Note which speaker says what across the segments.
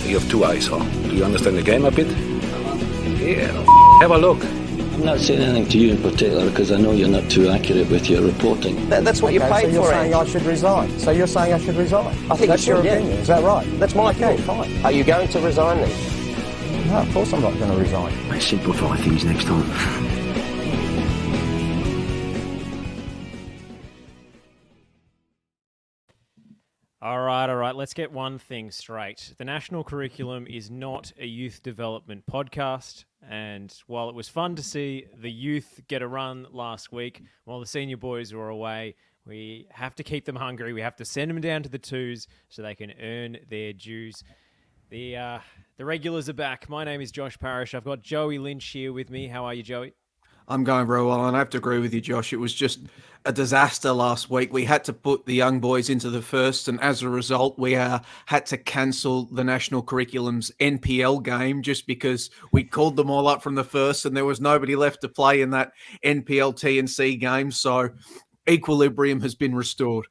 Speaker 1: You have two eyes, huh? Do you understand the game a bit? Yeah, have a look.
Speaker 2: I'm not saying anything to you in particular because I know you're not too accurate with your reporting.
Speaker 3: That's what you paid
Speaker 4: so you're
Speaker 3: for.
Speaker 4: Saying I should resign. So you're saying I should resign?
Speaker 3: I think
Speaker 4: that's
Speaker 3: you should,
Speaker 4: your opinion. Is that right?
Speaker 3: That's my
Speaker 4: okay,
Speaker 3: opinion.
Speaker 4: Fine.
Speaker 3: Are you going to resign then?
Speaker 4: No, of course I'm not going to resign.
Speaker 2: I simplify things next time.
Speaker 5: All right. Let's get one thing straight. The national curriculum is not a youth development podcast. And while it was fun to see the youth get a run last week, while the senior boys were away, we have to keep them hungry. We have to send them down to the twos so they can earn their dues. The regulars are back. My name is Josh Parrish. I've got Joey Lynch here with me. How are you, Joey?
Speaker 6: I'm going very well, and I have to agree with you, Josh. It was just a disaster last week. We had to put the young boys into the first, and as a result, we had to cancel the national curriculum's NPL game just because we called them all up from the first, and there was nobody left to play in that NPL TNC game. So equilibrium has been restored.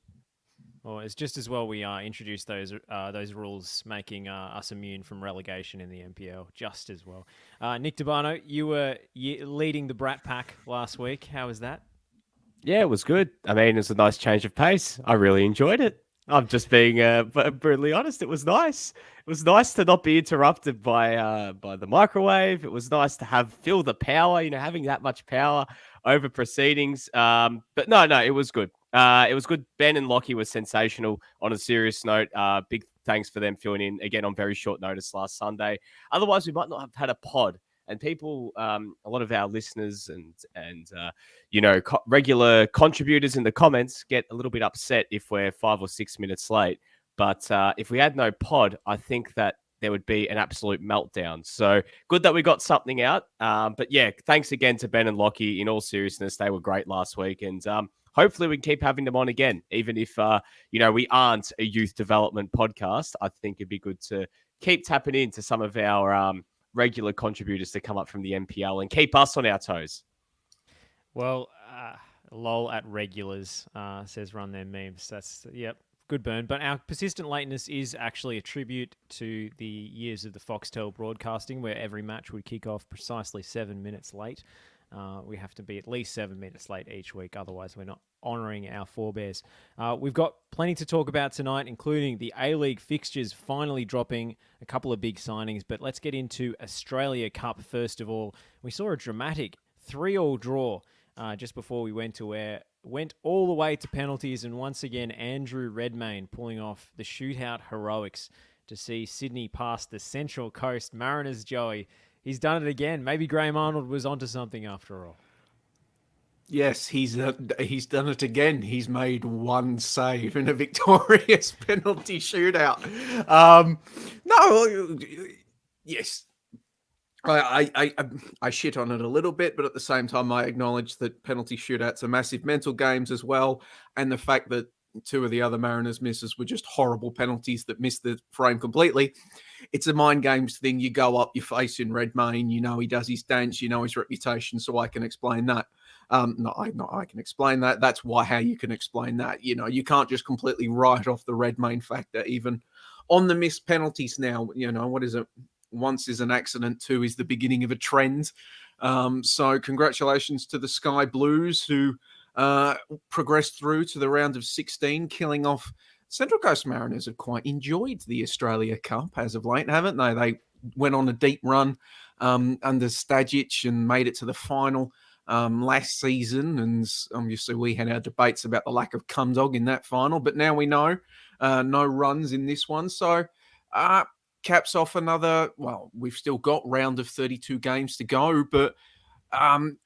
Speaker 5: Well, it's just as well we introduced those rules, making us immune from relegation in the NPL, just as well. Nick Dabano, you were leading the Brat Pack last week. How was that?
Speaker 7: Yeah, it was good. I mean, it was a nice change of pace. I really enjoyed it. I'm just being brutally honest. It was nice. It was nice to not be interrupted by the microwave. It was nice to feel the power, having that much power over proceedings. But no, it was good. It was good. Ben and Lockie were sensational. On a serious note, big thanks for them filling in again on very short notice last Sunday. Otherwise, we might not have had a pod. And people, a lot of our listeners and regular contributors in the comments get a little bit upset if we're 5 or 6 minutes late. But if we had no pod, I think that there would be an absolute meltdown. So good that we got something out. But yeah, thanks again to Ben and Lockie. In all seriousness, they were great last week. And hopefully we can keep having them on again, even if, we aren't a youth development podcast. I think it'd be good to keep tapping into some of our regular contributors to come up from the NPL and keep us on our toes.
Speaker 5: Well, lol at regulars, says Run Their Memes. That's, yep, good burn. But our persistent lateness is actually a tribute to the years of the Foxtel broadcasting, where every match would kick off precisely 7 minutes late. We have to be at least 7 minutes late each week. Otherwise, we're not honouring our forebears. We've got plenty to talk about tonight, including the A-League fixtures finally dropping, a couple of big signings. But let's get into Australia Cup first of all. We saw a dramatic 3-3 draw just before we went to air. Went all the way to penalties, and once again, Andrew Redmayne pulling off the shootout heroics to see Sydney pass the Central Coast Mariners. Joey, he's done it again. Maybe Graham Arnold was onto something after all.
Speaker 6: Yes, he's done it again. He's made one save in a victorious penalty shootout. Yes, I shit on it a little bit, but at the same time, I acknowledge that penalty shootouts are massive mental games as well, and the fact that two of the other Mariners misses were just horrible penalties that missed the frame completely. It's a mind games thing. You go up, you face in Redmayne, he does his dance, his reputation, so I can explain that. I can explain that. That's how you can explain that. You can't just completely write off the Redmayne factor, even on the missed penalties now. What is it? Once is an accident, two is the beginning of a trend. So congratulations to the Sky Blues who progressed through to the round of 16, killing off Central Coast Mariners. Have quite enjoyed the Australia Cup as of late, haven't they? They went on a deep run under Stajic and made it to the final last season, and obviously we had our debates about the lack of Cumdog in that final, but now we know no runs in this one. So caps off another, we've still got round of 32 games to go, but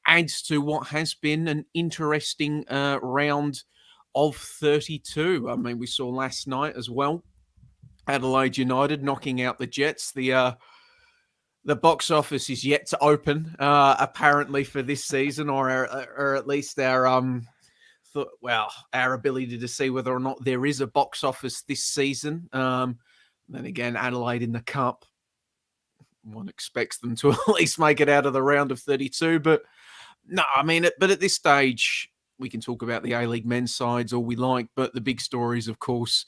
Speaker 6: adds to what has been an interesting round of 32. I mean, we saw last night as well, Adelaide United knocking out the Jets. The box office is yet to open, apparently, for this season, or at least our ability to see whether or not there is a box office this season. Then again, Adelaide in the Cup, one expects them to at least make it out of the round of 32. But no, I mean, but at this stage, we can talk about the A-League men's sides all we like, but the big stories, of course,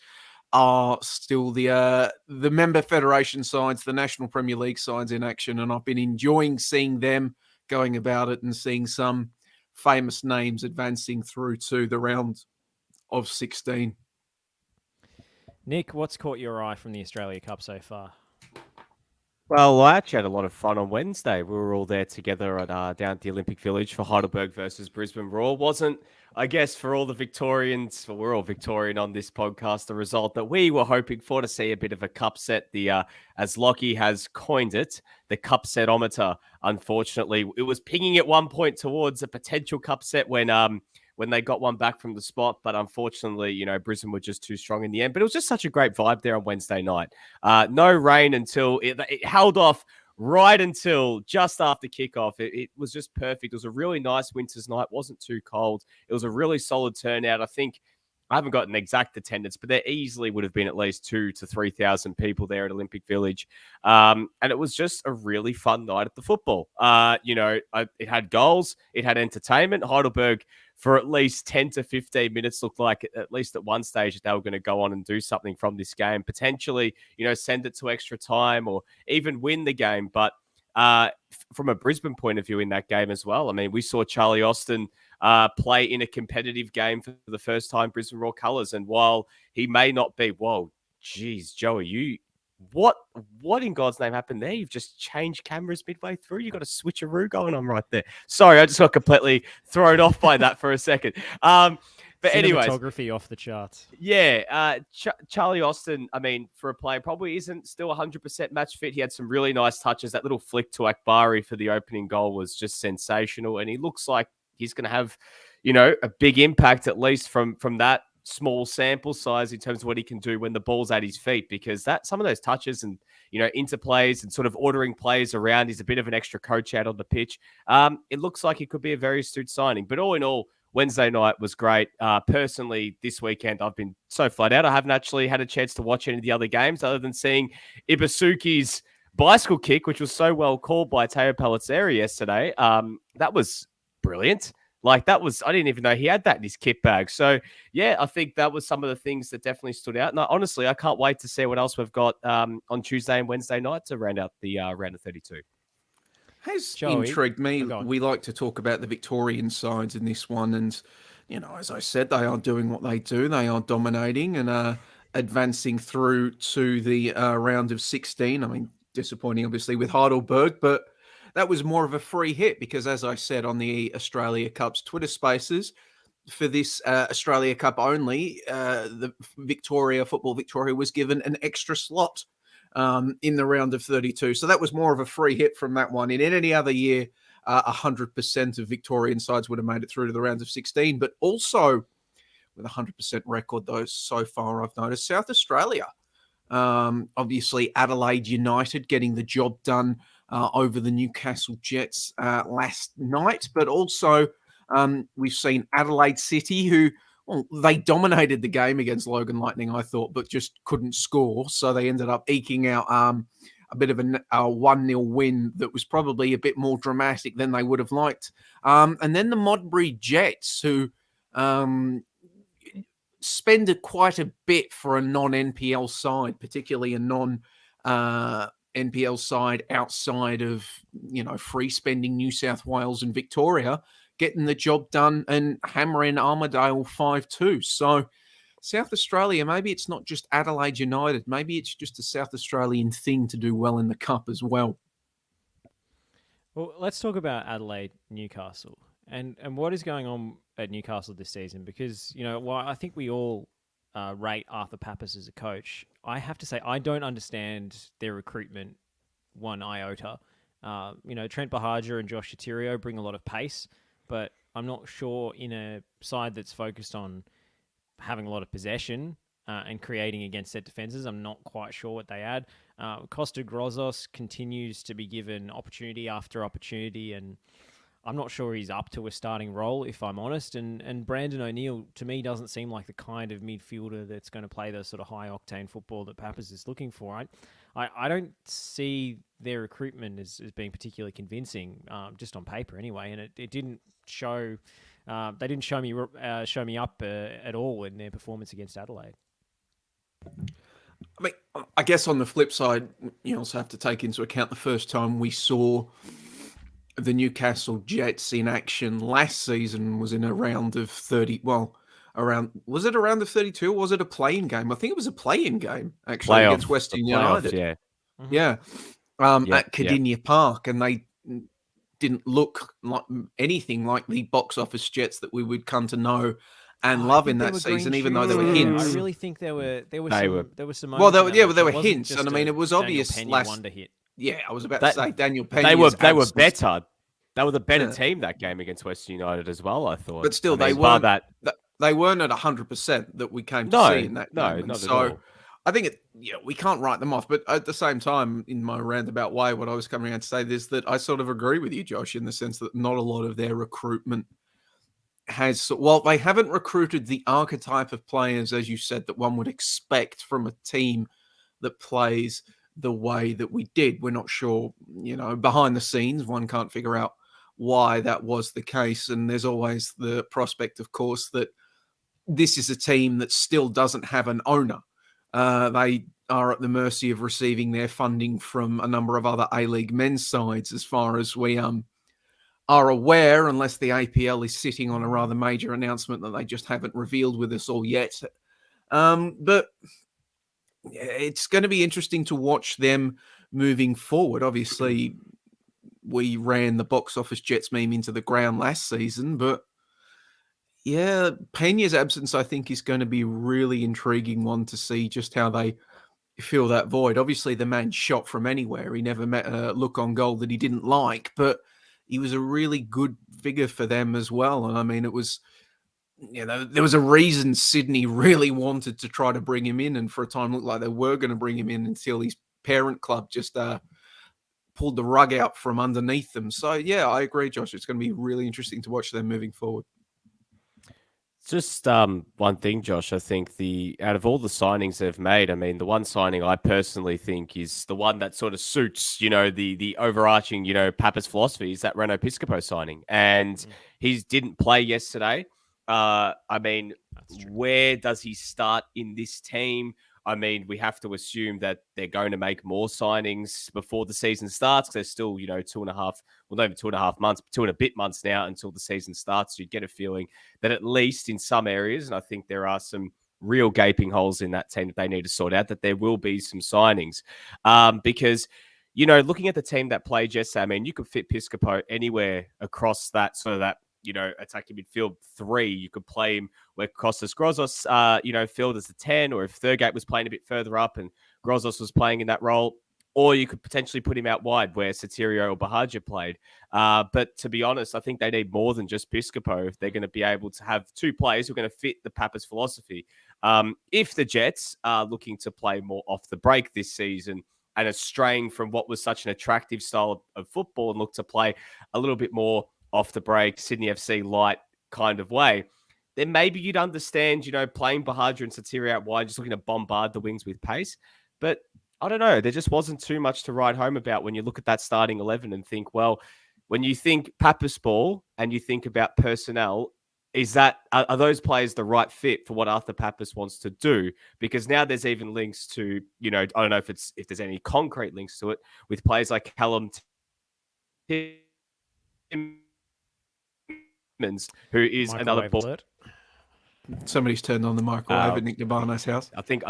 Speaker 6: are still the member federation sides, the National Premier League sides in action, and I've been enjoying seeing them going about it and seeing some famous names advancing through to the round of 16.
Speaker 5: Nick, what's caught your eye from the Australia Cup so far?
Speaker 7: Well, I actually had a lot of fun on Wednesday. We were all there together at down at the Olympic Village for Heidelberg versus Brisbane Roar. Wasn't, I guess, for all the Victorians, well, we're all Victorian on this podcast, the result that we were hoping for, to see a bit of a cup set. The as Lockie has coined it, the cup setometer. Unfortunately, it was pinging at one point towards a potential cup set when they got one back from the spot. But unfortunately, you know, Brisbane were just too strong in the end. But it was just such a great vibe there on Wednesday night. No rain until it held off right until just after kickoff. It was just perfect. It was a really nice winter's night. Wasn't too cold. It was a really solid turnout. I think I haven't got an exact attendance, but there easily would have been at least 2,000 to 3,000 people there at Olympic Village. And it was just a really fun night at the football. It had goals. It had entertainment. Heidelberg, for at least 10 to 15 minutes, looked like, at least at one stage, they were going to go on and do something from this game. Potentially, send it to extra time or even win the game. But from a Brisbane point of view in that game as well, I mean, we saw Charlie Austin play in a competitive game for the first time, Brisbane Roar colours. And while he may not be, whoa, geez, Joey, what in God's name happened there? You've just changed cameras midway through. You got a switcheroo going on right there. Sorry, I just got completely thrown off by that for a second. But anyways,
Speaker 5: cinematography off the charts.
Speaker 7: Yeah, Charlie Austin, I mean, for a player, probably isn't still 100% match fit. He had some really nice touches. That little flick to Akbari for the opening goal was just sensational. And he looks like he's going to have, a big impact, at least from that small sample size, in terms of what he can do when the ball's at his feet, because that some of those touches and, interplays and sort of ordering players around, he's a bit of an extra coach out on the pitch. It looks like it could be a very astute signing. But all in all, Wednesday night was great. Personally, this weekend, I've been so flat out. I haven't actually had a chance to watch any of the other games other than seeing Ibasuki's bicycle kick, which was so well called by Teo Palizzeri yesterday. That was brilliant. I didn't even know he had that in his kit bag. So, yeah, I think that was some of the things that definitely stood out. And honestly, I can't wait to see what else we've got on Tuesday and Wednesday night to round out the round of 32.
Speaker 6: Has
Speaker 5: Joey,
Speaker 6: intrigued me. We like to talk about the Victorian sides in this one. And, as I said, they are doing what they do. They are dominating and advancing through to the round of 16. I mean, disappointing, obviously, with Heidelberg, but that was more of a free hit because, as I said on the Australia Cup's Twitter Spaces, for this Australia Cup only, the Football Victoria was given an extra slot in the round of 32. So that was more of a free hit from that one. In any other year, 100% of Victorian sides would have made it through to the rounds of 16. But also, with a 100% record, though, so far, I've noticed South Australia. Obviously, Adelaide United getting the job done over the Newcastle Jets last night. But also, we've seen Adelaide City, who... Well, they dominated the game against Logan Lightning, I thought, but just couldn't score. So they ended up eking out a bit of a 1-0 win that was probably a bit more dramatic than they would have liked. And then the Modbury Jets, who spend quite a bit for a non-NPL side, particularly a non-NPL side outside of, free-spending New South Wales and Victoria, getting the job done and hammering Armidale 5-2. So South Australia, maybe it's not just Adelaide United. Maybe it's just a South Australian thing to do well in the Cup as well.
Speaker 5: Well, let's talk about Adelaide Newcastle and what is going on at Newcastle this season, because, while I think we all rate Arthur Pappas as a coach, I have to say I don't understand their recruitment one iota. Trent Bahaja and Josh Shatirio bring a lot of pace, but I'm not sure in a side that's focused on having a lot of possession and creating against set defenses, I'm not quite sure what they add. Costa Grozos continues to be given opportunity after opportunity, and I'm not sure he's up to a starting role, if I'm honest. And Brandon O'Neill, to me, doesn't seem like the kind of midfielder that's going to play the sort of high-octane football that Pappas is looking for. I don't see their recruitment as being particularly convincing, just on paper anyway, and it didn't show... they didn't show me up at all in their performance against Adelaide.
Speaker 6: I mean, I guess on the flip side, you also have to take into account the first time we saw the Newcastle Jets in action last season was in a round of 30. Well, was it a round of 32 or was it a play-in game? I think it was a play-in game actually against
Speaker 7: The
Speaker 6: Western
Speaker 7: playoff,
Speaker 6: United.
Speaker 7: yeah.
Speaker 6: Yeah.
Speaker 7: Yep,
Speaker 6: At Cardinia Park, and they didn't look like anything like the box office Jets that we would come to know and
Speaker 5: Oh, I
Speaker 6: love
Speaker 5: think
Speaker 6: in
Speaker 5: there
Speaker 6: that
Speaker 5: were green
Speaker 6: season, even though
Speaker 5: shoots
Speaker 6: there were
Speaker 5: there.
Speaker 6: hints.
Speaker 5: I really think there were
Speaker 7: They were-
Speaker 5: some
Speaker 6: Well,
Speaker 5: moments in that match.
Speaker 6: there
Speaker 5: It
Speaker 6: were
Speaker 5: wasn't
Speaker 6: hints,
Speaker 5: just
Speaker 6: and I mean,
Speaker 5: a
Speaker 6: it was
Speaker 5: Daniel
Speaker 6: obvious
Speaker 5: Pena
Speaker 6: last.
Speaker 5: wonder hit.
Speaker 6: Yeah, I was about
Speaker 7: That-
Speaker 6: to say Daniel
Speaker 7: They
Speaker 6: Pena's
Speaker 7: were
Speaker 6: absence.
Speaker 7: better. They were the better
Speaker 6: Yeah.
Speaker 7: team that game against Western United as well, I thought.
Speaker 6: But still,
Speaker 7: I mean,
Speaker 6: they
Speaker 7: bar
Speaker 6: weren't.
Speaker 7: that.
Speaker 6: They weren't at 100% that we came to
Speaker 7: No,
Speaker 6: see in that
Speaker 7: no,
Speaker 6: game, and
Speaker 7: not at
Speaker 6: so
Speaker 7: all.
Speaker 6: I think we can't write them off. But at the same time, in my roundabout way, what I was coming around to say is that I sort of agree with you, Josh, in the sense that not a lot of their recruitment has. Well, they haven't recruited the archetype of players, as you said, that one would expect from a team that plays the way that we did. We're not sure, behind the scenes, one can't figure out why that was the case. And there's always the prospect, of course, that this is a team that still doesn't have an owner. They are at the mercy of receiving their funding from a number of other A-League men's sides, as far as we are aware, unless the APL is sitting on a rather major announcement that they just haven't revealed with us all yet. But it's going to be interesting to watch them moving forward. Obviously, we ran the box office Jets meme into the ground last season, but yeah, Pena's absence, I think, is going to be a really intriguing one to see just how they fill that void. Obviously, the man shot from anywhere. He never met a look on goal that he didn't like, but he was a really good figure for them as well. And I mean, it was, there was a reason Sydney really wanted to try to bring him in, and for a time looked like they were going to bring him in until his parent club just pulled the rug out from underneath them. So yeah, I agree, Josh. It's going to be really interesting to watch them moving forward.
Speaker 7: Just one thing, Josh. I think out of all the signings they've made, I mean, the one signing I personally think is the one that sort of suits, the overarching, Papa's philosophy is that Reno Piscopo signing, and he didn't play yesterday. I mean, where does he start in this team? I mean, we have to assume that they're going to make more signings before the season starts. There's still, 2.5, well, not even 2.5 months, 2 and a bit months now until the season starts. So you get a feeling that at least in some areas, and I think there are some real gaping holes in that team that they need to sort out, that there will be some signings. Because, looking at the team that played yesterday, I mean, you could fit Piscopo anywhere across that sort of that, attacking midfield 3. You could play him where Costas Grozos, filled as a 10, or if Thurgate was playing a bit further up and Grozos was playing in that role, or you could potentially put him out wide where Sotirio or Bahagia played. But to be honest, I think they need more than just Piscopo if they're going to be able to have two players who are going to fit the Papa's philosophy. If the Jets are looking to play more off the break this season and are straying from what was such an attractive style of football and look to play a little bit more off the break, Sydney FC light kind of way, then maybe you'd understand, playing Bahagia and Sotirio out wide, just looking to bombard the wings with pace. But I don't know. There just wasn't too much to write home about when you look at that starting 11 and think, well, when you think Papa's ball and you think about personnel, are those players the right fit for what Arthur Papas wants to do? Because now there's even links to, I don't know if there's any concrete links to it with players like Callum Timmins, who is another ball.
Speaker 5: Alert.
Speaker 6: Somebody's turned on the microwave at Nick Gabano's house.
Speaker 7: I think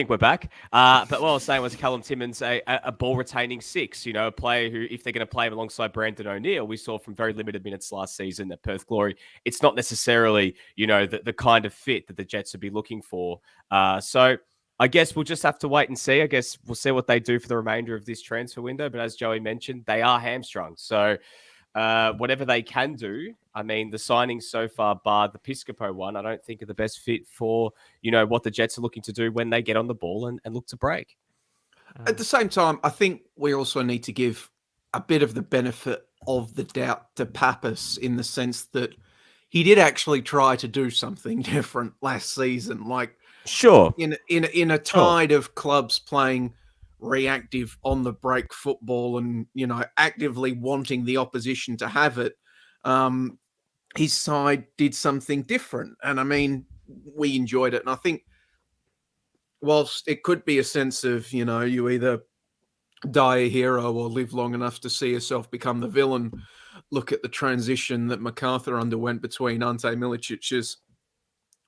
Speaker 7: we're back. But what I was saying was Callum Timmins, a ball retaining 6, a player who, if they're going to play him alongside Brandon O'Neill, we saw from very limited minutes last season at Perth Glory, it's not necessarily, the kind of fit that the Jets would be looking for. So I guess we'll just have to wait and see. I guess we'll see what they do for the remainder of this transfer window. But as Joey mentioned, they are hamstrung. So whatever they can do, I mean, the signings so far, bar the Piscopo one, I don't think are the best fit for, what the Jets are looking to do when they get on the ball and look to break.
Speaker 6: At the same time, I think we also need to give a bit of the benefit of the doubt to Papas in the sense that he did actually try to do something different last season. Like,
Speaker 7: sure,
Speaker 6: in a tide of clubs playing reactive on the break football and, actively wanting the opposition to have it, his side did something different. And I mean, we enjoyed it. And I think whilst it could be a sense of, you either die a hero or live long enough to see yourself become the villain, look at the transition that MacArthur underwent between Ante Milicic's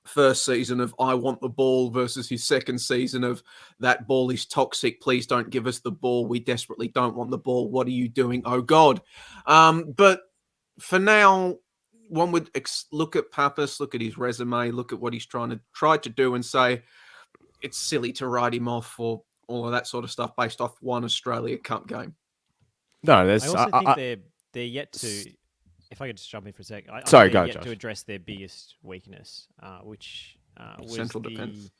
Speaker 6: first season of I want the ball versus his second season of that ball is toxic. Please don't give us the ball. We desperately don't want the ball. What are you doing? Oh, God. But for now, one would look at Pappas, look at his resume, look at what he's tried to do and say it's silly to write him off for all of that sort of stuff based off one Australia Cup game.
Speaker 7: No, there's.
Speaker 5: I also think they're yet to. If I could just jump in for a sec, I
Speaker 7: Sorry,
Speaker 5: think
Speaker 7: go,
Speaker 5: they're yet
Speaker 7: Josh.
Speaker 5: to address their biggest weakness, which was
Speaker 6: Central defence.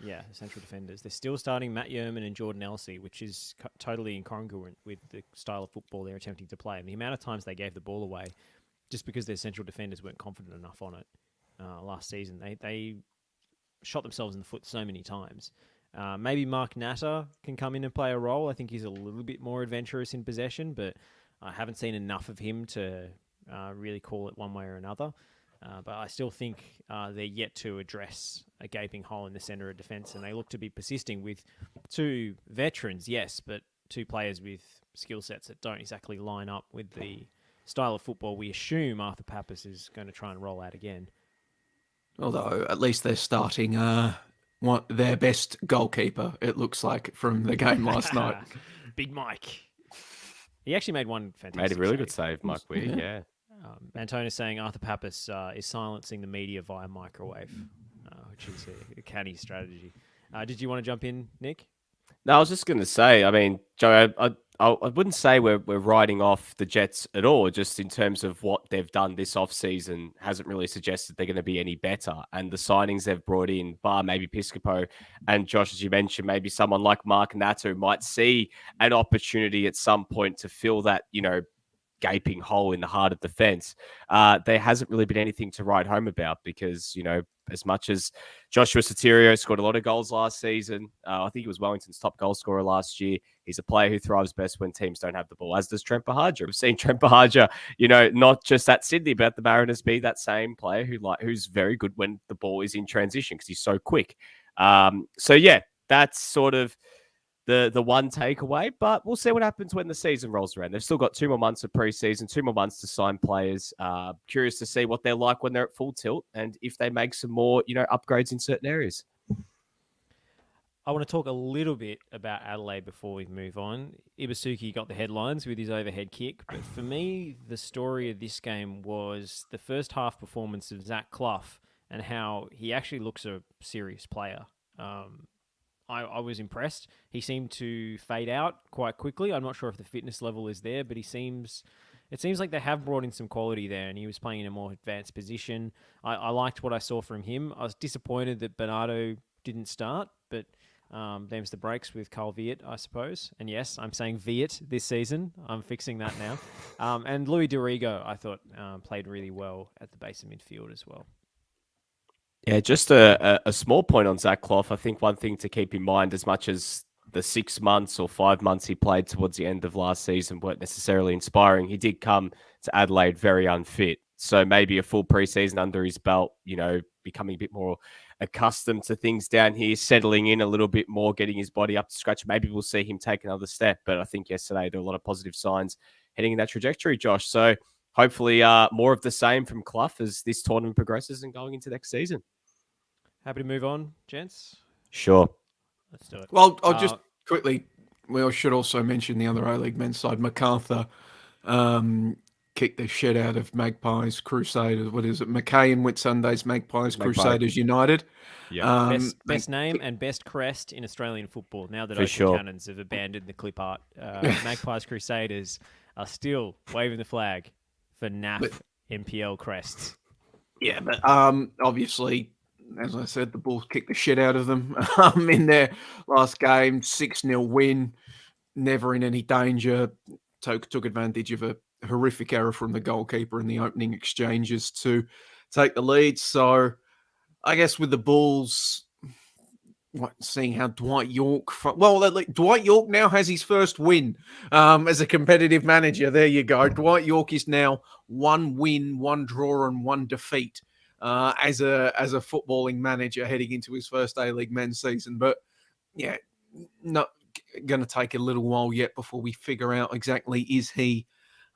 Speaker 5: Yeah, the central defenders. They're still starting Matt Yerman and Jordan Elsey, which is totally incongruent with the style of football they're attempting to play. And the amount of times they gave the ball away just because their central defenders weren't confident enough on it last season. They shot themselves in the foot so many times. Maybe Mark Natter can come in and play a role. I think he's a little bit more adventurous in possession, but I haven't seen enough of him to really call it one way or another. But I still think they're yet to address a gaping hole in the centre of defence, and they look to be persisting with two veterans, yes, but two players with skill sets that don't exactly line up with the style of football we assume Arthur Pappas is going to try and roll out again.
Speaker 6: Although at least they're starting their best goalkeeper, it looks like, from the game last night.
Speaker 5: Big Mike. He actually made one fantastic
Speaker 7: Made a really
Speaker 5: save.
Speaker 7: good save, Mike Weir, yeah.
Speaker 5: Antonis saying Arthur Pappas is silencing the media via microwave, which is a canny strategy. Did you want to jump in, Nick?
Speaker 7: No, I was just going to say, I mean, Joe, I wouldn't say we're writing off the Jets at all, just in terms of what they've done this offseason hasn't really suggested they're going to be any better. And the signings they've brought in, bar maybe Piscopo and Josh, as you mentioned, maybe someone like Mark Natter might see an opportunity at some point to fill that, gaping hole in the heart of defense. There hasn't really been anything to write home about because, as much as Joshua Sotirio scored a lot of goals last season, I think he was Wellington's top goal scorer last year. He's a player who thrives best when teams don't have the ball, as does Trent Bahaja. We've seen Trent Bahaja, not just at Sydney, but at the Mariners be that same player who's very good when the ball is in transition because he's so quick. So yeah, that's sort of the one takeaway, but we'll see what happens when the season rolls around. They've still got 2 more months of preseason, 2 more months to sign players. Curious to see what they're like when they're at full tilt and if they make some more, upgrades in certain areas.
Speaker 5: I want to talk a little bit about Adelaide before we move on. Ibasuki got the headlines with his overhead kick, but for me, the story of this game was the first half performance of Zach Clough and how he actually looks a serious player. I was impressed. He seemed to fade out quite quickly. I'm not sure if the fitness level is there, but it seems like they have brought in some quality there, and he was playing in a more advanced position. I liked what I saw from him. I was disappointed that Bernardo didn't start, but them's the breaks with Carl Viet, I suppose. And yes, I'm saying Viet this season. I'm fixing that now. And Louis Dorigo, I thought, played really well at the base of midfield as well.
Speaker 7: Yeah, just a small point on Zach Clough. I think one thing to keep in mind, as much as the 6 months or 5 months he played towards the end of last season weren't necessarily inspiring, he did come to Adelaide very unfit. So maybe a full preseason under his belt, becoming a bit more accustomed to things down here, settling in a little bit more, getting his body up to scratch. Maybe we'll see him take another step. But I think yesterday there were a lot of positive signs heading in that trajectory, Josh. So hopefully more of the same from Clough as this tournament progresses and going into next season.
Speaker 5: Happy to move on, gents?
Speaker 7: Sure.
Speaker 5: Let's do it.
Speaker 6: Well, I'll just quickly, we should also mention the other A-League men's side. MacArthur kicked the shit out of Magpies Crusaders. What is it? McKay and Whitsunday's Magpies Crusaders United.
Speaker 7: Yeah.
Speaker 5: Best name and best crest in Australian football now that
Speaker 7: For
Speaker 5: Open
Speaker 7: sure.
Speaker 5: Cannons have abandoned the clip art. Magpies Crusaders are still waving the flag for NAF MPL crests.
Speaker 6: Yeah, but obviously, as I said, the Bulls kicked the shit out of them in their last game. 6-0 win, never in any danger. Took advantage of a horrific error from the goalkeeper in the opening exchanges to take the lead. So I guess with the Bulls, seeing how Dwight York... Dwight York now has his first win as a competitive manager. There you go. Dwight York is now 1 win, 1 draw, and 1 defeat as a footballing manager heading into his first A-League men's season. But yeah, not going to take a little while yet before we figure out exactly is he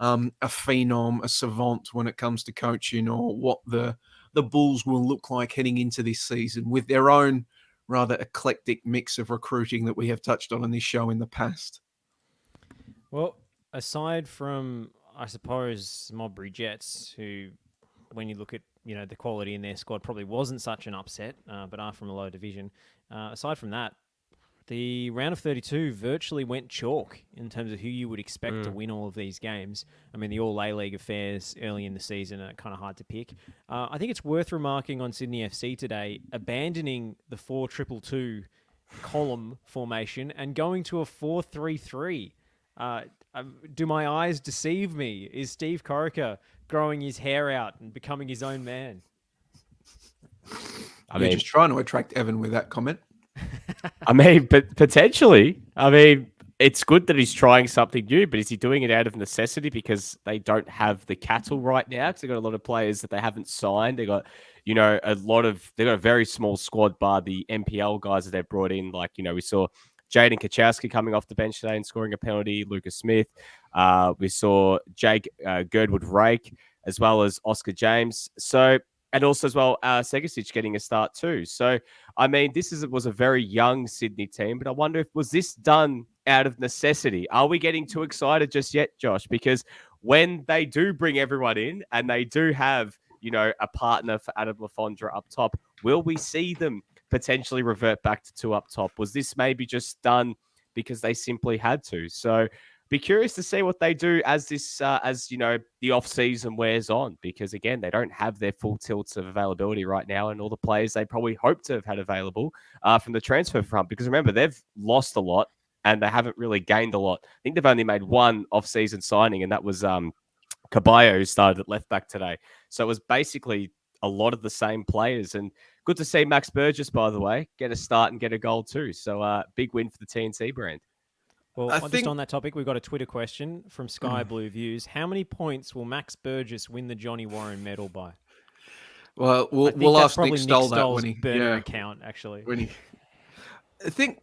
Speaker 6: a phenom, a savant when it comes to coaching, or what the Bulls will look like heading into this season with their own rather eclectic mix of recruiting that we have touched on this show in the past.
Speaker 5: Well, aside from, I suppose, Modbury Jets, who, when you look at the quality in their squad, probably wasn't such an upset, but are from a lower division. Aside from that, the round of 32 virtually went chalk in terms of who you would expect to win all of these games. I mean, the all A-League affairs early in the season are kind of hard to pick. I think it's worth remarking on Sydney FC today, abandoning the 4-2-2 column formation and going to a 4-3-3. Do my eyes deceive me? Is Steve Corica growing his hair out and becoming his own man?
Speaker 6: You're just trying to attract Evan with that comment.
Speaker 7: I mean, but potentially. I mean, it's good that he's trying something new, but is he doing it out of necessity because they don't have the cattle right now? Because they've got a lot of players that they haven't signed. They got, they've got a very small squad bar the NPL guys that they've brought in. Like, we saw Jaden Kachowski coming off the bench today and scoring a penalty. Lucas Smith. We saw Jake Girdwood Rake, as well as Oscar James. And also as well, Segasic getting a start too. So, I mean, was a very young Sydney team, but I wonder if was this done out of necessity? Are we getting too excited just yet, Josh? Because when they do bring everyone in and they do have, a partner for Adam Lafondra up top, will we see them potentially revert back to 2 up top? Was this maybe just done because they simply had to? So, be curious to see what they do as the off season wears on, because again, they don't have their full tilts of availability right now, and all the players they probably hope to have had available from the transfer front. Because remember, they've lost a lot and they haven't really gained a lot. I think they've only made one off season signing, and that was Caballo, who started at left back today. So it was basically a lot of the same players. And good to see Max Burgess, by the way, get a start and get a goal too. So big win for the TNC brand.
Speaker 5: Well, just on that topic, we've got a Twitter question from Sky Blue Views. How many points will Max Burgess win the Johnny Warren medal by?
Speaker 6: Well, we'll ask Nick Stoll that
Speaker 5: when he burner account, actually.
Speaker 6: I think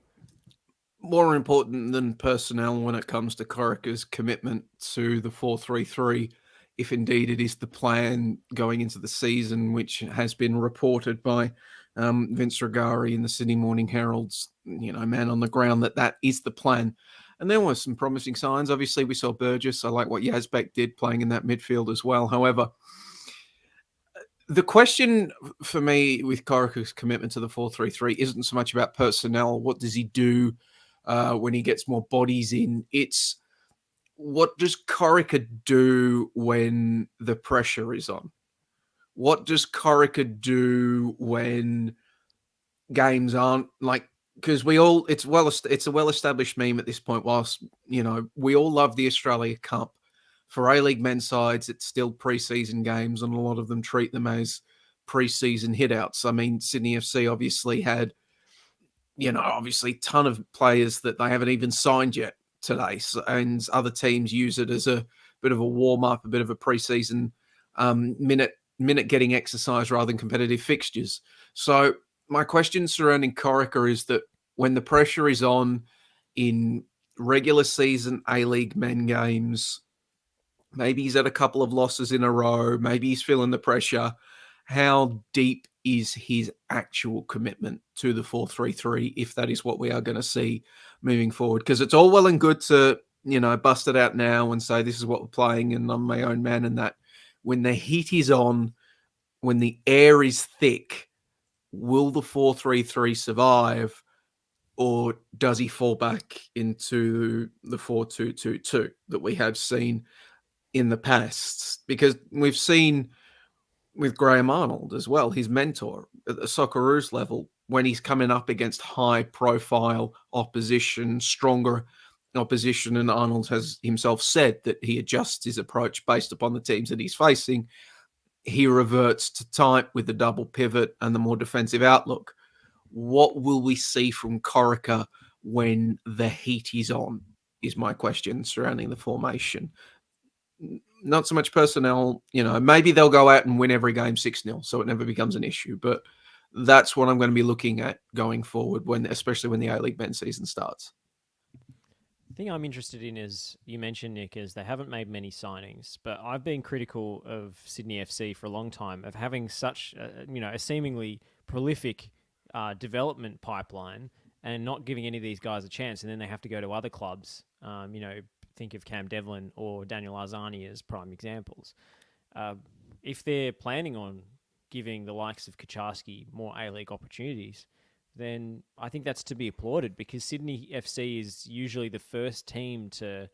Speaker 6: more important than personnel when it comes to Corica's commitment to the 4-3-3, if indeed it is the plan going into the season, which has been reported by Vince Regari in the Sydney Morning Herald's, man on the ground, that is the plan. And there were some promising signs. Obviously, we saw Burgess. I like what Yazbek did playing in that midfield as well. However, the question for me with Corica's commitment to the 4-3-3 isn't so much about personnel. What does he do when he gets more bodies in? It's what does Corica do when the pressure is on? What does Corica do when games aren't like, because it's a well-established meme at this point, whilst, we all love the Australia Cup. For A-League men's sides, it's still pre-season games, and a lot of them treat them as pre-season hitouts. I mean, Sydney FC obviously had, obviously a ton of players that they haven't even signed yet today. And other teams use it as a bit of a warm-up, a bit of a pre-season minute getting exercise rather than competitive fixtures. So my question surrounding Corica is that when the pressure is on in regular season A-League men games, maybe he's had a couple of losses in a row, maybe he's feeling the pressure, how deep is his actual commitment to the 4-3-3, if that is what we are going to see moving forward? Because it's all well and good to, bust it out now and say this is what we're playing and I'm my own man, and that when the heat is on, when the air is thick, will the 4-3-3 survive, or does he fall back into the 4-2-2-2 that we have seen in the past? Because we've seen with Graham Arnold as well, his mentor at the Socceroos level, when he's coming up against high-profile opposition, stronger opposition, and Arnold has himself said that he adjusts his approach based upon the teams that he's facing. He reverts to type with the double pivot and the more defensive outlook. What will we see from Corica when the heat is on, is my question surrounding the formation. Not so much personnel, maybe they'll go out and win every game 6-0, so it never becomes an issue. But That's what I'm going to be looking at going forward, especially when the A-League men's season starts.
Speaker 5: The thing I'm interested in is, you mentioned, Nick, is they haven't made many signings, but I've been critical of Sydney FC for a long time of having such, a seemingly prolific development pipeline and not giving any of these guys a chance, and then they have to go to other clubs. Think of Cam Devlin or Daniel Arzani as prime examples. If they're planning on giving the likes of Kaczarski more A-League opportunities, then I think that's to be applauded, because Sydney FC is usually the first team to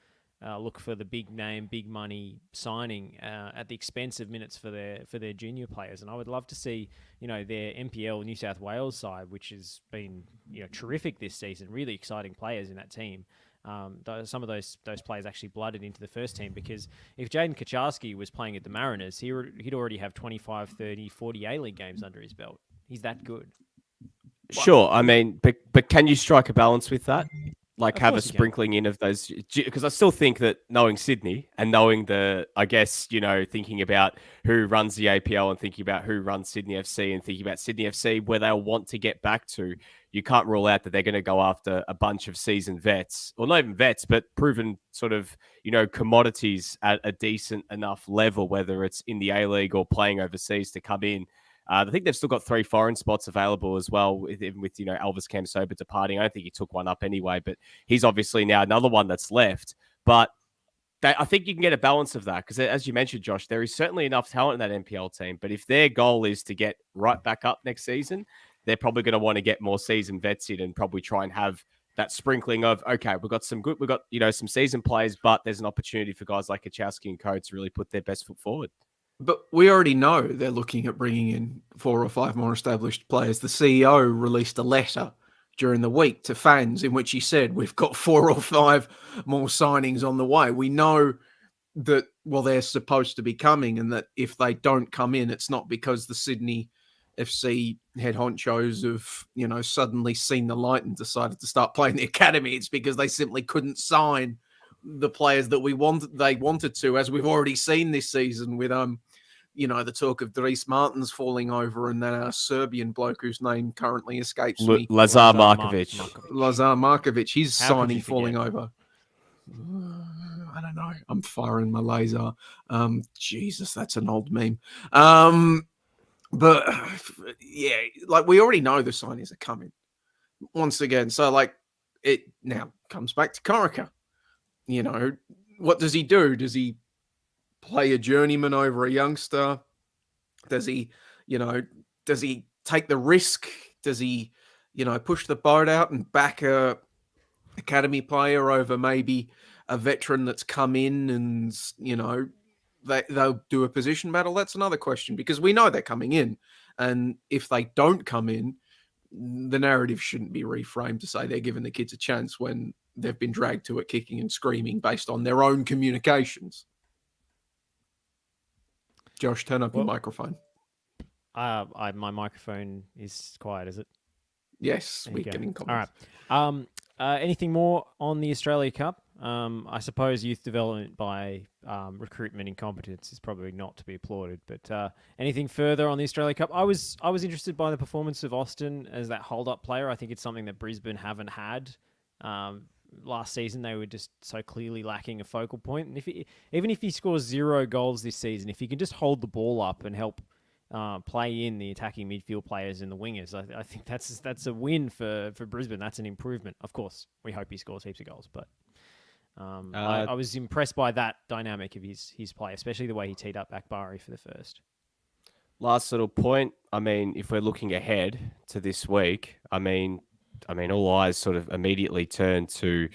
Speaker 5: look for the big name, big money signing at the expense of minutes for their junior players. And I would love to see, their NPL New South Wales side, which has been terrific this season, really exciting players in that team. Some of those players actually blooded into the first team, because if Jaden Kaczarski was playing at the Mariners, he'd already have 25, 30, 40 A-League games under his belt. He's that good.
Speaker 7: Sure, I mean, but can you strike a balance with that? Like,
Speaker 5: Of
Speaker 7: have a
Speaker 5: course you can.
Speaker 7: sprinkling in of those, because I still think that knowing Sydney and knowing thinking about who runs the APL and thinking about who runs Sydney FC and thinking about Sydney FC, where they'll want to get back to, you can't rule out that they're going to go after a bunch of seasoned vets, or not even vets, but proven sort of, commodities at a decent enough level, whether it's in the A-League or playing overseas, to come in. I think they've still got 3 foreign even available as well, even with Elvis Kamsoba departing. I don't think he took one up anyway, but he's obviously now another one that's left. But I think you can get a balance of that, because, as you mentioned, Josh, there is certainly enough talent in that NPL team. But if their goal is to get right back up next season, they're probably going to want to get more seasoned vets in and probably try and have that sprinkling of, okay, we've got some seasoned players, but there's an opportunity for guys like Kaczarski and Co to really put their best foot forward.
Speaker 6: But we already know they're looking at bringing in 4 or 5 more established players. The CEO released a letter during the week to fans in which he said, we've got 4 or 5 more signings on the way. We know that, they're supposed to be coming, and that if they don't come in, it's not because the Sydney FC head honchos have, suddenly seen the light and decided to start playing the academy. It's because they simply couldn't sign the players that they wanted to, as we've already seen this season with the talk of Dries Martins falling over, and that Serbian bloke whose name currently escapes me,
Speaker 7: Lazar Markovic.
Speaker 6: Lazar Markovic, his
Speaker 5: How could
Speaker 6: signing
Speaker 5: you
Speaker 6: falling
Speaker 5: forget?
Speaker 6: over. I don't know. I'm firing my laser. Jesus, that's an old meme. But yeah, we already know the signings are coming once again. So it now comes back to Corica. What does he do? Does he play a journeyman over a youngster? Does he take the risk? Does he, push the boat out and back a academy player over maybe a veteran that's come in and, they'll do a position battle? That's another question, because we know they're coming in. And if they don't come in, the narrative shouldn't be reframed to say they're giving the kids a chance when they've been dragged to it kicking and screaming based on their own communications. Josh, turn up your microphone.
Speaker 5: My microphone is quiet, is it?
Speaker 6: Yes, we're getting comments.
Speaker 5: All right. Anything more on the Australia Cup? I suppose youth development by recruitment incompetence is probably not to be applauded. But anything further on the Australia Cup? I was interested by the performance of Austin as that hold-up player. I think it's something that Brisbane haven't had. Last season, they were just so clearly lacking a focal point. And even if he scores 0 goals this season, if he can just hold the ball up and help play in the attacking midfield players and the wingers, I think that's a win for Brisbane. That's an improvement. Of course, we hope he scores heaps of goals, but I was impressed by that dynamic of his play, especially the way he teed up Akbari for the first.
Speaker 7: Last little point. I mean, if we're looking ahead to this week, I mean, all eyes sort of immediately turn to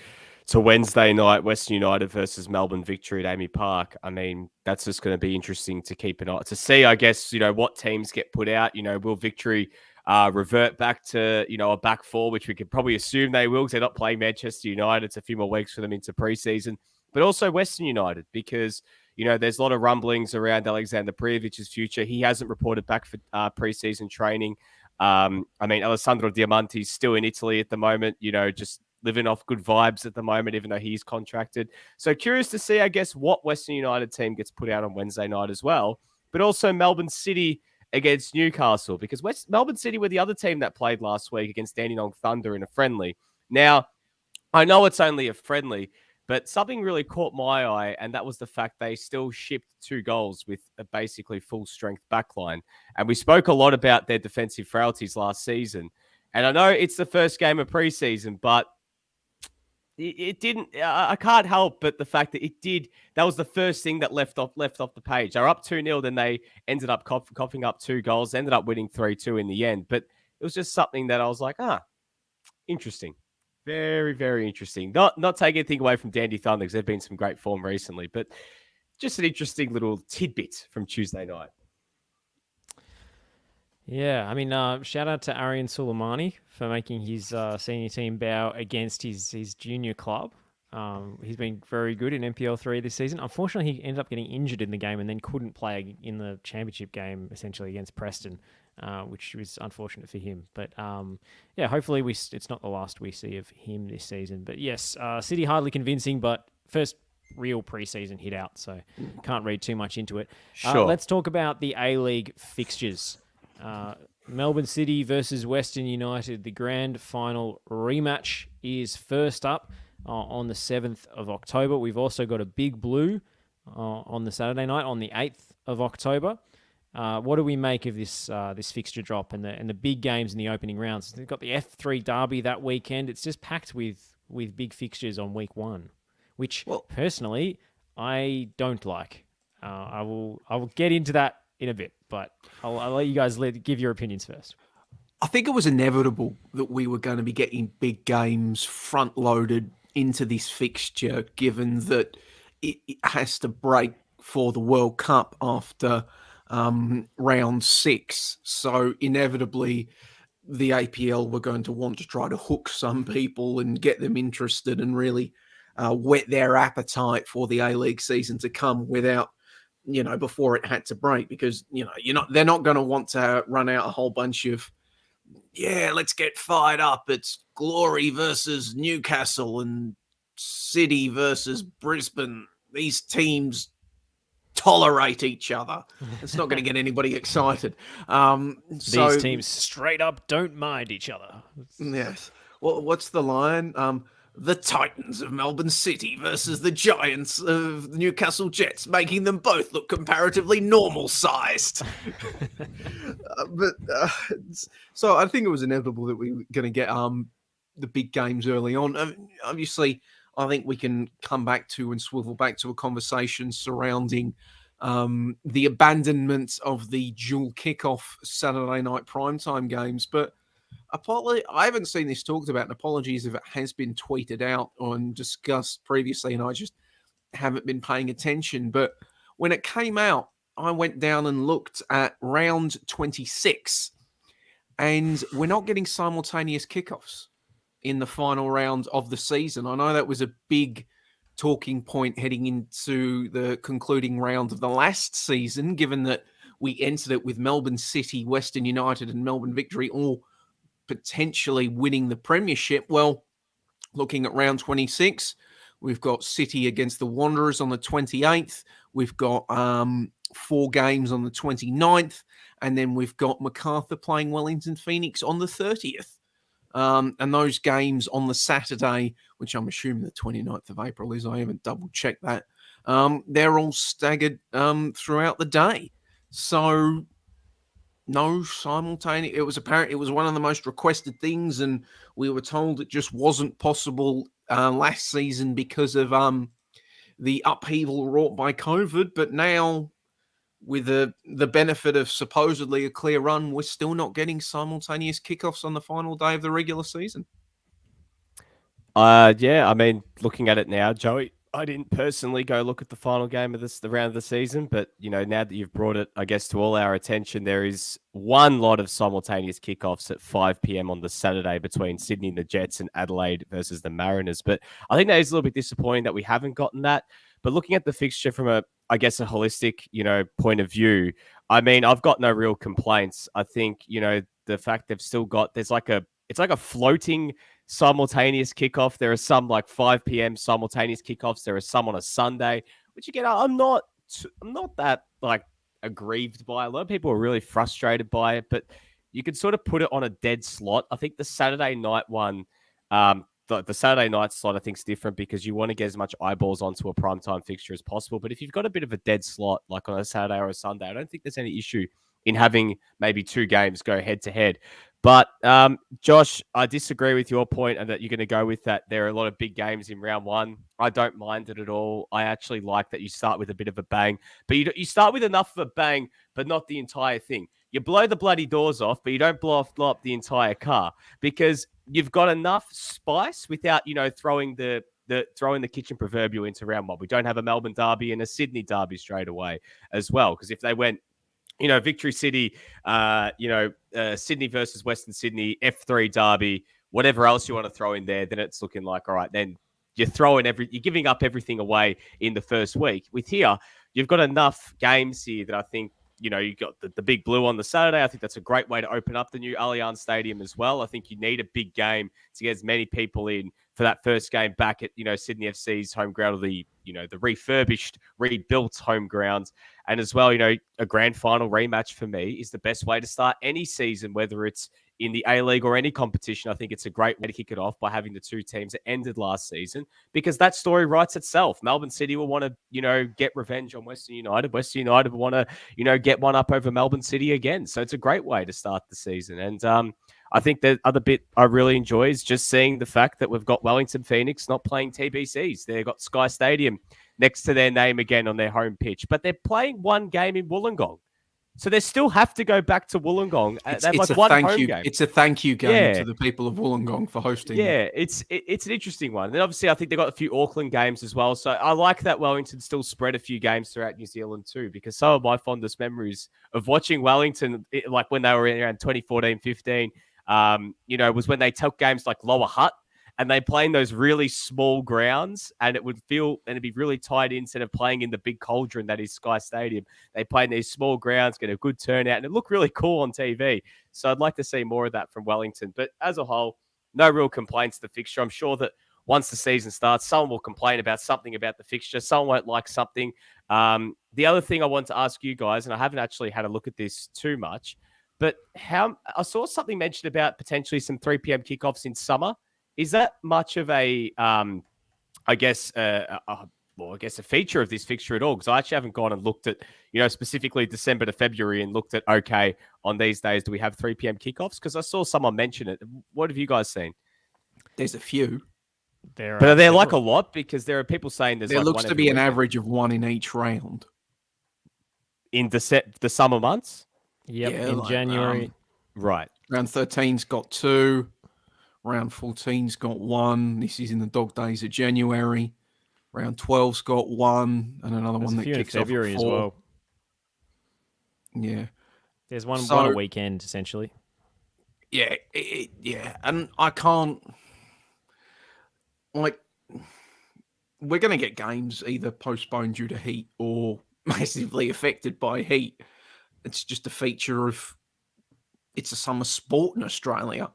Speaker 7: Wednesday night, Western United versus Melbourne Victory at Amy Park. I mean, that's just going to be interesting to keep an eye to see, I guess, what teams get put out. Will Victory revert back to, a back four, which we could probably assume they will, because they're not playing Manchester United. It's a few more weeks for them into preseason, but also Western United, because, there's a lot of rumblings around Alexander Priyovic's future. He hasn't reported back for preseason training. Alessandro Diamante's still in Italy at the moment, just living off good vibes at the moment, even though he's contracted. So curious to see, I guess, what Western United team gets put out on Wednesday night as well. But also Melbourne City against Newcastle, because Melbourne City were the other team that played last week against Dandenong Thunder in a friendly. Now, I know it's only a friendly, but something really caught my eye, and that was the fact they still shipped 2 goals with a basically full-strength backline. And we spoke a lot about their defensive frailties last season. And I know it's the first game of preseason, but it didn't. I can't help but the fact that it did. That was the first thing that left off the page. They were up 2-0, then they ended up coughing up 2 goals, ended up winning 3-2 in the end. But it was just something that I was like, interesting. Very, very interesting. Not taking anything away from Dandy Thunder, because they've been some great form recently, but just an interesting little tidbit from Tuesday night.
Speaker 5: Yeah, I mean, shout out to Arian Suleimani for making his senior team bow against his junior club. He's been very good in NPL 3 this season. Unfortunately, he ended up getting injured in the game and then couldn't play in the championship game, essentially, against Preston, which was unfortunate for him. But yeah, hopefully it's not the last we see of him this season. But yes, City hardly convincing, but first real preseason hit out, so can't read too much into it.
Speaker 7: Sure.
Speaker 5: Let's talk about the A-League fixtures. Melbourne City versus Western United. The grand final rematch is first up on the 7th of October. We've also got a Big Blue on the Saturday night on the 8th of October. What do we make of this fixture drop and the big games in the opening rounds? They've got the F3 Derby that weekend. It's just packed with big fixtures on week 1, which personally I don't like. I will get into that in a bit, but I'll let you guys give your opinions first.
Speaker 6: I think it was inevitable that we were going to be getting big games front loaded into this fixture, given that it has to break for the World Cup after round 6. So inevitably, the APL were going to want to try to hook some people and get them interested and really whet their appetite for the A-League season to come without, before it had to break, because, they're not going to want to run out a whole bunch of, let's get fired up. It's Glory versus Newcastle and City versus Brisbane. These teams tolerate each other. It's not going to get anybody excited.
Speaker 5: These teams straight up don't mind each other.
Speaker 6: Yes. Well, what's the line? The Titans of Melbourne City versus the Giants of Newcastle Jets, making them both look comparatively normal-sized. So I think it was inevitable that we were going to get the big games early on. Obviously, I think we can come back to and swivel back to a conversation surrounding the abandonment of the dual kickoff Saturday night primetime games, but I haven't seen this talked about, and apologies if it has been tweeted out and discussed previously, and I just haven't been paying attention. But when it came out, I went down and looked at round 26, and we're not getting simultaneous kickoffs in the final round of the season. I know that was a big talking point heading into the concluding round of the last season, given that we entered it with Melbourne City, Western United, and Melbourne Victory all potentially winning the premiership. Well, looking at round 26, we've got City against the Wanderers on the 28th. We've got 4 games on the 29th. And then we've got Macarthur playing Wellington Phoenix on the 30th. And those games on the Saturday, which I'm assuming the 29th of April is, I haven't double-checked that, they're all staggered throughout the day. So no simultaneous. It was apparent it was one of the most requested things, and we were told it just wasn't possible last season because of the upheaval wrought by COVID. But now, with the benefit of supposedly a clear run, we're still not getting simultaneous kickoffs on the final day of the regular season.
Speaker 7: Yeah, I mean, looking at it now, Joey, I didn't personally go look at the final game of the round of the season, but now that you've brought it, I guess, to all our attention, there is one lot of simultaneous kickoffs at 5 p.m. on the Saturday between Sydney and the Jets and Adelaide versus the Mariners. But I think that is a little bit disappointing that we haven't gotten that. But looking at the fixture from a holistic, point of view, I mean, I've got no real complaints. I think, the fact they've still got, it's like a floating simultaneous kickoff. There are some like 5 p.m. simultaneous kickoffs. There are some on a Sunday, which again, I'm not that like aggrieved by. A lot of people are really frustrated by it, but you could sort of put it on a dead slot. I think the Saturday night one, the Saturday night slot, I think is different because you want to get as much eyeballs onto a primetime fixture as possible. But if you've got a bit of a dead slot, like on a Saturday or a Sunday, I don't think there's any issue in having maybe two games go head to head. But Josh, I disagree with your point and that you're going to go with that. There are a lot of big games in round one. I don't mind it at all. I actually like that you start with a bit of a bang, but you start with enough of a bang, but not the entire thing. You blow the bloody doors off, but you don't blow up the entire car because you've got enough spice without, throwing the kitchen proverbial into round one. We don't have a Melbourne derby and a Sydney derby straight away as well. Because if they went, Victory City, Sydney versus Western Sydney, F3 derby, whatever else you want to throw in there, then it's looking like, all right, then you're giving up everything away in the first week. With here, you've got enough games here that I think, you got the Big Blue on the Saturday. I think that's a great way to open up the new Allianz Stadium as well. I think you need a big game to get as many people in for that first game back at, Sydney FC's home ground, or the refurbished, rebuilt home ground. And as well, a grand final rematch for me is the best way to start any season, whether it's in the A-League or any competition. I think it's a great way to kick it off by having the two teams that ended last season, because that story writes itself. Melbourne City will want to, get revenge on Western United. Western United will want to, get one up over Melbourne City again. So it's a great way to start the season. And I think the other bit I really enjoy is just seeing the fact that we've got Wellington Phoenix not playing TBCs. They've got Sky Stadium next to their name again on their home pitch, but they're playing one game in Wollongong. So they still have to go back to Wollongong. They have one home game.
Speaker 6: It's a thank you game to the people of Wollongong for hosting.
Speaker 7: Yeah, it's an interesting one. And then obviously I think they've got a few Auckland games as well. So I like that Wellington still spread a few games throughout New Zealand too, because some of my fondest memories of watching Wellington, like when they were around 2014, 15, was when they took games like Lower Hutt, and they play in those really small grounds, and it'd be really tight in instead of playing in the big cauldron that is Sky Stadium. They play in these small grounds, get a good turnout, and it looked really cool on TV. So I'd like to see more of that from Wellington. But as a whole, no real complaints to the fixture. I'm sure that once the season starts, someone will complain about something about the fixture. Someone won't like something. The other thing I want to ask you guys, and I haven't actually had a look at this too much, but I saw something mentioned about potentially some 3 p.m. kickoffs in summer. Is that much of a feature of this fixture at all? Because I actually haven't gone and looked at, specifically December to February and looked at, okay, on these days, do we have 3 p.m. kickoffs? Because I saw someone mention it. What have you guys seen?
Speaker 6: There's a few.
Speaker 7: But are there like a lot? Because there are people saying there
Speaker 6: looks to be an average of one in each round.
Speaker 7: In the summer months?
Speaker 5: Yep, in January.
Speaker 7: Right.
Speaker 6: Round 13's got 2. Round 14's got 1. This is in the dog days of January. Round 12's got 1, and another one that kicks off
Speaker 5: February
Speaker 6: at
Speaker 5: 4.
Speaker 6: as well. Yeah.
Speaker 5: There's one a weekend, essentially.
Speaker 6: Yeah, yeah. And I can't... we're going to get games either postponed due to heat or massively affected by heat. It's just a feature of... It's a summer sport in Australia.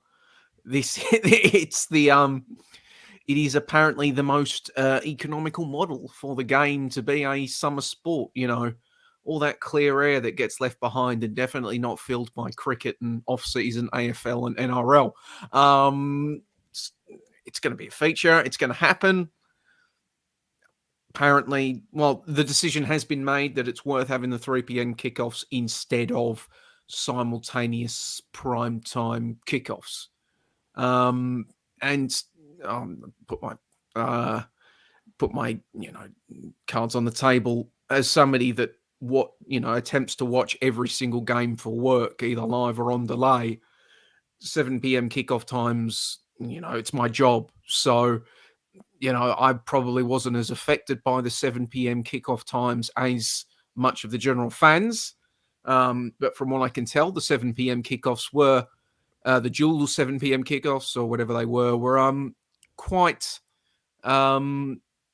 Speaker 6: It is apparently the most economical model for the game to be a summer sport. All that clear air that gets left behind, and definitely not filled by cricket and off-season AFL and NRL. It's going to be a feature. It's going to happen. Apparently, the decision has been made that it's worth having the 3 p.m. kickoffs instead of simultaneous primetime kickoffs. Put my cards on the table as somebody that attempts to watch every single game for work, either live or on delay. 7 p.m. kickoff times, it's my job. So, I probably wasn't as affected by the 7 p.m. kickoff times as much of the general fans. But from what I can tell, the 7 p.m. kickoffs were the dual 7 p.m. kickoffs or whatever they were quite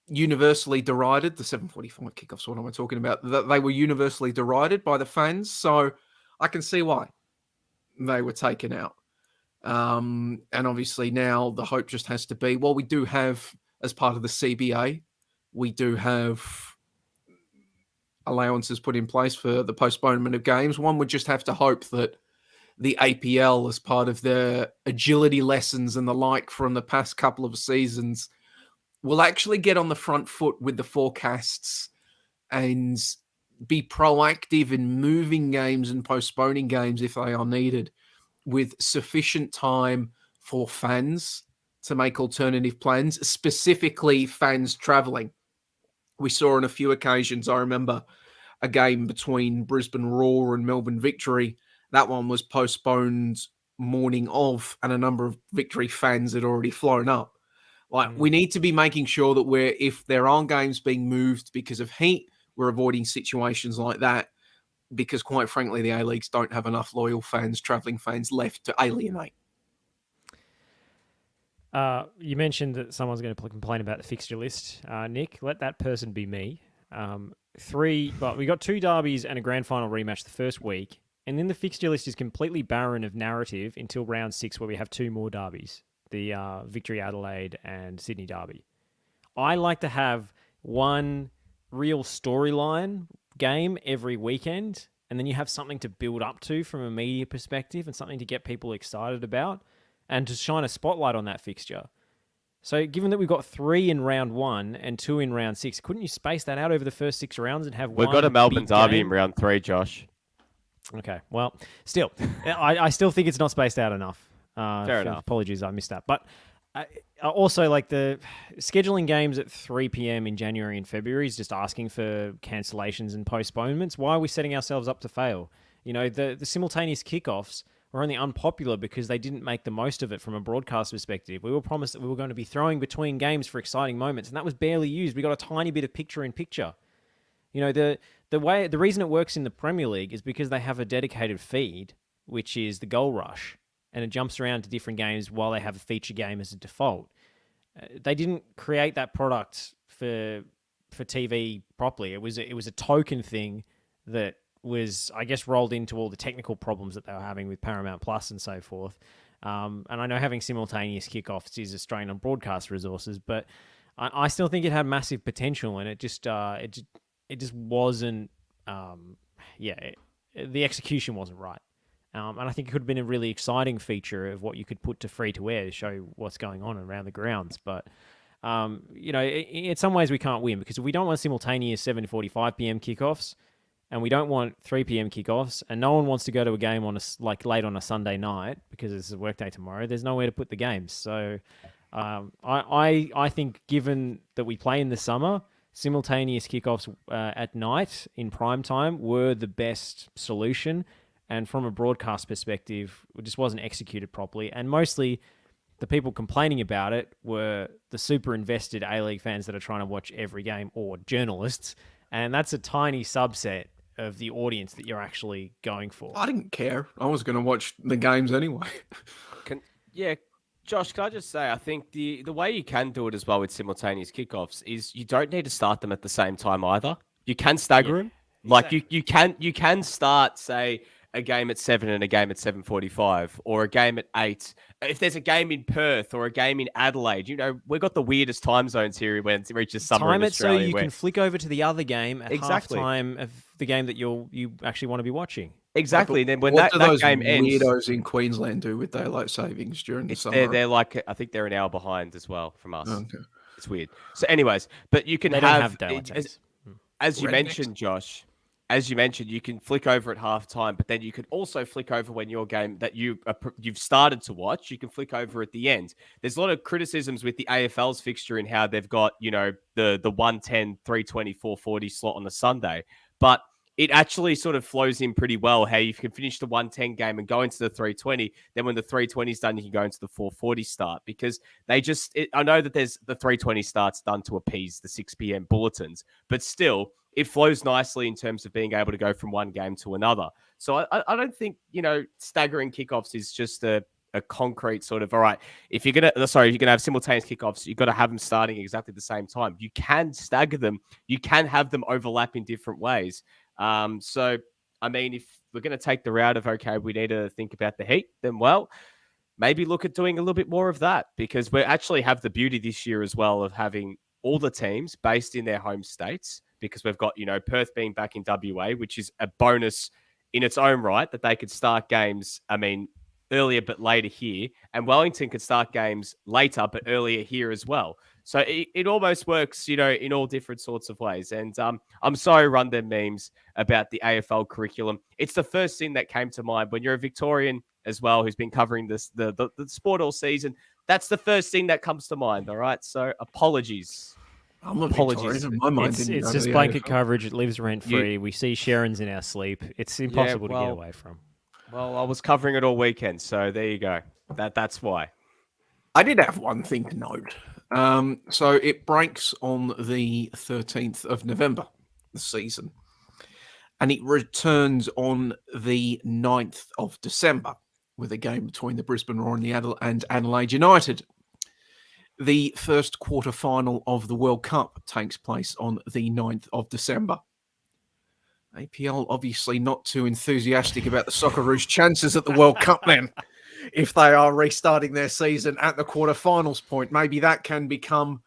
Speaker 6: universally derided. The 7:45 kickoffs, what am I talking about? That they were universally derided by the fans. So I can see why they were taken out. And obviously now the hope just has to be, we do have, as part of the CBA, we do have allowances put in place for the postponement of games. One would just have to hope that the APL, as part of their agility lessons and the like from the past couple of seasons, will actually get on the front foot with the forecasts and be proactive in moving games and postponing games if they are needed, with sufficient time for fans to make alternative plans, specifically fans travelling. We saw on a few occasions, I remember a game between Brisbane Roar and Melbourne Victory. That one was postponed morning of, and a number of Victory fans had already flown up. We need to be making sure that if there aren't games being moved because of heat, we're avoiding situations like that, because quite frankly, the A-Leagues don't have enough loyal fans, travelling fans left to alienate.
Speaker 5: You mentioned that someone's going to complain about the fixture list. Nick, let that person be me. We got 2 derbies and a grand final rematch the first week, and then the fixture list is completely barren of narrative until round 6, where we have 2 more derbies, the Victory Adelaide and Sydney derby. I like to have one real storyline game every weekend, and then you have something to build up to from a media perspective and something to get people excited about and to shine a spotlight on that fixture. So given that we've got 3 in round 1 and 2 in round 6, couldn't you space that out over the first 6 rounds and have
Speaker 7: We've
Speaker 5: one
Speaker 7: got a Melbourne
Speaker 5: big
Speaker 7: derby
Speaker 5: game?
Speaker 7: in round 3, Josh.
Speaker 5: Okay, well, still, I still think it's not spaced out enough.
Speaker 7: Fair enough.
Speaker 5: Apologies, I missed that. But also, like, the scheduling games at 3 p.m. in January and February is just asking for cancellations and postponements. Why are we setting ourselves up to fail? You know, the simultaneous kickoffs were only unpopular because they didn't make the most of it from a broadcast perspective. We were promised that we were going to be throwing between games for exciting moments, and that was barely used. We got a tiny bit of picture-in-picture. You know, the reason it works in the Premier League is because they have a dedicated feed, which is the Goal Rush, and it jumps around to different games while they have a feature game as a default. They didn't create that product for TV properly. It was a token thing that was, I guess, rolled into all the technical problems that they were having with Paramount Plus and so forth. And I know having simultaneous kickoffs is a strain on broadcast resources, but I still think it had massive potential, and it just wasn't. The execution wasn't right. And I think it could have been a really exciting feature of what you could put to free-to-air to show what's going on around the grounds. But, in some ways we can't win, because if we don't want simultaneous 7:45 p.m. kickoffs, and we don't want 3 p.m. kickoffs, and no one wants to go to a game on late on a Sunday night because it's a workday tomorrow, there's nowhere to put the games. So I think, given that we play in the summer, simultaneous kickoffs at night in prime time were the best solution. And from a broadcast perspective, it just wasn't executed properly. And mostly the people complaining about it were the super invested A-League fans that are trying to watch every game, or journalists. And that's a tiny subset of the audience that you're actually going for.
Speaker 6: I didn't care. I was going to watch the games anyway.
Speaker 7: Josh, can I just say, I think the way you can do it as well with simultaneous kickoffs is you don't need to start them at the same time either. You can stagger them. Exactly. Like you can start, say, a game at 7 and a game at 7:45, or a game at 8. If there's a game in Perth or a game in Adelaide, we've got the weirdest time zones here when it reaches summer in Australia.
Speaker 5: So you can flick over to the other game at
Speaker 7: exactly.
Speaker 5: halftime of the game that you actually want to be watching.
Speaker 7: Exactly. And then when
Speaker 6: what
Speaker 7: that
Speaker 6: do those
Speaker 7: game ends,
Speaker 6: weirdos in Queensland do with daylight savings during the summer?
Speaker 7: They're like, I think they're an hour behind as well from us.
Speaker 6: Okay.
Speaker 7: It's weird. So anyways, but you can
Speaker 5: don't have daylight savings.
Speaker 7: As you mentioned, Josh, you can flick over at halftime, but then you can also flick over when your game that you've started to watch, you can flick over at the end. There's a lot of criticisms with the AFL's fixture in how they've got, the 110, 320, 440 slot on the Sunday, but it actually sort of flows in pretty well how you can finish the 110 game and go into the 320. Then when the 320 is done, you can go into the 440 start, because I know that there's the 320 starts done to appease the 6 p.m. bulletins, but still, it flows nicely in terms of being able to go from one game to another. So I don't think, staggering kickoffs is just a concrete sort of, all right, if you're going to have simultaneous kickoffs, you've got to have them starting exactly the same time. You can stagger them. You can have them overlap in different ways. So, I mean, if we're going to take the route of, okay, we need to think about the heat, then, well, maybe look at doing a little bit more of that, because we actually have the beauty this year as well of having all the teams based in their home states, because we've got, Perth being back in WA, which is a bonus in its own right that they could start games, earlier but later here. And Wellington could start games later but earlier here as well. So it almost works, in all different sorts of ways. And I'm sorry, run them memes about the AFL curriculum. It's the first thing that came to mind when you're a Victorian as well, who's been covering the sport all season. That's the first thing that comes to mind. All right. So apologies.
Speaker 6: I'm not
Speaker 7: Apologies.
Speaker 6: in my mind.
Speaker 5: It's just blanket coverage. It lives rent free. We see Sharons in our sleep. It's impossible to get away from.
Speaker 7: Well, I was covering it all weekend, so there you go. That's why.
Speaker 6: I did have one thing to note. So it breaks on the 13th of November, the season, and it returns on the 9th of December with a game between the Brisbane Roar and Adelaide United. The first quarter-final of the World Cup takes place on the 9th of December. APL obviously not too enthusiastic about the Socceroos' chances at the World Cup then. If they are restarting their season at the quarterfinals point, maybe that can become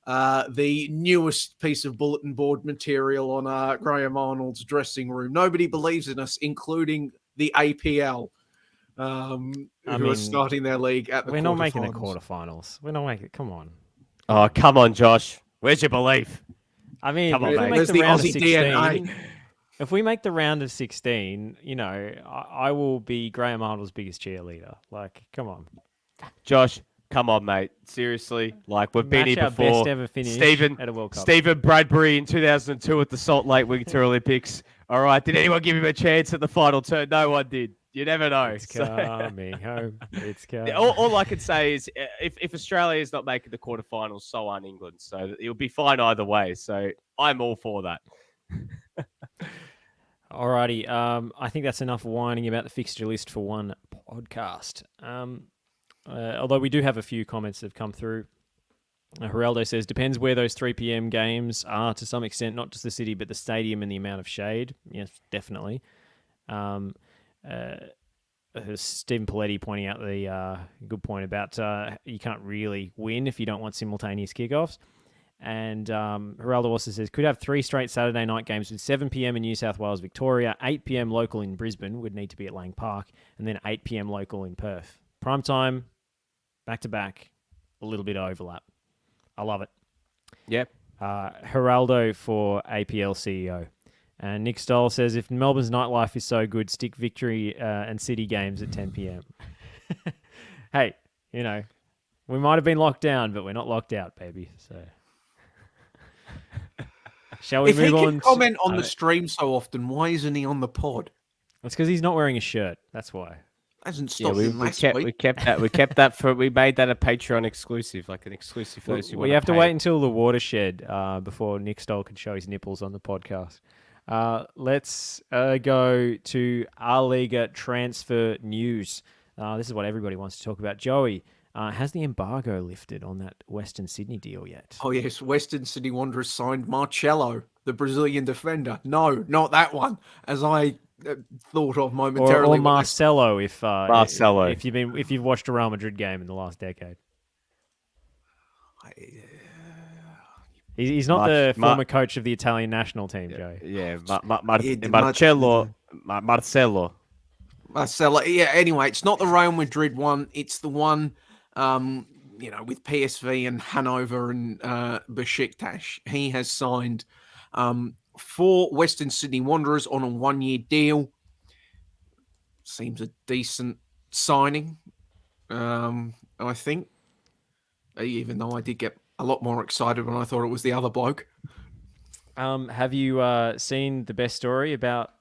Speaker 6: the newest piece of bulletin board material on Graham Arnold's dressing room. Nobody believes in us, including the APL, who are starting their league at the quarterfinals.
Speaker 5: We're not making the quarterfinals. We're not making. Come on.
Speaker 7: Oh, come on, Josh. Where's your belief?
Speaker 5: I mean,
Speaker 7: come on,
Speaker 5: if we
Speaker 7: mate.
Speaker 5: make
Speaker 6: Where's the
Speaker 5: round of
Speaker 6: Aussie
Speaker 5: 16,
Speaker 6: DNA?
Speaker 5: If we make the round of 16, I will be Graham Arnold's biggest cheerleader. Like, come on.
Speaker 7: Josh, come on, mate. Seriously. Like, we've been here
Speaker 5: Match our
Speaker 7: before.
Speaker 5: best ever finish at a World Cup.
Speaker 7: Stephen Bradbury in 2002 at the Salt Lake Winter Olympics. All right. Did anyone give him a chance at the final turn? No one did. You never know.
Speaker 5: It's coming home. It's coming.
Speaker 7: All I can say is if Australia is not making the quarterfinals, so aren't England. So it'll be fine either way. So I'm all for that.
Speaker 5: Alrighty, I think that's enough whining about the fixture list for one podcast. Although we do have a few comments that have come through. Geraldo says, depends where those 3 p.m. games are to some extent, not just the city, but the stadium and the amount of shade. Yes, definitely. Stephen Paletti pointing out the good point about you can't really win if you don't want simultaneous kickoffs. And Geraldo also says, could have 3 straight Saturday night games with 7 p.m. in New South Wales, Victoria, 8 p.m. local in Brisbane, would need to be at Lang Park, and then 8 p.m. local in Perth. Prime time, back-to-back, a little bit of overlap. I love it.
Speaker 7: Yep.
Speaker 5: Geraldo for APL CEO. And Nick Stoll says, if Melbourne's nightlife is so good, stick Victory and City games at 10 p.m. Hey, we might have been locked down, but we're not locked out, baby. So... Shall we move on?
Speaker 6: If he can comment on the stream so often, why isn't he on the pod?
Speaker 5: It's because he's not wearing a shirt. That's why.
Speaker 6: Hasn't stopped him last week.
Speaker 7: We kept that we made that a Patreon exclusive, like an exclusive for those who want to
Speaker 5: have to
Speaker 7: pay.
Speaker 5: wait until the watershed before Nick Stoll can show his nipples on the podcast. Let's go to A-Liga transfer news. This is what everybody wants to talk about. Joey, has the embargo lifted on that Western Sydney deal yet?
Speaker 6: Oh, yes. Western Sydney Wanderers signed Marcelo, the Brazilian defender. No, not that one, as I thought of momentarily.
Speaker 5: Or Marcelo,
Speaker 7: Marcelo.
Speaker 5: if you've watched a Real Madrid game in the last decade. He's not the former coach of the Italian national team, Joey.
Speaker 7: Yeah, Marcelo.
Speaker 6: Marcelo. Yeah, anyway, it's not the Real Madrid one. It's the one, with PSV and Hanover and Besiktas. He has signed for Western Sydney Wanderers on a 1-year deal. Seems a decent signing, I think. Even though I did get a lot more excited when I thought it was the other bloke.
Speaker 5: Have you seen the best story about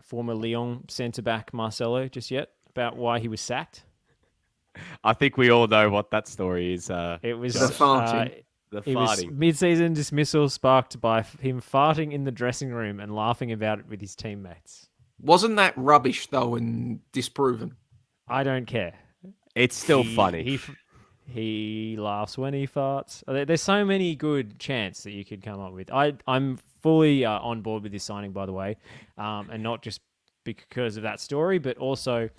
Speaker 5: former Lyon centre-back Marcelo just yet? About why he was sacked?
Speaker 7: I think we all know what that story is.
Speaker 5: It was
Speaker 6: the farting.
Speaker 5: It was mid-season dismissal sparked by him farting in the dressing room and laughing about it with his teammates.
Speaker 6: Wasn't that rubbish, though, and disproven?
Speaker 5: I don't care.
Speaker 7: It's still funny.
Speaker 5: He laughs when he farts. There's so many good chants that you could come up with. I'm fully on board with this signing, by the way, and not just because of that story, but also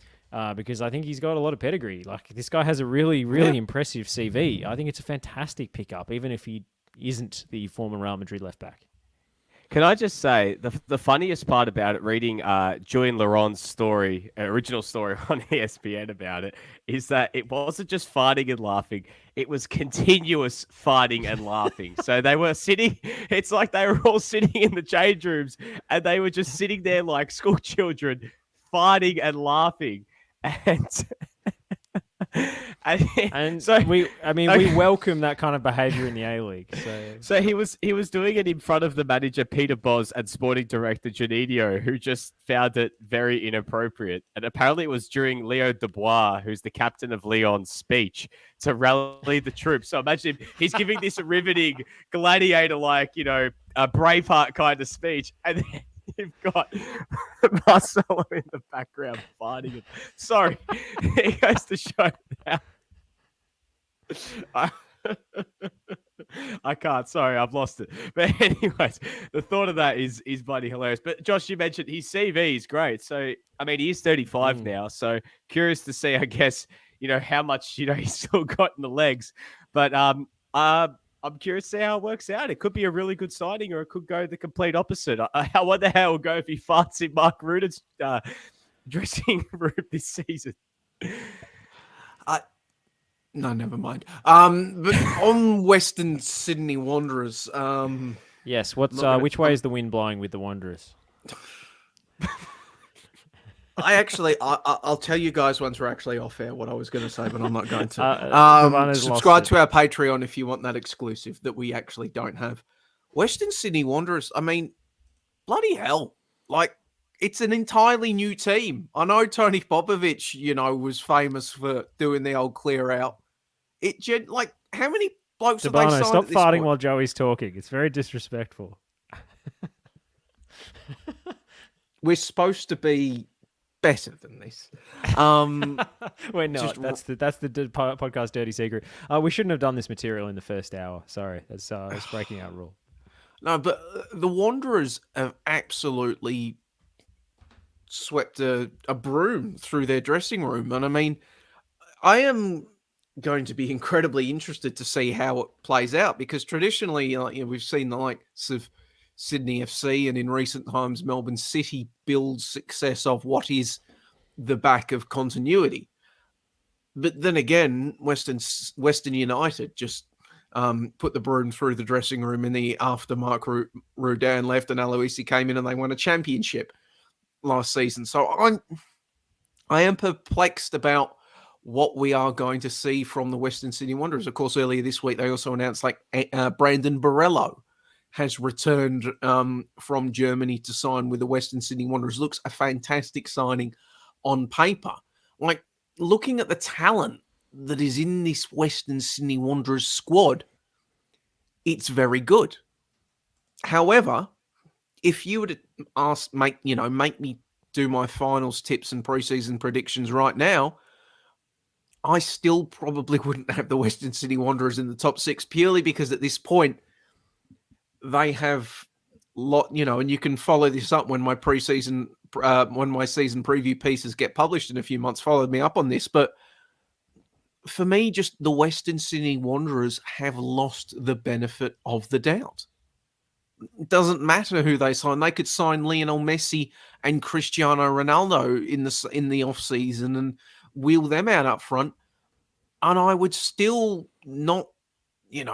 Speaker 5: because I think he's got a lot of pedigree. Like, this guy has a really, really impressive CV. I think it's a fantastic pickup, even if he isn't the former Real Madrid left back.
Speaker 7: Can I just say the funniest part about it, reading Julian Laurent's story, original story on ESPN about it, is that it wasn't just farting and laughing; it was continuous farting and laughing. So they were sitting. It's like they were all sitting in the change rooms, and they were just sitting there like school children, farting and laughing, and.
Speaker 5: And
Speaker 7: so
Speaker 5: we welcome that kind of behaviour in the A-League.
Speaker 7: So he was doing it in front of the manager Peter Bosz and sporting director Janino, who just found it very inappropriate. And apparently it was during Leo Dubois, who's the captain of Lyon's speech, to rally the troops. So imagine he's giving this riveting gladiator, like, a Braveheart kind of speech, and then you've got Marcelo in the background farting. Sorry, he goes to show now. I can't. Sorry, I've lost it. But anyways, the thought of that is bloody hilarious. But Josh, you mentioned his CV is great. So I mean, he is 35 now. So curious to see, I guess, how much he's still got in the legs. But I'm curious to see how it works out. It could be a really good signing, or it could go the complete opposite. I wonder how it will go if he farts in Mark Ruden's dressing room this season.
Speaker 6: No, never mind. But on Western Sydney Wanderers,
Speaker 5: yes. Which way is the wind blowing with the Wanderers?
Speaker 6: I'll tell you guys once we're actually off air what I was going to say, but I'm not going to. Subscribe to our Patreon if you want that exclusive that we actually don't have. Western Sydney Wanderers, I mean, bloody hell. Like, it's an entirely new team. I know Tony Popovich, was famous for doing the old clear out. How many blokes have they signed?
Speaker 5: Stop
Speaker 6: at this
Speaker 5: farting
Speaker 6: point?
Speaker 5: while Joey's talking. It's very disrespectful.
Speaker 6: We're supposed to be better than this.
Speaker 5: We're not. That's the podcast dirty secret. We shouldn't have done this material in the first hour. Sorry, that's breaking our rule.
Speaker 6: No, but the Wanderers have absolutely swept a broom through their dressing room, and I mean, I am going to be incredibly interested to see how it plays out, because traditionally, we've seen the likes of Sydney FC and in recent times Melbourne City build success of what is the back of continuity. But then again, Western United just put the broom through the dressing room in the after Mark Rudan left and Aloisi came in and they won a championship last season. So I am perplexed about what we are going to see from the Western Sydney Wanderers. Of course, earlier this week, they also announced Brandon Borrello has returned from Germany to sign with the Western Sydney Wanderers. Looks a fantastic signing on paper. Like, looking at the talent that is in this Western Sydney Wanderers squad, it's very good. However, if you were to make me do my finals tips and preseason predictions right now, I still probably wouldn't have the Western Sydney Wanderers in the top six, purely because at this point they have and you can follow this up when my season preview pieces get published in a few months. Follow me up on this, but for me, just the Western Sydney Wanderers have lost the benefit of the doubt. It doesn't matter who they sign. They could sign Lionel Messi and Cristiano Ronaldo in the off season and wheel them out up front, and I would still not,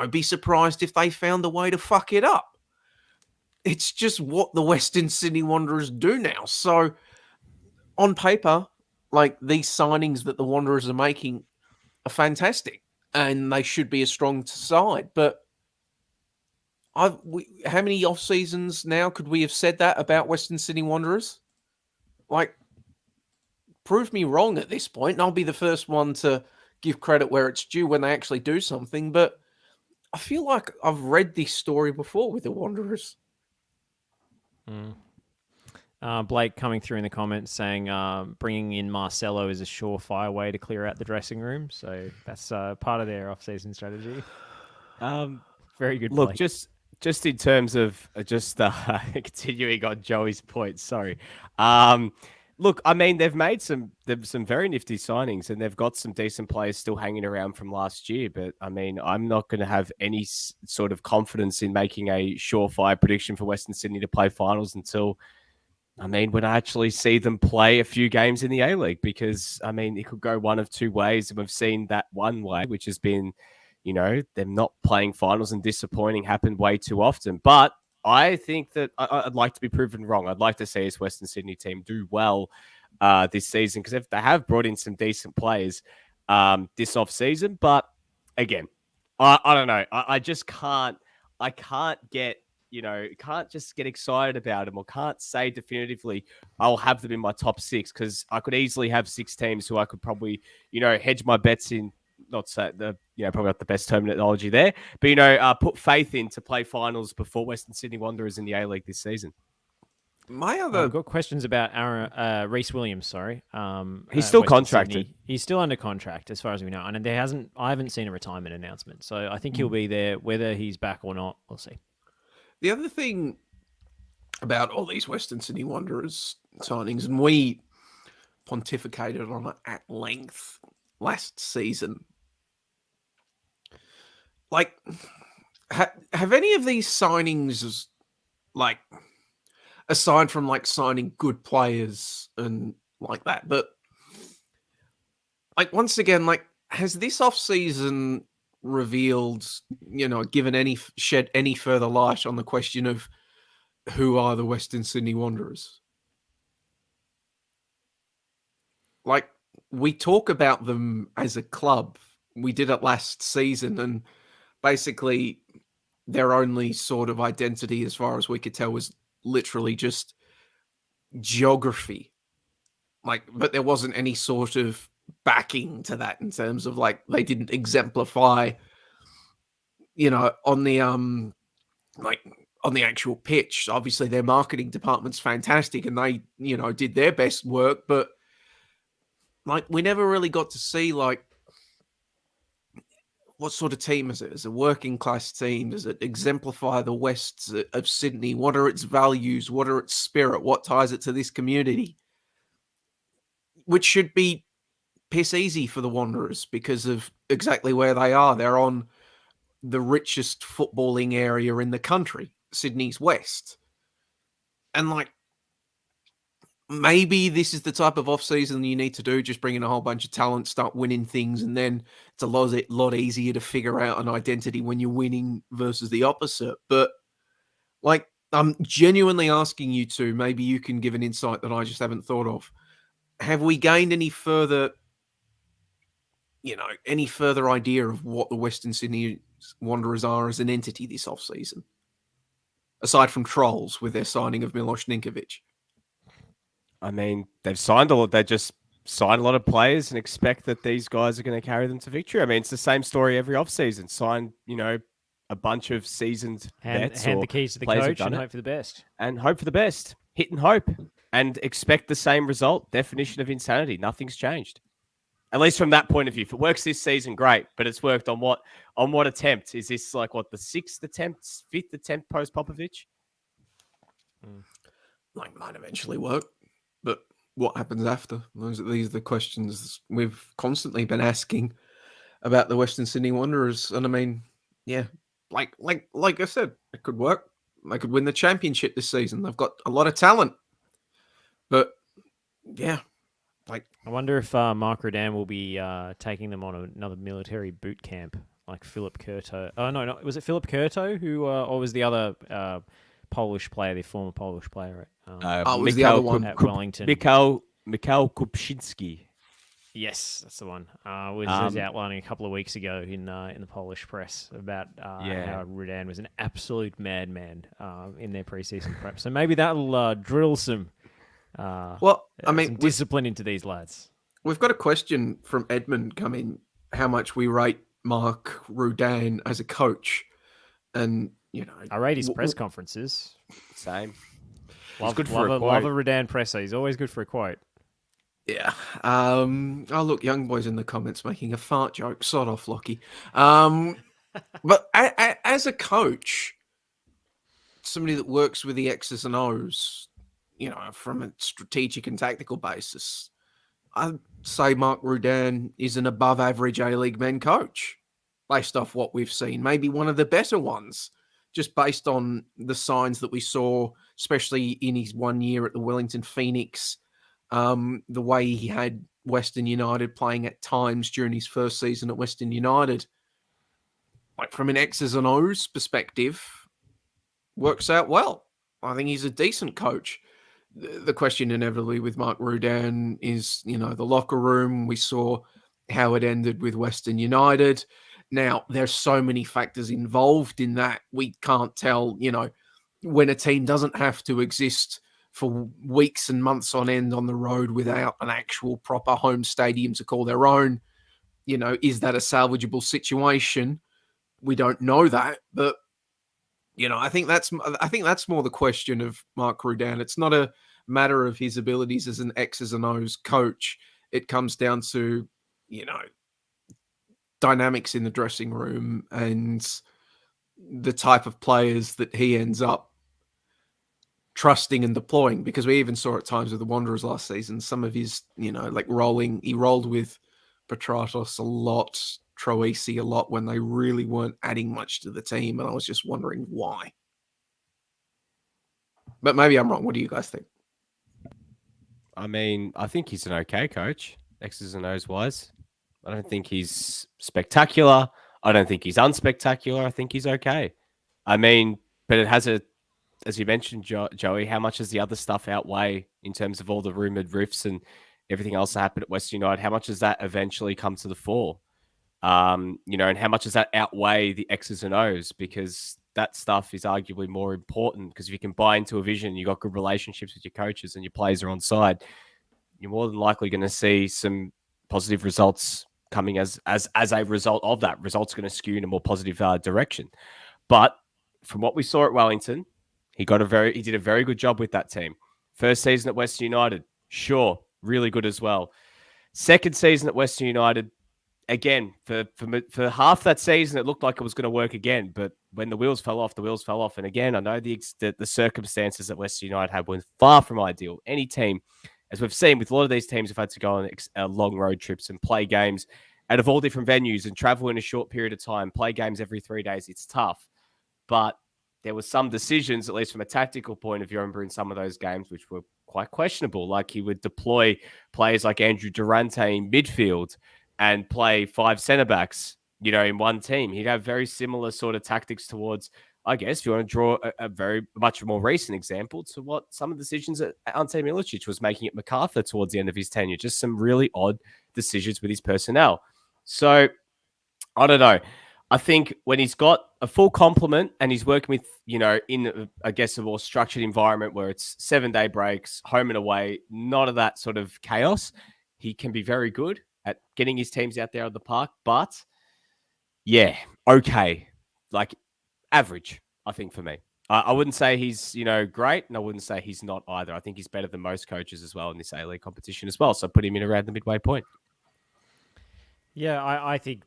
Speaker 6: be surprised if they found a way to fuck it up. It's just what the Western Sydney Wanderers do now. So, on paper, like, these signings that the Wanderers are making are fantastic, and they should be a strong side. But how many off seasons now could we have said that about Western Sydney Wanderers? Like, prove me wrong at this point, and I'll be the first one to give credit where it's due when they actually do something. But I feel like I've read this story before with the Wanderers.
Speaker 5: Blake coming through in the comments saying bringing in Marcelo is a surefire way to clear out the dressing room. So that's part of their off-season strategy. Very good.
Speaker 7: Look,
Speaker 5: Blake.
Speaker 7: just in terms of continuing on Joey's point, sorry. Look, I mean, they've some very nifty signings, and they've got some decent players still hanging around from last year. But I mean, I'm not going to have any sort of confidence in making a surefire prediction for Western Sydney to play finals until, I mean, when I actually see them play a few games in the A-League, because I mean, it could go one of two ways, and we've seen that one way, which has been, them not playing finals and disappointing happen way too often. But I think that I'd like to be proven wrong. I'd like to see this Western Sydney team do well this season, because if they have brought in some decent players this off season, but again, I don't know. I just can't. I can't get. Can't just get excited about them, or can't say definitively I'll have them in my top six, because I could easily have six teams who I could probably, hedge my bets in. Not say probably not the best terminology there, but put faith in to play finals before Western Sydney Wanderers in the A-League this season.
Speaker 5: I've got questions about Aaron Reece Williams. Sorry,
Speaker 7: he's still
Speaker 5: Western
Speaker 7: contracted.
Speaker 5: Sydney. He's still under contract, as far as we know, and I haven't seen a retirement announcement. So I think he'll be there, whether he's back or not. We'll see.
Speaker 6: The other thing about all these Western Sydney Wanderers signings, and we pontificated on it at length last season. Like, have any of these signings, like, aside from like signing good players and like that, but like once again, like, has this off season revealed, shed any further light on the question of who are the Western Sydney Wanderers? Like, we talk about them as a club. We did it last season, and basically their only sort of identity, as far as we could tell, was literally just geography. Like, but there wasn't any sort of backing to that in terms of, like, they didn't exemplify, on the on the actual pitch. Obviously their marketing department's fantastic, and they, did their best work, but like, we never really got to see, like, what sort of team is it? Is it a working class team? Does it exemplify the West of Sydney? What are its values? What are its spirit? What ties it to this community? Which should be piss easy for the Wanderers because of exactly where they are. They're on the richest footballing area in the country, Sydney's West. And like, maybe this is the type of off-season you need to do, just bring in a whole bunch of talent, start winning things, and then it's a lot easier to figure out an identity when you're winning versus the opposite. But like, I'm genuinely asking you to, maybe you can give an insight that I just haven't thought of. Have we gained any further idea of what the Western Sydney Wanderers are as an entity this off-season? Aside from trolls with their signing of Milos Ninkovic.
Speaker 7: I mean, they've signed a lot. They just signed a lot of players and expect that these guys are going to carry them to victory. I mean, it's the same story every offseason. Sign, a bunch of seasoned vets.
Speaker 5: Hand the keys to the coach and hope for the best.
Speaker 7: And hope for the best. Hit and hope. And expect the same result. Definition of insanity. Nothing's changed. At least from that point of view. If it works this season, great. But it's worked on what attempt? Is this like the fifth attempt post Popovich?
Speaker 6: Like, might eventually work. But what happens after? These are the questions we've constantly been asking about the Western Sydney Wanderers. And I mean, yeah, like I said, it could work. They could win the championship this season. They've got a lot of talent. But yeah, like,
Speaker 5: I wonder if Mark Rudan will be taking them on another military boot camp, like Philip Curto. Oh no, was it Philip Curto who, or was the other Polish player, the former Polish player?
Speaker 6: It was the other one
Speaker 5: at Wellington.
Speaker 7: Mikhail Kupczynski.
Speaker 5: Yes, that's the one. Was outlining a couple of weeks ago in the Polish press about how Rudan was an absolute madman in their preseason prep. So maybe that'll drill some some discipline into these lads.
Speaker 6: We've got a question from Edmund coming. How much we rate Mark Rudan as a coach, and
Speaker 5: I rate his press conferences.
Speaker 7: Same.
Speaker 5: Love a Rudan presser. He's always good for a quote.
Speaker 6: Yeah. Oh, look, young boys in the comments making a fart joke. Sod off, Lockie. But as a coach, somebody that works with the X's and O's, from a strategic and tactical basis, I'd say Mark Rudan is an above average A-League men coach based off what we've seen. Maybe one of the better ones, just based on the signs that we saw, especially in his 1 year at the Wellington Phoenix, the way he had Western United playing at times during his first season at Western United. Like from an X's and O's perspective, works out well. I think he's a decent coach. The question inevitably with Mark Rudan is, the locker room. We saw how it ended with Western United. Now, there's so many factors involved in that. We can't tell, when a team doesn't have to exist for weeks and months on end on the road without an actual proper home stadium to call their own, is that a salvageable situation? We don't know that, but I think that's more the question of Mark Rudan. It's not a matter of his abilities as an X's and O's coach. It comes down to, dynamics in the dressing room and the type of players that he ends up trusting and deploying. Because we even saw at times with the Wanderers last season, some of his, he rolled with Petratos a lot, Troisi a lot when they really weren't adding much to the team. And I was just wondering why. But maybe I'm wrong. What do you guys think?
Speaker 7: I mean, I think he's an okay coach, X's and O's wise. I don't think he's spectacular. I don't think he's unspectacular. I think he's okay. I mean, but it has as you mentioned, Joey, how much does the other stuff outweigh in terms of all the rumored rifts and everything else that happened at Western United? How much does that eventually come to the fore? And how much does that outweigh the X's and O's? Because that stuff is arguably more important, because if you can buy into a vision, you've got good relationships with your coaches and your players are on side, you're more than likely going to see some positive results coming as a result of that. Results are going to skew in a more positive direction. But from what we saw at Wellington, he did a very good job with that team. First season at Western United, sure, really good as well. Second season at Western United, again, for half that season, it looked like it was going to work again. But when the wheels fell off, the wheels fell off. And again, I know the circumstances that Western United had were far from ideal. Any team, as we've seen with a lot of these teams, have had to go on long road trips and play games out of all different venues and travel in a short period of time, play games every 3 days. It's tough. But there were some decisions, at least from a tactical point of view, I remember in some of those games, which were quite questionable. Like he would deploy players like Andrew Durante in midfield and play 5 centre-backs, in one team. He'd have very similar sort of tactics towards, I guess, if you want to draw a very much more recent example, to what some of the decisions that Ante Milicic was making at MacArthur towards the end of his tenure. Just some really odd decisions with his personnel. So, I don't know. I think when he's got a full complement and he's working with, in, I guess, a more structured environment where it's 7-day breaks, home and away, none of that sort of chaos, he can be very good at getting his teams out there on the park. But, yeah, okay. Like, average, I think, for me. I wouldn't say he's, great, and I wouldn't say he's not either. I think he's better than most coaches as well in this A-League competition as well. So put him in around the midway point.
Speaker 5: Yeah, I think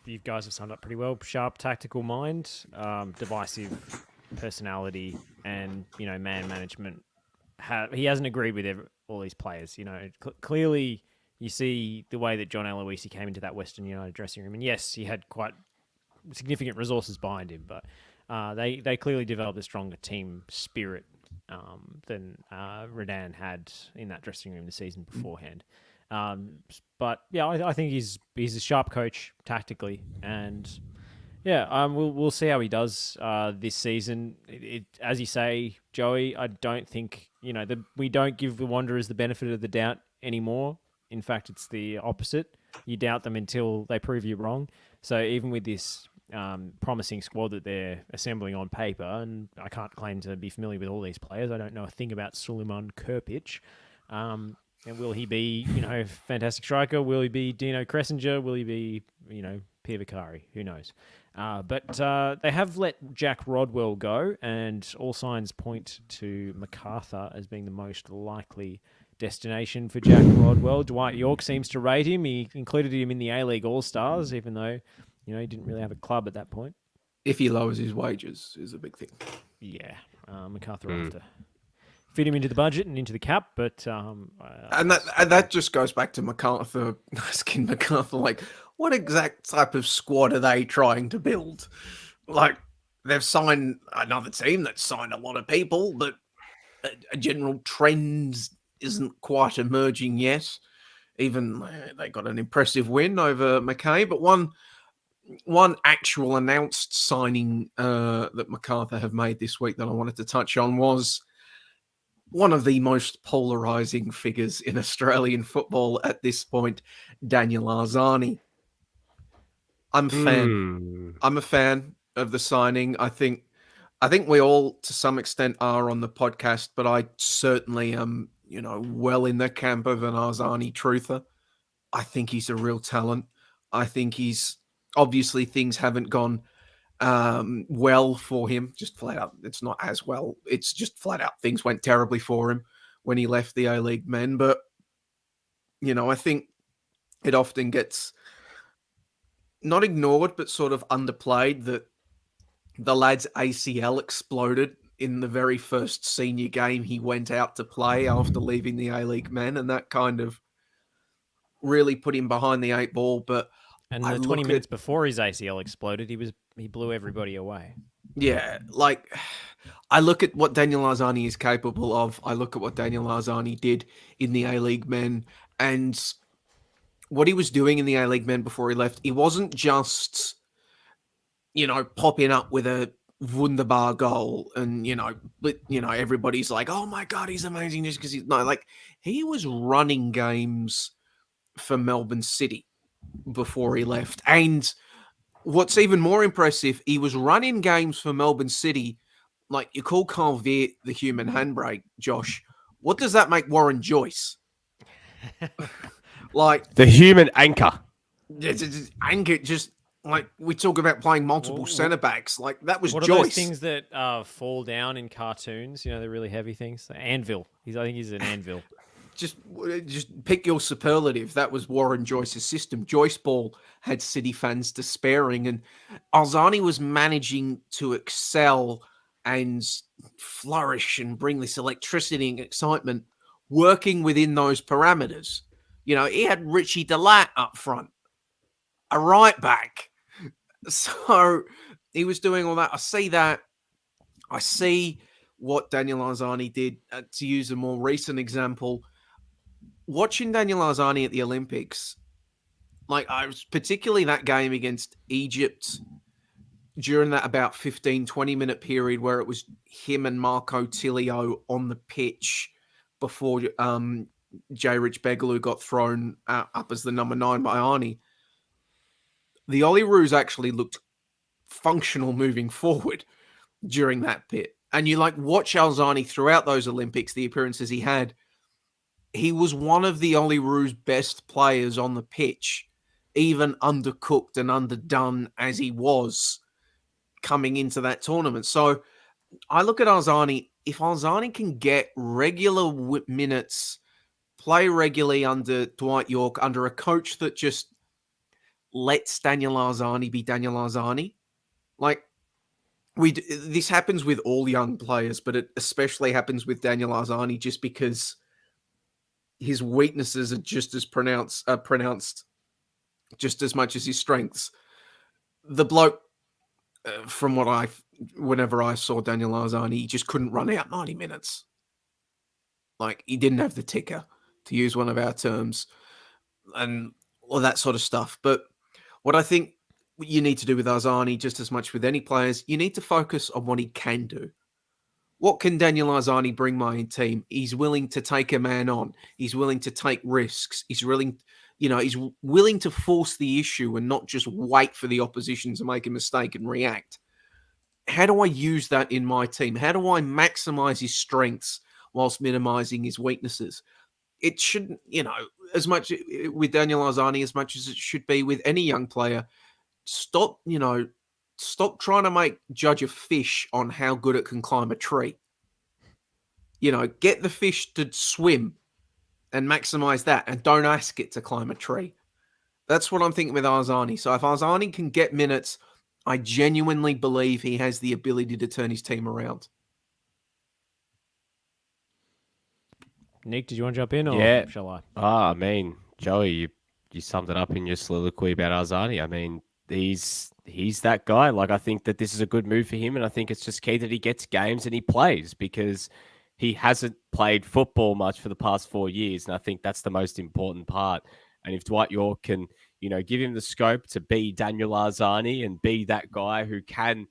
Speaker 5: you guys have summed up pretty well. Sharp tactical mind, divisive personality, and, man management. He hasn't agreed with all these players. Clearly you see the way that John Aloisi came into that Western United dressing room. And yes, he had quite significant resources behind him, but they clearly developed a stronger team spirit than Redan had in that dressing room the season beforehand. But yeah, I think he's a sharp coach tactically, and yeah, we'll see how he does this season. As you say, Joey, I don't think we don't give the Wanderers the benefit of the doubt anymore. In fact, it's the opposite. You doubt them until they prove you wrong. So even with this promising squad that they're assembling on paper, and I can't claim to be familiar with all these players. I don't know a thing about Suleiman Kirpic. And will he be, fantastic striker? Will he be Dino Kressinger? Will he be, Pierre Vicari? Who knows? But they have let Jack Rodwell go, and all signs point to MacArthur as being the most likely destination for Jack Rodwell. Dwight York seems to rate him. He included him in the A-League All-Stars, even though, he didn't really have a club at that point.
Speaker 6: If he lowers his wages is a big thing.
Speaker 5: Yeah. MacArthur will have to fit him into the budget and into the cap, but
Speaker 6: And that just goes back to MacArthur asking MacArthur, like, what exact type of squad are they trying to build? Like, they've signed another team that's signed a lot of people, but a general trend isn't quite emerging yet. Even they got an impressive win over Mackay, but one actual announced signing that MacArthur have made this week that I wanted to touch on was one of the most polarizing figures in Australian football at this point, Daniel Arzani. I'm a fan. I'm a fan of the signing. I think we all, to some extent, are on the podcast, but I certainly am, well in the camp of an Arzani truther. I think he's a real talent. I think he's obviously things haven't gone well for him. Just flat out, it's not as well. It's just flat out things went terribly for him when he left the A-League men. But I think it often gets not ignored, but sort of underplayed that the lad's ACL exploded in the very first senior game he went out to play after leaving the A-League men, and that kind of really put him behind the 8 ball. But
Speaker 5: and the 20 minutes before his ACL exploded, he blew everybody away.
Speaker 6: Yeah, like I look at what Daniel Arzani is capable of. I look at what Daniel Arzani did in the A-League men, and what he was doing in the A-League men before he left. He wasn't just popping up with a wunderbar goal and everybody's like, oh my god, he's amazing, just because he was running games for Melbourne City before he left. And what's even more impressive, he was running games for Melbourne City. Like, you call Carl Veer the human handbrake, Josh. What does that make Warren Joyce? Like,
Speaker 7: the human anchor.
Speaker 6: Anchor, just like we talk about playing multiple centre backs. Like, that was
Speaker 5: what
Speaker 6: Joyce.
Speaker 5: What are those things that fall down in cartoons? The really heavy things. Anvil. I think he's an anvil.
Speaker 6: Just pick your superlative. That was Warren Joyce's system. Joyce Ball had City fans despairing, and Arzani was managing to excel and flourish and bring this electricity and excitement working within those parameters. He had Richie Delat up front, a right back. So he was doing all that. I see that. I see what Daniel Arzani did. To use a more recent example, watching Daniel Arzani at the Olympics, like I was particularly that game against Egypt during that about 15, 20-minute period where it was him and Marco Tilio on the pitch before J. Rich Begaloo got thrown up as the number 9 by Arnie. The Olyroos actually looked functional moving forward during that bit. And you watch Arzani throughout those Olympics, the appearances he had. He was one of the Olyroos' best players on the pitch, even undercooked and underdone as he was coming into that tournament. So I look at Arzani. If Arzani can get regular minutes, play regularly under Dwight York, under a coach that just lets Daniel Arzani be Daniel Arzani, this happens with all young players, but it especially happens with Daniel Arzani just because his weaknesses are just as pronounced just as much as his strengths. The bloke, whenever I saw Daniel Arzani, he just couldn't run out 90 minutes. He didn't have the ticker, to use one of our terms, and all that sort of stuff. But what I think you need to do with Arzani, just as much with any players, you need to focus on what he can do. What can Daniel Arzani bring my team? He's willing to take a man on. He's willing to take risks. He's willing to force the issue and not just wait for the opposition to make a mistake and react. How do I use that in my team? How do I maximize his strengths whilst minimizing his weaknesses? It shouldn't, as much with Daniel Arzani, as much as it should be with any young player. Stop trying to judge a fish on how good it can climb a tree. Get the fish to swim and maximize that, and don't ask it to climb a tree. That's what I'm thinking with Arzani. So if Arzani can get minutes, I genuinely believe he has the ability to turn his team around.
Speaker 5: Nick, did you want to jump in, or
Speaker 7: Yeah.
Speaker 5: shall I?
Speaker 7: I mean, Joey, you summed it up in your soliloquy about Arzani. I mean, he's that guy. Like, I think that this is a good move for him, and I think it's just key that he gets games and he plays, because he hasn't played football much for the past 4 years, and I think that's the most important part. And if Dwight York can, give him the scope to be Daniel Arzani and be that guy who can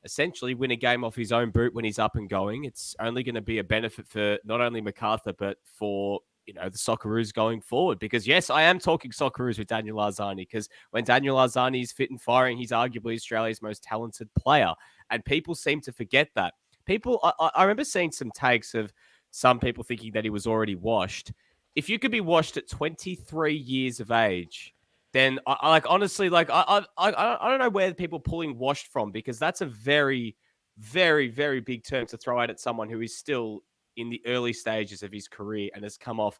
Speaker 7: essentially win a game off his own boot when he's up and going, it's only going to be a benefit for not only MacArthur, but for the Socceroos going forward. Because yes, I am talking Socceroos with Daniel Arzani, because when Daniel Arzani is fit and firing, he's arguably Australia's most talented player. And people seem to forget that. I remember seeing some takes of some people thinking that he was already washed. If you could be washed at 23 years of age, then I don't know where people are pulling washed from, because that's a very, very, very big term to throw out at someone who is still in the early stages of his career and has come off,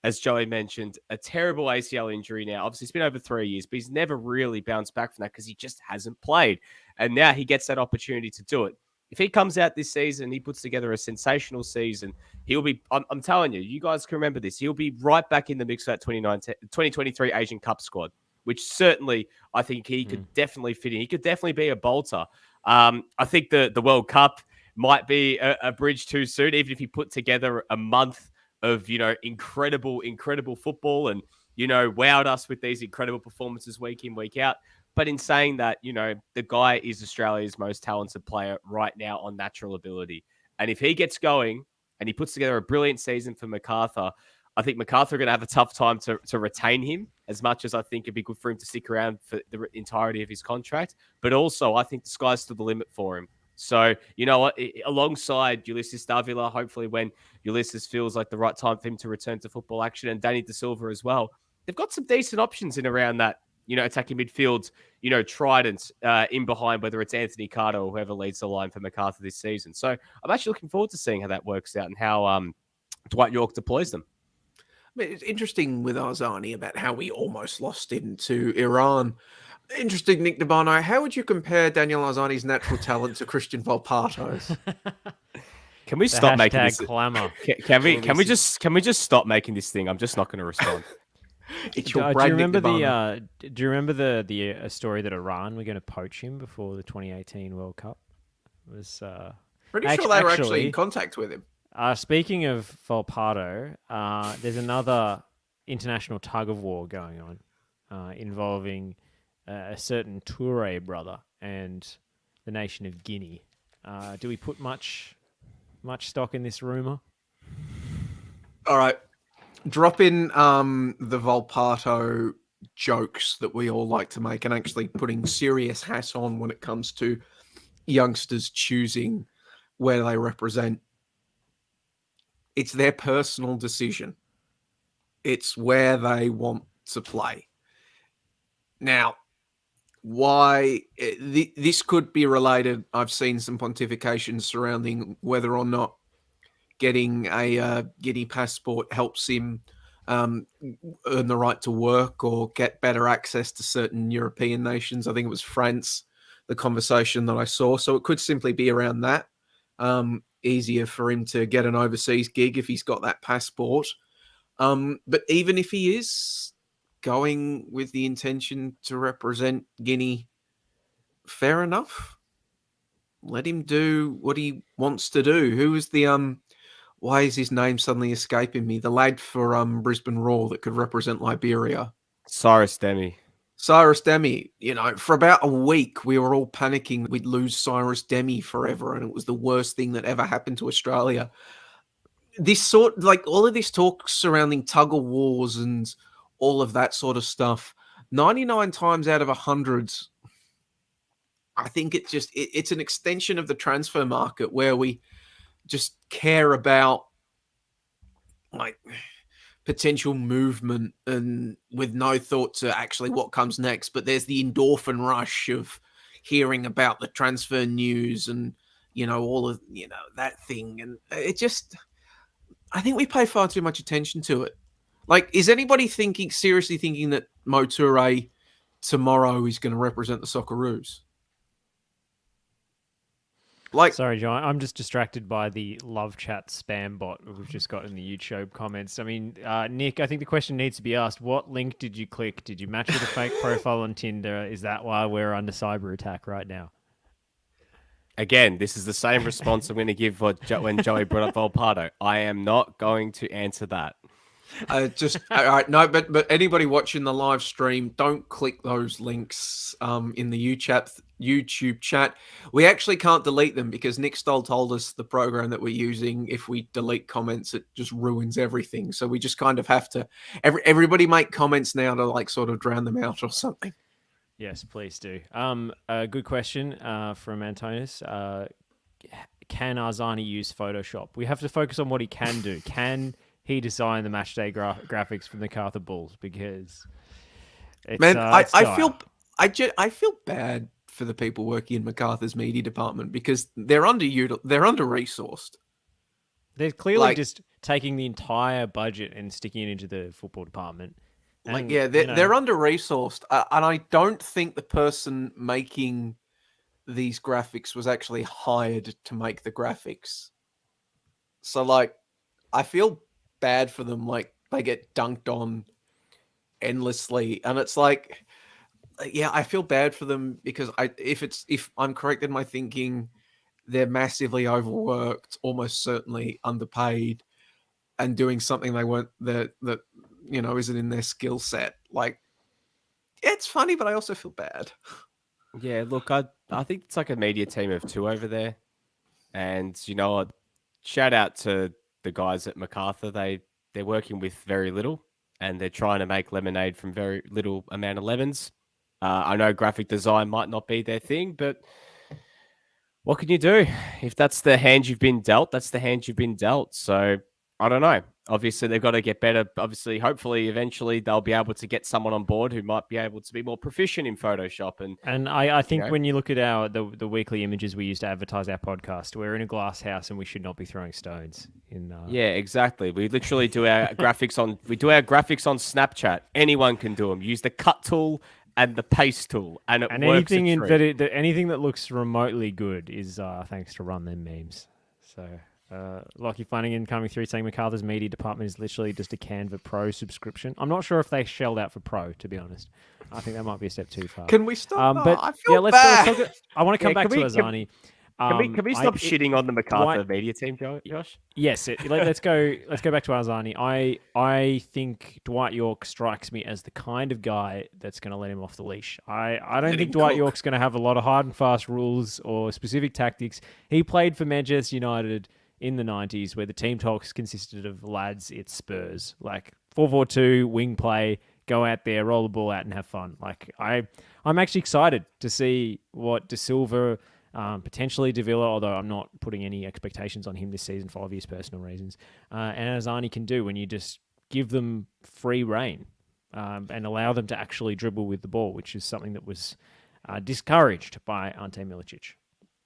Speaker 7: as Joey mentioned, a terrible ACL injury now. Obviously, it's been over 3 years, but he's never really bounced back from that because he just hasn't played. And now he gets that opportunity to do it. If he comes out this season, he puts together a sensational season, he'll be, I'm telling you, you guys can remember this, he'll be right back in the mix for that 2023 Asian Cup squad, which certainly I think he could definitely fit in. He could definitely be a bolter. I think the World Cup might be a bridge too soon, even if he put together a month of, incredible football and, wowed us with these incredible performances week in, week out. But in saying that, the guy is Australia's most talented player right now on natural ability. And if he gets going and he puts together a brilliant season for MacArthur, I think MacArthur are going to have a tough time to retain him, as much as I think it'd be good for him to stick around for the entirety of his contract. But also, I think the sky's still the limit for him. So, you know what, alongside Ulysses Davila, hopefully when Ulysses feels like the right time for him to return to football action, and Danny De Silva as well, they've got some decent options in around that, attacking midfield, trident in behind, whether it's Anthony Carter or whoever leads the line for MacArthur this season. So I'm actually looking forward to seeing how that works out and how Dwight York deploys them.
Speaker 6: I mean, it's interesting with Arzani about how we almost lost him to Iran. Interesting, Nick Dabano. How would you compare Daniel Arzani's natural talent to Christian Volpato's?
Speaker 7: Can we stop making this?
Speaker 5: Clamor.
Speaker 7: Can we just stop making this thing? I'm just not going to respond.
Speaker 6: It's your
Speaker 5: Do
Speaker 6: brain,
Speaker 5: you remember
Speaker 6: Nick Dabano.
Speaker 5: Do you remember the story that Iran were going to poach him before the 2018 World Cup? It was
Speaker 6: Pretty sure they were actually in contact with him.
Speaker 5: Speaking of Volpato, there's another international tug of war going on involving a certain Toure brother and the nation of Guinea. Do we put much stock in this rumor?
Speaker 6: All right. Drop in the Volpato jokes that we all like to make, and actually putting serious hats on when it comes to youngsters choosing where they represent. It's their personal decision. It's where they want to play. Now, why this could be related, I've seen some pontifications surrounding whether or not getting a Guinea passport helps him earn the right to work or get better access to certain European nations. I think it was France, the conversation that I saw. So it could simply be around that. Easier for him to get an overseas gig if he's got that passport. But even if he is going with the intention to represent Guinea, fair enough. Let him do what he wants to do. Who was the why is his name suddenly escaping me? The lad for Brisbane Roar that could represent Liberia.
Speaker 7: Cyrus Demi.
Speaker 6: Cyrus Demi, for about a week, we were all panicking we'd lose Cyrus Demi forever, and it was the worst thing that ever happened to Australia. All of this talk surrounding tug of wars and all of that sort of stuff, 99 times out of 100, I think it's an extension of the transfer market where we just care about potential movement and with no thought to actually what comes next. But there's the endorphin rush of hearing about the transfer news and, all of, that thing. And I think we pay far too much attention to it. Is anybody seriously thinking that Mo Toure tomorrow is going to represent the Socceroos? Like,
Speaker 5: Sorry, John. I'm just distracted by the love chat spam bot we've just got in the YouTube comments. I mean, Nick, I think the question needs to be asked: what link did you click? Did you match with a fake profile on Tinder? Is that why we're under cyber attack right now?
Speaker 7: Again, this is the same response I'm going to give when Joey brought up Volpato. I am not going to answer that.
Speaker 6: all right, no, but anybody watching the live stream, don't click those links in the YouTube chat. We actually can't delete them because Nick Stoll told us the program that we're using, if we delete comments, it just ruins everything. So we just kind of have to everybody make comments now to like sort of drown them out or something.
Speaker 5: Yes, please do. A good question from Antonis. Can Arzani use Photoshop? We have to focus on what he can do. Can he designed the matchday graphics from the Cartha Bulls? Because it's,
Speaker 6: man, I feel bad for the people working in MacArthur's media department because they're under resourced.
Speaker 5: They're clearly just taking the entire budget and sticking it into the football department. And,
Speaker 6: They're under resourced, and I don't think the person making these graphics was actually hired to make the graphics. So, like, I feel bad for them. Like, they get dunked on endlessly, and it's like, yeah, I feel bad for them because if I'm correct in my thinking, they're massively overworked, almost certainly underpaid, and doing something they weren't that isn't in their skill set. Like, it's funny, but I also feel bad.
Speaker 7: Yeah, look, I think it's like a media team of two over there, and shout out to the guys at MacArthur. They're working with very little, and they're trying to make lemonade from very little amount of lemons. I know graphic design might not be their thing, but what can you do? If that's the hand you've been dealt, that's the hand you've been dealt. So I don't know. Obviously, they've got to get better. Obviously, hopefully, eventually, they'll be able to get someone on board who might be able to be more proficient in Photoshop.
Speaker 5: And I think when you look at the weekly images we use to advertise our podcast, we're in a glass house and we should not be throwing stones.
Speaker 7: Yeah, exactly. We literally do our graphics on Snapchat. Anyone can do them. Use the cut tool and the paste tool, and works
Speaker 5: anything that looks remotely good is thanks to Run Them Memes. So. Lockie Flanagan coming through saying MacArthur's media department is literally just a Canva Pro subscription. I'm not sure if they shelled out for Pro, to be honest. I think that might be a step too far.
Speaker 6: Can we stop?
Speaker 5: I feel bad. I want to come back to Arzani.
Speaker 7: Can we stop shitting on the MacArthur media team, Josh?
Speaker 5: Yes. Let's go back to Arzani. I think Dwight York strikes me as the kind of guy that's going to let him off the leash. I don't think Dwight York's going to have a lot of hard and fast rules or specific tactics. He played for Manchester United in the 90s, where the team talks consisted of lads, it's Spurs. Like 4-4-2, wing play, go out there, roll the ball out and have fun. Like I'm actually excited to see what De Silva, potentially De Villa, although I'm not putting any expectations on him this season for obvious personal reasons, and Arzani can do when you just give them free reign and allow them to actually dribble with the ball, which is something that was discouraged by Ante Milicic.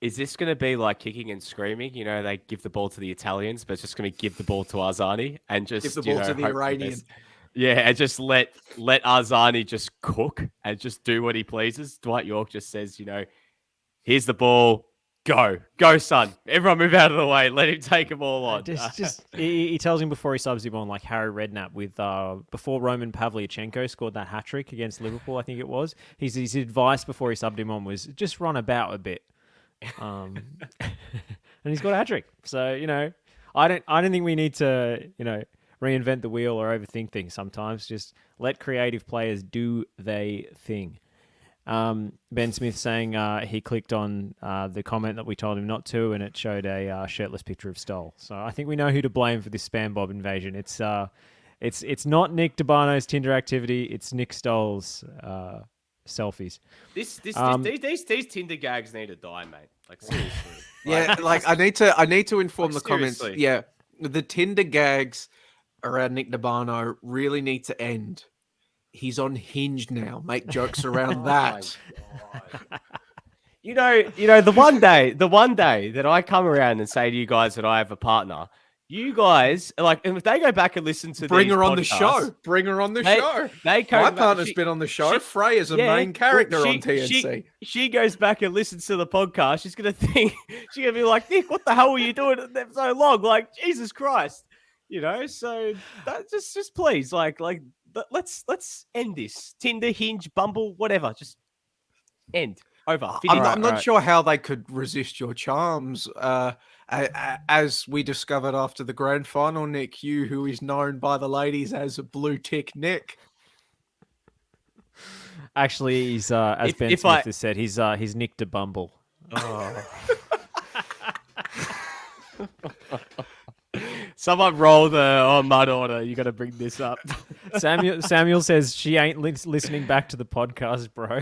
Speaker 7: Is this going to be like kicking and screaming? They give the ball to the Italians, but it's just going to give the ball to Arzani and just
Speaker 6: give the ball to the Iranian.
Speaker 7: Yeah, and just let Arzani just cook and just do what he pleases. Dwight York just says, here's the ball, go, son. Everyone move out of the way. Let him take them all on.
Speaker 5: He tells him before he subs him on, like Harry Redknapp with before Roman Pavlyuchenko scored that hat trick against Liverpool, I think it was. His advice before he subbed him on was just run about a bit. And he's got a hat trick. So, I don't think we need to, reinvent the wheel or overthink things sometimes. Just let creative players do they thing. Ben Smith saying he clicked on the comment that we told him not to, and it showed a shirtless picture of Stoll. So I think we know who to blame for this spam bob invasion. It's not Nick Dabano's Tinder activity. It's Nick Stoll's selfies.
Speaker 7: These Tinder gags need to die, mate. Like, seriously.
Speaker 6: Yeah, like I need to inform the comments. Yeah, the Tinder gags around Nick Dabano really need to end. He's on Hinge now. Make jokes around that.
Speaker 7: The one day that I come around and say to you guys that I have a partner, You guys, like, if they go back and listen to
Speaker 6: Bring
Speaker 7: these
Speaker 6: her on the
Speaker 7: podcasts,
Speaker 6: show. Bring her on the
Speaker 7: they-
Speaker 6: show.
Speaker 7: they go
Speaker 6: My
Speaker 7: back-
Speaker 6: partner's
Speaker 7: she-
Speaker 6: been on the show.
Speaker 7: she-
Speaker 6: Freya's a
Speaker 7: yeah,
Speaker 6: main character
Speaker 7: well,
Speaker 6: on TNC.
Speaker 7: She goes back and listens to the podcast. She's gonna think she's gonna be like, Nick, what the hell were you doing for so long? Like, Jesus Christ, So that just please, let's end this. Tinder, Hinge, Bumble, whatever. Just end. Over.
Speaker 6: I'm not sure how they could resist your charms. As we discovered after the grand final, Nick, you who is known by the ladies as a blue tick Nick.
Speaker 5: Actually, he's as Ben Smith has said, he's nicked a bumble.
Speaker 7: Oh. Someone roll the mud order. You got to bring this up.
Speaker 5: Samuel says she ain't listening back to the podcast, bro.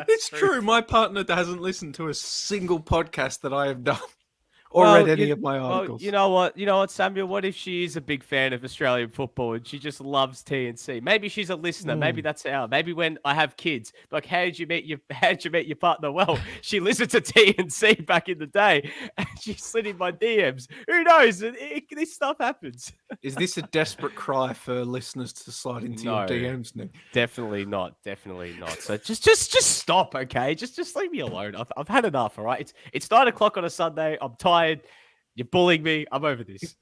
Speaker 6: It's true. My partner hasn't listened to a single podcast that I have done or read any of my articles.
Speaker 7: You know what, Samuel? What if she is a big fan of Australian football and she just loves TNC? Maybe she's a listener. Maybe that's how. Maybe when I have kids, like, how'd you meet your partner? Well, she listened to TNC back in the day, and she slid in my DMs. Who knows? This stuff happens.
Speaker 6: Is this a desperate cry for listeners to slide into your DMs, Nick?
Speaker 7: Definitely not. Definitely not. So just stop, okay? Just leave me alone. I've had enough. All right. It's 9:00 on a Sunday. I'm tired. You're bullying me. I'm over this.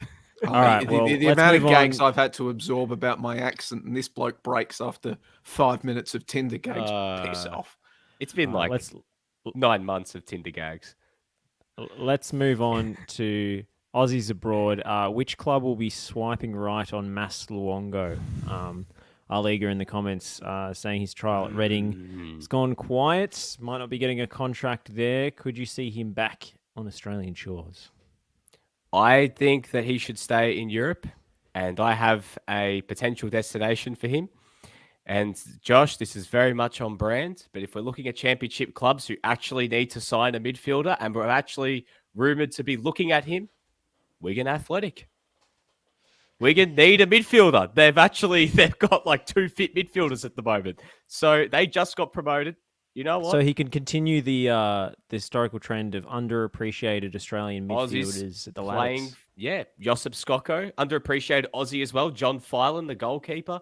Speaker 5: All right. Well,
Speaker 6: the amount of gags I've had to absorb about my accent, and this bloke breaks after 5 minutes of Tinder gags. Piss off.
Speaker 7: It's been 9 months of Tinder gags.
Speaker 5: Let's move on to Aussies Abroad. Which club will be swiping right on Mas Luongo? A-Liga in the comments saying his trial at Reading has gone quiet. Might not be getting a contract there. Could you see him back on Australian shores?
Speaker 7: I think that he should stay in Europe, and I have a potential destination for him. And Josh, this is very much on brand, but if we're looking at championship clubs who actually need to sign a midfielder, and we're actually rumoured to be looking at him, Wigan Athletic. Wigan need a midfielder. They've got like 2 fit midfielders at the moment. So they just got promoted. You know what?
Speaker 5: So he can continue the historical trend of underappreciated Australian midfielders at the lads.
Speaker 7: Josip Skoko, underappreciated Aussie as well. John Filan, the goalkeeper.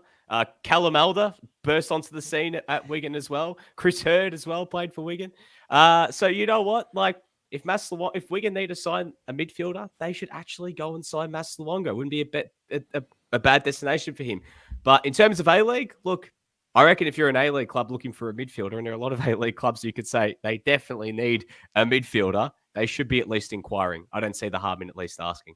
Speaker 7: Callum Elder burst onto the scene at Wigan as well. Chris Hurd as well played for Wigan. So you know what? Like, if Wigan need to sign a midfielder, they should actually go and sign Mas Luongo. Wouldn't be a bad destination for him. But in terms of A-League, look, I reckon if you're an A-League club looking for a midfielder, and there are a lot of A-League clubs you could say they definitely need a midfielder, they should be at least inquiring. I don't see the harm in at least asking.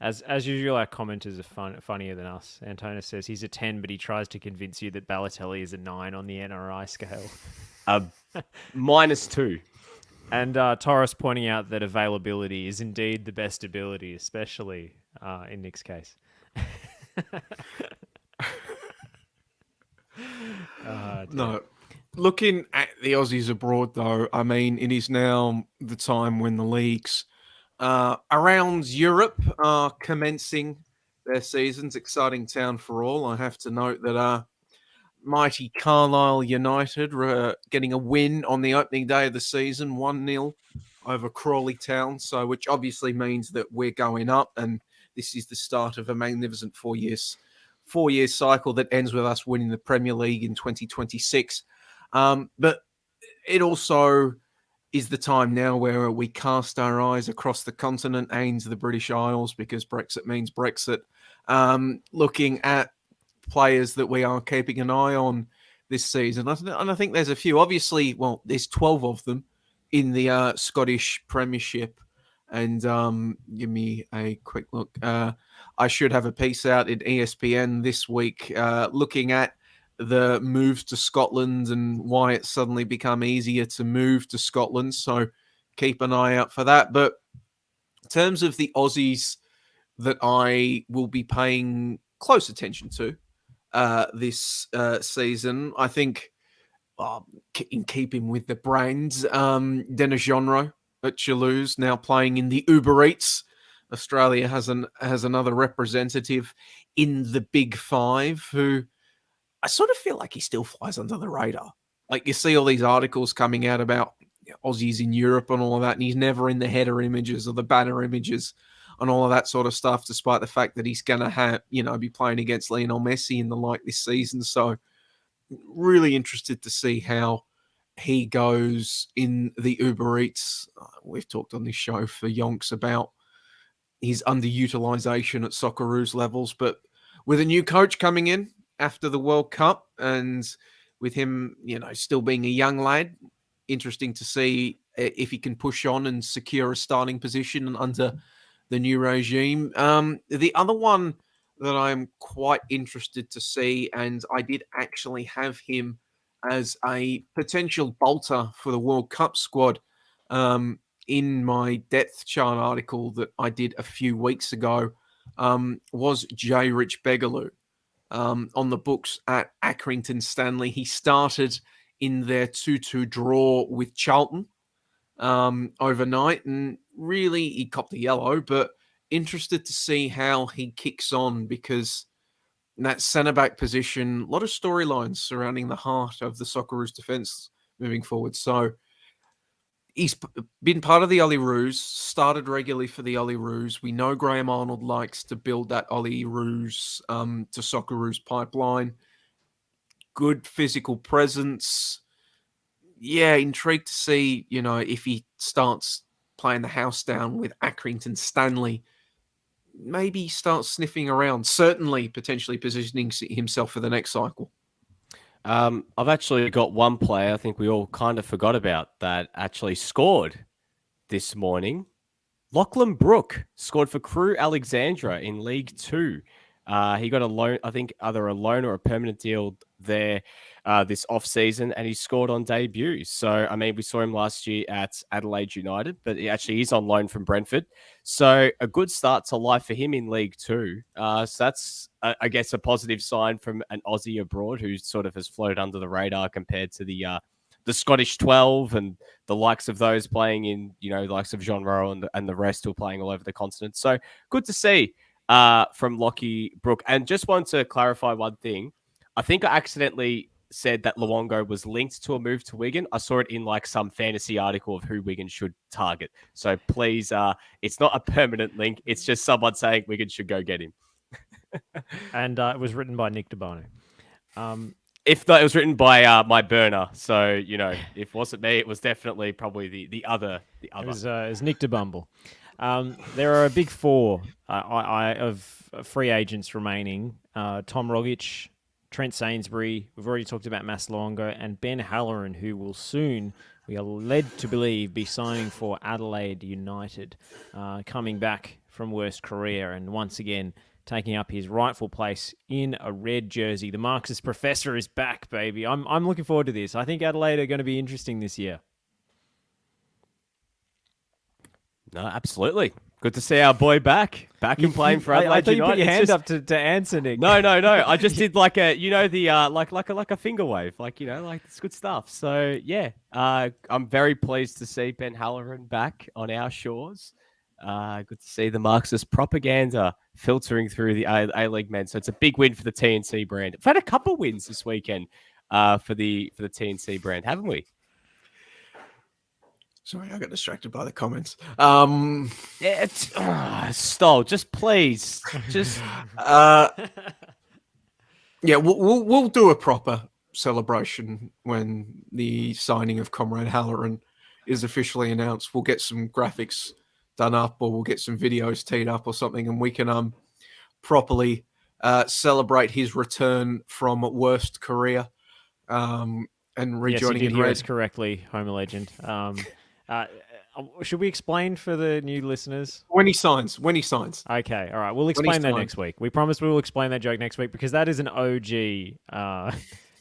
Speaker 5: As usual, our commenters are funnier than us. Antonis says he's a 10, but he tries to convince you that Balotelli is a 9 on the NRI scale.
Speaker 7: -2.
Speaker 5: And Torres pointing out that availability is indeed the best ability, especially in Nick's case.
Speaker 6: No. Looking at the Aussies abroad, though, I mean, it is now the time when the leagues around Europe are commencing their seasons. Exciting town for all. I have to note that mighty Carlisle United were getting a win on the opening day of the season, 1-0 over Crawley Town, which obviously means that we're going up, and this is the start of a magnificent 4-year cycle that ends with us winning the Premier League in 2026. But it also is the time now where we cast our eyes across the continent and the British Isles, because Brexit means Brexit, looking at players that we are keeping an eye on this season. And I think there's a few. Obviously, well, there's 12 of them in the Scottish Premiership. And give me a quick look. I should have a piece out in ESPN this week looking at the moves to Scotland and why it's suddenly become easier to move to Scotland. So keep an eye out for that. But in terms of the Aussies that I will be paying close attention to this season, I think in keeping with the brands, Denis Genro at Toulouse, now playing in the Uber Eats. Australia has another representative in the Big Five who I sort of feel like he still flies under the radar. Like, you see all these articles coming out about Aussies in Europe and all of that, and he's never in the header images or the banner images and all of that sort of stuff, despite the fact that he's going to have, be playing against Lionel Messi and the like this season. So really interested to see how he goes in the Uber Eats. We've talked on this show for yonks about his underutilization at Socceroos levels, but with a new coach coming in after the World Cup and with him, still being a young lad, interesting to see if he can push on and secure a starting position under the new regime. The other one that I'm quite interested to see, and I did actually have him as a potential bolter for the World Cup squad in my depth chart article that I did a few weeks ago, was J. Rich Begaloo. On the books at Accrington Stanley. He started in their 2-2 draw with Charlton overnight, and really he copped the yellow, but interested to see how he kicks on, because in that centre-back position, a lot of storylines surrounding the heart of the Socceroos defence moving forward. So he's been part of the Ollie Roos, started regularly for the Ollie Roos. We know Graham Arnold likes to build that Ollie Roos to Socceroos pipeline. Good physical presence. Yeah, intrigued to see, if he starts playing the house down with Accrington Stanley, maybe starts sniffing around, certainly potentially positioning himself for the next cycle.
Speaker 7: I've actually got one player I think we all kind of forgot about that actually scored this morning. Lachlan Brook scored for Crewe Alexandra in League Two. He got a loan, I think either a loan or a permanent deal there this off-season, and he scored on debut. So, we saw him last year at Adelaide United, but he actually is on loan from Brentford. So, a good start to life for him in League Two. So, that's, I guess, a positive sign from an Aussie abroad who sort of has floated under the radar compared to the Scottish 12 and the likes of those playing in, the likes of Jean Rowe and the rest who are playing all over the continent. So, good to see from Lockie Brook. And just want to clarify one thing. I think I accidentally said that Luongo was linked to a move to Wigan. I saw it in some fantasy article of who Wigan should target. So please, it's not a permanent link. It's just someone saying Wigan should go get him.
Speaker 5: And it was written by Nick DeBono.
Speaker 7: If it was written by my burner. So, if it wasn't me, it was definitely probably the other.
Speaker 5: It was Nick DeBumble. There are a big four of free agents remaining. Tom Rogic, Trent Sainsbury, we've already talked about Mas Luongo, and Ben Halloran, who will soon, we are led to believe, be signing for Adelaide United, coming back from Worst Korea, and once again taking up his rightful place in a red jersey. The Marxist professor is back, baby. I'm looking forward to this. I think Adelaide are going to be interesting this year.
Speaker 7: No, absolutely. Good to see our boy back and playing for Adelaide
Speaker 5: I thought you
Speaker 7: United.
Speaker 5: put your hand up to answer, Nick.
Speaker 7: No. I just did like a, like a finger wave, it's good stuff. So yeah, I'm very pleased to see Ben Halloran back on our shores. Good to see the Marxist propaganda filtering through the A-League men. So it's a big win for the TNC brand. We've had a couple wins this weekend for the TNC brand, haven't we?
Speaker 6: Sorry, I got distracted by the comments.
Speaker 7: Yeah, Stoll, just please,
Speaker 6: yeah, we'll do a proper celebration when the signing of Comrade Halloran is officially announced. We'll get some graphics done up, or we'll get some videos teed up or something, and we can properly celebrate his return from Worst Korea and rejoining in red.
Speaker 5: Correctly, Homer Legend. Should we explain for the new listeners?
Speaker 6: When he signs.
Speaker 5: Okay, all right. We'll explain that next week. We promise we will explain that joke next week, because that is an OG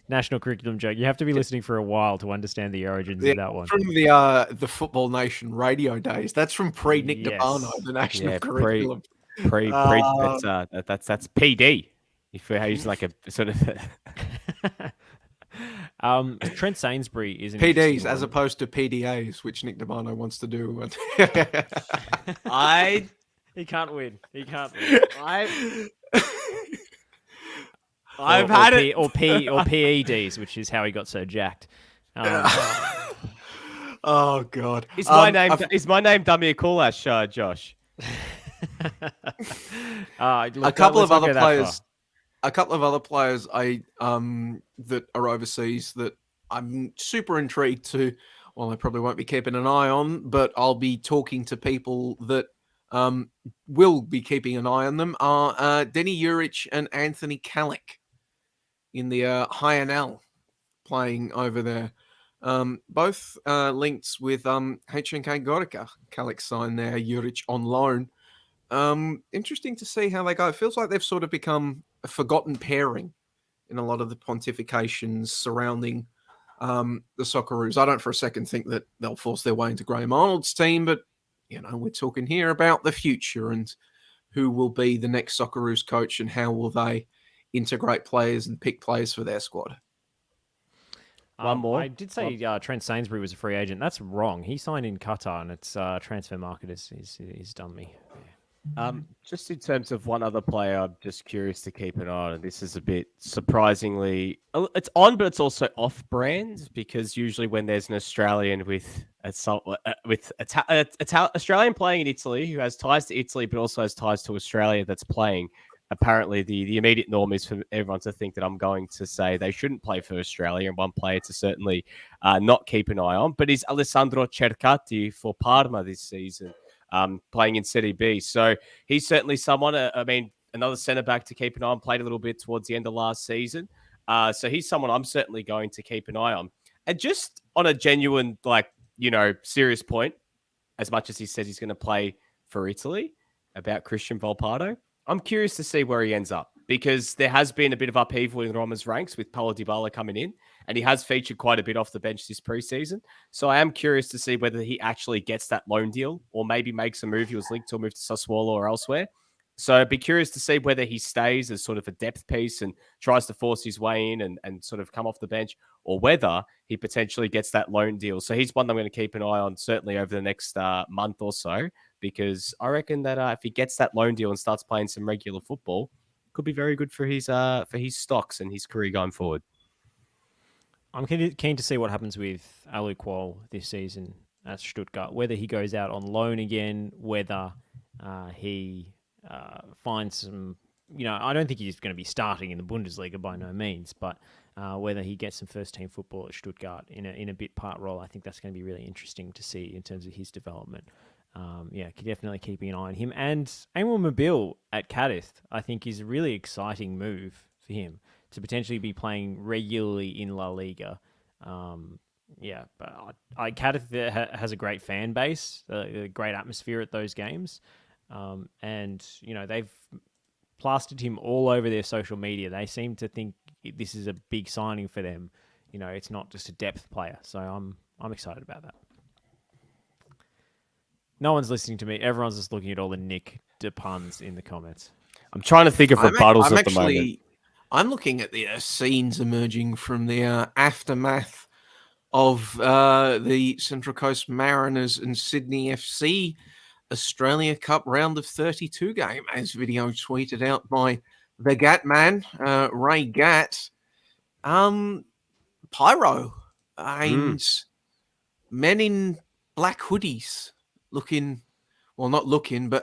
Speaker 5: national curriculum joke. You have to be listening for a while to understand the origins of that one.
Speaker 6: From the Football Nation radio days. That's from pre-Nick DeBarno, the national curriculum.
Speaker 7: That's PD. If we use like a sort of...
Speaker 5: Trent Sainsbury is an
Speaker 6: PDs as opposed to PDAs, which Nick DeBarno wants to do.
Speaker 5: He can't win.
Speaker 7: I've had it.
Speaker 5: Or PEDs, which is how he got so jacked.
Speaker 6: Oh God.
Speaker 7: Is my name Damir Kulash, Josh?
Speaker 5: Look,
Speaker 6: A couple of
Speaker 5: let's not
Speaker 6: other
Speaker 5: go that far.
Speaker 6: players. A couple of other players that are overseas that I'm super intrigued to. Well, I probably won't be keeping an eye on, but I'll be talking to people that will be keeping an eye on them. Are Denny Juric and Anthony Kalick in the HNL playing over there. Both linked with HNK Gorica. Kalick signed there, Juric on loan. Interesting to see how they go. It feels like they've sort of become a forgotten pairing in a lot of the pontifications surrounding the Socceroos. I don't for a second think that they'll force their way into Graham Arnold's team, but we're talking here about the future and who will be the next Socceroos coach and how will they integrate players and pick players for their squad.
Speaker 7: One more.
Speaker 5: I did say Trent Sainsbury was a free agent. That's wrong. He signed in Qatar, and its transfer market is done me.
Speaker 7: Just in terms of one other player, I'm just curious to keep an eye on. And this is a bit surprisingly, it's on, but it's also off-brand because usually when there's an Australian Australian playing in Italy who has ties to Italy, but also has ties to Australia that's playing. Apparently, the immediate norm is for everyone to think that I'm going to say they shouldn't play for Australia, and one player to certainly not keep an eye on. But is Alessandro Cercati for Parma this season, playing in Serie B. So he's certainly someone, another centre-back to keep an eye on, played a little bit towards the end of last season. So he's someone I'm certainly going to keep an eye on. And just on a genuine, serious point, as much as he says he's going to play for Italy, about Christian Volpato, I'm curious to see where he ends up because there has been a bit of upheaval in Roma's ranks with Paulo Dybala coming in, and he has featured quite a bit off the bench this preseason. So I am curious to see whether he actually gets that loan deal or maybe makes a move. He was linked to a move to Sassuolo or elsewhere. So I'd be curious to see whether he stays as sort of a depth piece and tries to force his way in and sort of come off the bench, or whether he potentially gets that loan deal. So he's one that I'm going to keep an eye on certainly over the next month or so, because I reckon that if he gets that loan deal and starts playing some regular football, could be very good for his stocks and his career going forward.
Speaker 5: I'm keen to see what happens with Alu Kuol this season at Stuttgart, whether he goes out on loan again, whether he finds some, I don't think he's going to be starting in the Bundesliga by no means, but whether he gets some first-team football at Stuttgart in a bit part role, I think that's going to be really interesting to see in terms of his development. Definitely keeping an eye on him. And Emil Mobile at Cadiz, I think, is a really exciting move for him to potentially be playing regularly in La Liga. But Cadiz has a great fan base, a great atmosphere at those games. And they've plastered him all over their social media. They seem to think this is a big signing for them. It's not just a depth player. So I'm excited about that. No one's listening to me. Everyone's just looking at all the Nick de puns in the comments.
Speaker 7: I'm trying to think of rebuttals at the moment.
Speaker 6: I'm looking at the scenes emerging from the aftermath of the Central Coast Mariners and Sydney FC Australia Cup round of 32 game, as video tweeted out by the Gat man, Ray Gat. Pyro and men in black hoodies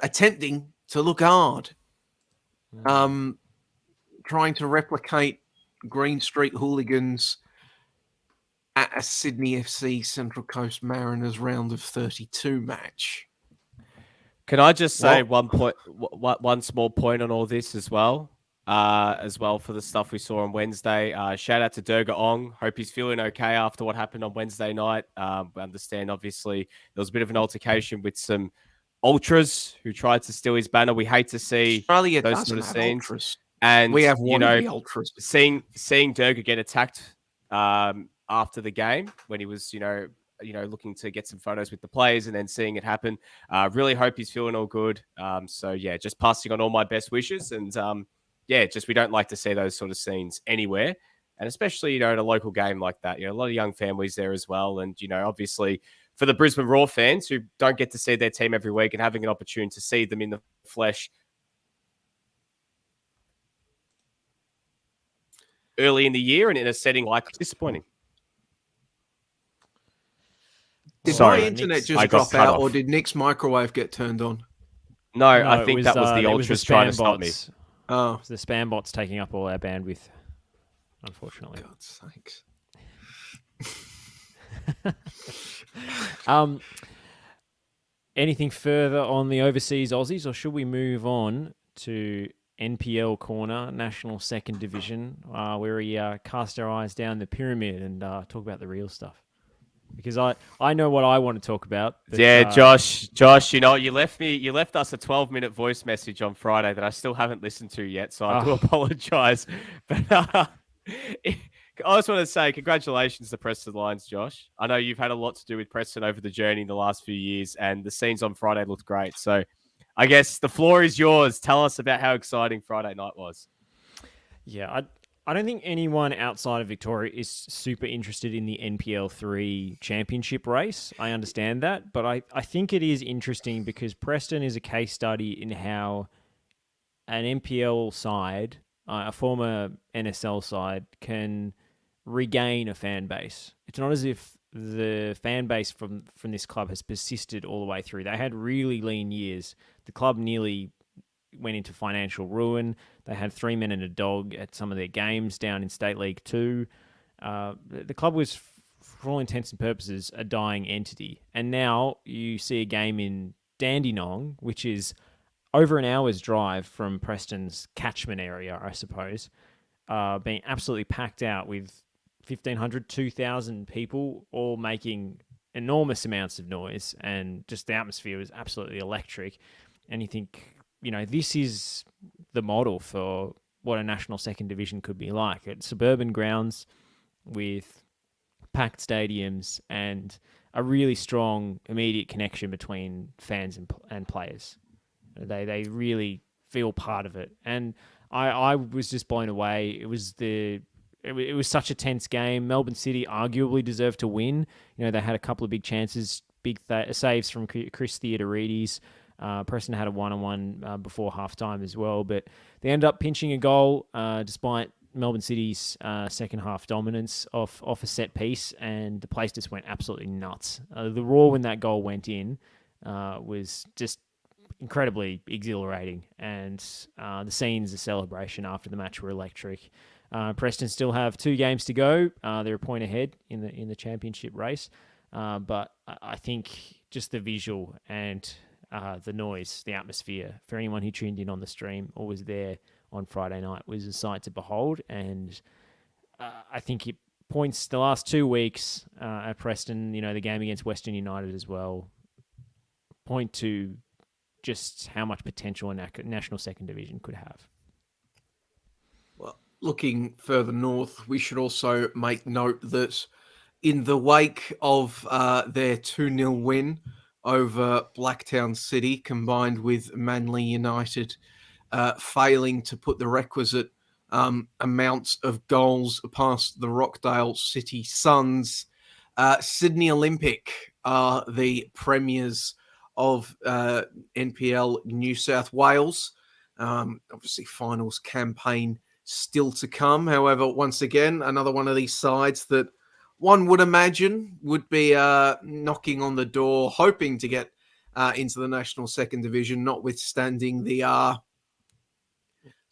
Speaker 6: attempting to look hard. Trying to replicate Green Street hooligans at a Sydney FC Central Coast Mariners round of 32 match.
Speaker 7: Can I just say one small point on all this as well for the stuff we saw on Wednesday. Shout out to Durga Ong. Hope he's feeling okay after what happened on Wednesday night. We understand, obviously, there was a bit of an altercation with some ultras who tried to steal his banner. We hate to see
Speaker 6: Australia
Speaker 7: those sort of scenes.
Speaker 6: Ultras.
Speaker 7: And
Speaker 6: we have one of the ultras.
Speaker 7: Seeing Durga get attacked after the game when he was, looking to get some photos with the players and then seeing it happen. Really hope he's feeling all good. Just passing on all my best wishes. And we don't like to see those sort of scenes anywhere. And especially, at a local game like that, a lot of young families there as well. And, obviously for the Brisbane Roar fans who don't get to see their team every week and having an opportunity to see them in the flesh early in the year and in a setting like disappointing.
Speaker 6: Did
Speaker 7: Sorry,
Speaker 6: my internet
Speaker 5: Nick's-
Speaker 6: just
Speaker 7: I got
Speaker 6: drop
Speaker 7: cut
Speaker 6: out, or
Speaker 7: off.
Speaker 6: did Nick's microwave get turned on?
Speaker 7: No,
Speaker 5: No,
Speaker 7: I think that was the
Speaker 5: it was
Speaker 7: ultras trying to stop me.
Speaker 5: bots.
Speaker 6: Oh,
Speaker 5: It was the spam bots taking up all our bandwidth, unfortunately.
Speaker 6: God's sakes.
Speaker 5: Anything further on the overseas Aussies, or should we move on to NPL corner, National Second Division, where we cast our eyes down the pyramid and talk about the real stuff? Because I know what I want to talk about. But,
Speaker 7: Yeah, Josh, you know, you left us a 12-minute voice message on Friday that I still haven't listened to yet, so I do apologize. But I just want to say congratulations to Preston Lions, Josh. I know you've had a lot to do with Preston over the journey in the last few years, and the scenes on Friday looked great. So I guess the floor is yours. Tell us about how exciting Friday night was.
Speaker 5: Yeah, I don't think anyone outside of Victoria is super interested in the NPL 3 championship race. I understand that, but I think it is interesting because Preston is a case study in how an NPL side, a former NSL side, can regain a fan base. It's not as if the fan base from this club has persisted all the way through. They had really lean years. The club nearly went into financial ruin. They had 3 men and a dog at some of their games down in State League 2. The club was, for all intents and purposes, a dying entity. And now you see a game in Dandenong, which is over an hour's drive from Preston's catchment area, I suppose, being absolutely packed out with 1,500, 2,000 people all making enormous amounts of noise, and just the atmosphere was absolutely electric. And you think, you know, this is the model for what a national second division could be like. At suburban grounds with packed stadiums and a really strong immediate connection between fans and players. They really feel part of it. And I was just blown away. It was such a tense game. Melbourne City arguably deserved to win. You know, they had a couple of big chances, saves from Chris Theodorides. Preston had a one-on-one before halftime as well, but they ended up pinching a goal despite Melbourne City's second half dominance off a set piece, and the place just went absolutely nuts. The roar when that goal went in was just incredibly exhilarating, and the scenes, the celebration after the match were electric. Preston still have 2 games to go. They're a point ahead in the championship race, but I think just the visual and the noise, the atmosphere, for anyone who tuned in on the stream or was there on Friday night, was a sight to behold. And I think it points the last 2 weeks at Preston, you know, the game against Western United as well, point to just how much potential a national second division could have.
Speaker 6: Well, looking further north, we should also make note that in the wake of their 2-0 win over Blacktown City, combined with Manly United failing to put the requisite amounts of goals past the Rockdale City Suns, Sydney Olympic are the premiers of NPL New South Wales. Obviously, finals campaign still to come. However, once again, another one of these sides that one would imagine would be knocking on the door, hoping to get into the National Second Division, notwithstanding the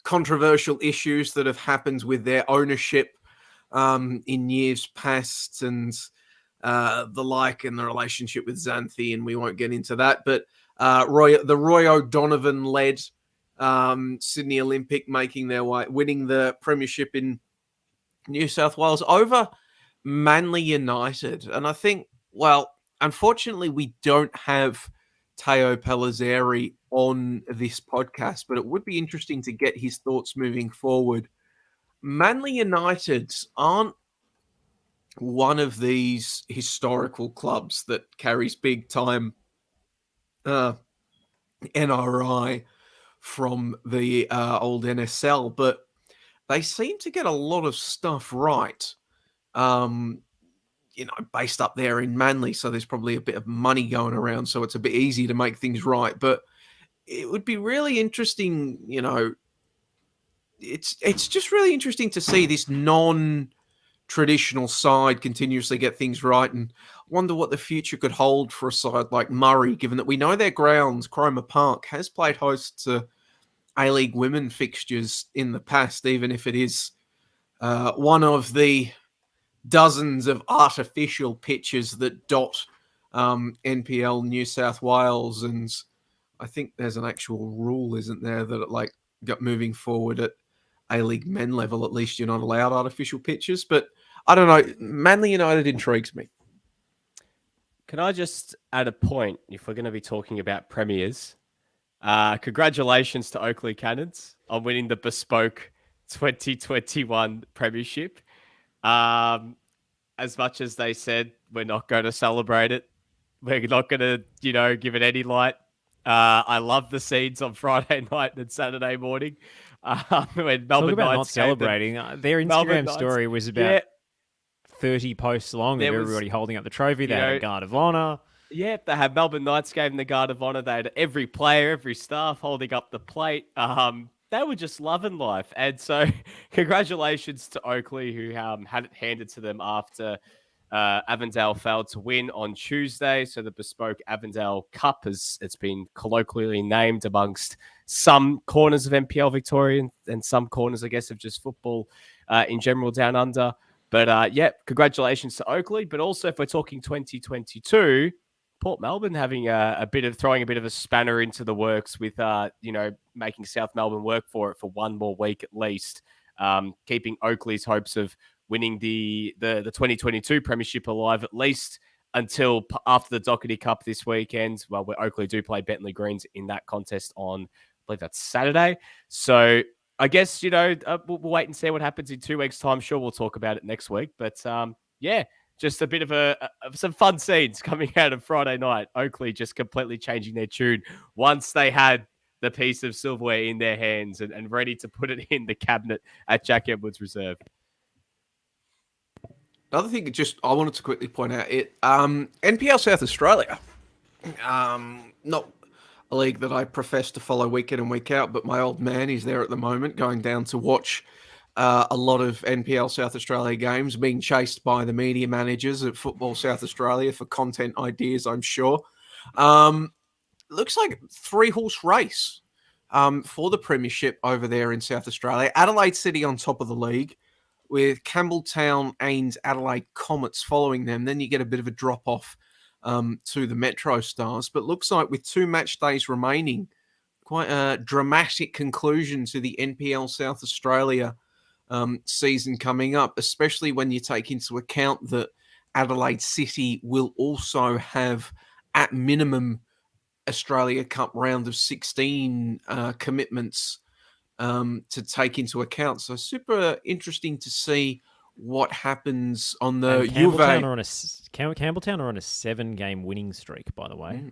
Speaker 6: controversial issues that have happened with their ownership in years past and the like, and the relationship with Xanthi, and we won't get into that. But the Roy O'Donovan-led Sydney Olympic making their way, winning the premiership in New South Wales over Manly United. And I think, well, unfortunately, we don't have Teo Pellizzeri on this podcast, but it would be interesting to get his thoughts moving forward. Manly United aren't one of these historical clubs that carries big time NRI from the old NSL, but they seem to get a lot of stuff right. Based up there in Manly, so there's probably a bit of money going around, so it's a bit easy to make things right. But it would be really interesting, it's just really interesting to see this traditional side continuously get things right, and wonder what the future could hold for a side like Murray, given that we know their grounds, Cromer Park, has played host to A-League women fixtures in the past, even if it is one of the dozens of artificial pitches that dot NPL New South Wales. And I think there's an actual rule, isn't there, that it, like, got moving forward at A-League men level, at least you're not allowed artificial pitches. But I don't know. Manly United intrigues me.
Speaker 7: Can I just add a point, if we're going to be talking about premiers? Congratulations to Oakley Cannons on winning the bespoke 2021 premiership. As much as they said we're not going to celebrate it, we're not going to, give it any light. I love the scenes on Friday night and Saturday morning. When Melbourne
Speaker 5: Talk about
Speaker 7: Knights
Speaker 5: not celebrating. Their Instagram story was about 30 posts long of everybody holding up the trophy. They had a guard of honour.
Speaker 7: Yeah, they had Melbourne Knights gave them the guard of honour. They had every player, every staff holding up the plate. They were just loving life. And so congratulations to Oakley, who had it handed to them after Avondale failed to win on Tuesday. So the bespoke Avondale Cup, as it's been colloquially named, amongst some corners of NPL Victoria and some corners, I guess, of just football in general down under. But congratulations to Oakley. But also, if we're talking 2022, Port Melbourne having throwing a bit of a spanner into the works with making South Melbourne work for it for one more week at least, keeping Oakley's hopes of winning the 2022 premiership alive at least until after the Doherty Cup this weekend. Well, where Oakley do play Bentley Greens in that contest on, I believe that's Saturday. So I guess we'll wait and see what happens in 2 weeks' time. Sure, we'll talk about it next week. But just a bit of some fun scenes coming out of Friday night. Oakley just completely changing their tune once they had the piece of silverware in their hands and ready to put it in the cabinet at Jack Edwards Reserve.
Speaker 6: Another thing I wanted to quickly point out, NPL South Australia, not a league that I profess to follow week in and week out, but my old man is there at the moment, going down to watch a lot of NPL South Australia games, being chased by the media managers at Football South Australia for content ideas, I'm sure. Looks like 3-horse race for the premiership over there in South Australia. Adelaide City on top of the league, with Campbelltown, Ains, Adelaide Comets following them. Then you get a bit of a drop-off to the Metro Stars. But looks like with 2 match days remaining, quite a dramatic conclusion to the NPL South Australia season coming up, especially when you take into account that Adelaide City will also have, at minimum, Australia Cup round of 16 commitments to take into account. So super interesting to see what happens on the
Speaker 5: Campbelltown are on Campbelltown are on a 7-game winning streak, by the way.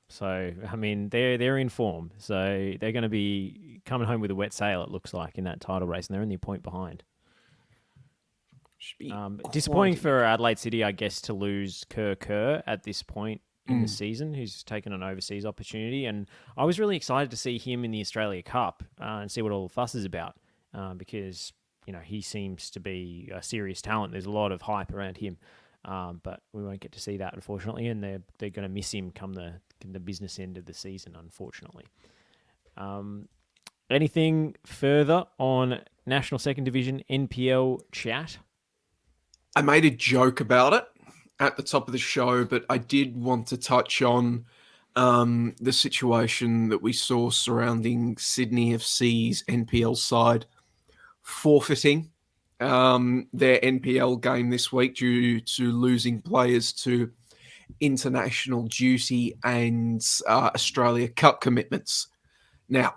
Speaker 5: So I mean, they're in form. So they're going to be coming home with a wet sail, it looks like, in that title race, and they're only a point behind. Disappointing for Adelaide City, I guess, to lose Kerr at this point in the season, who's taken an overseas opportunity. And I was really excited to see him in the Australia Cup and see what all the fuss is about because, he seems to be a serious talent. There's a lot of hype around him, but we won't get to see that, unfortunately, and they're going to miss him come the business end of the season, unfortunately. Anything further on National Second Division NPL chat?
Speaker 6: I made a joke about it at the top of the show, but I did want to touch on the situation that we saw surrounding Sydney FC's NPL side forfeiting their NPL game this week due to losing players to international duty and Australia Cup commitments. Now,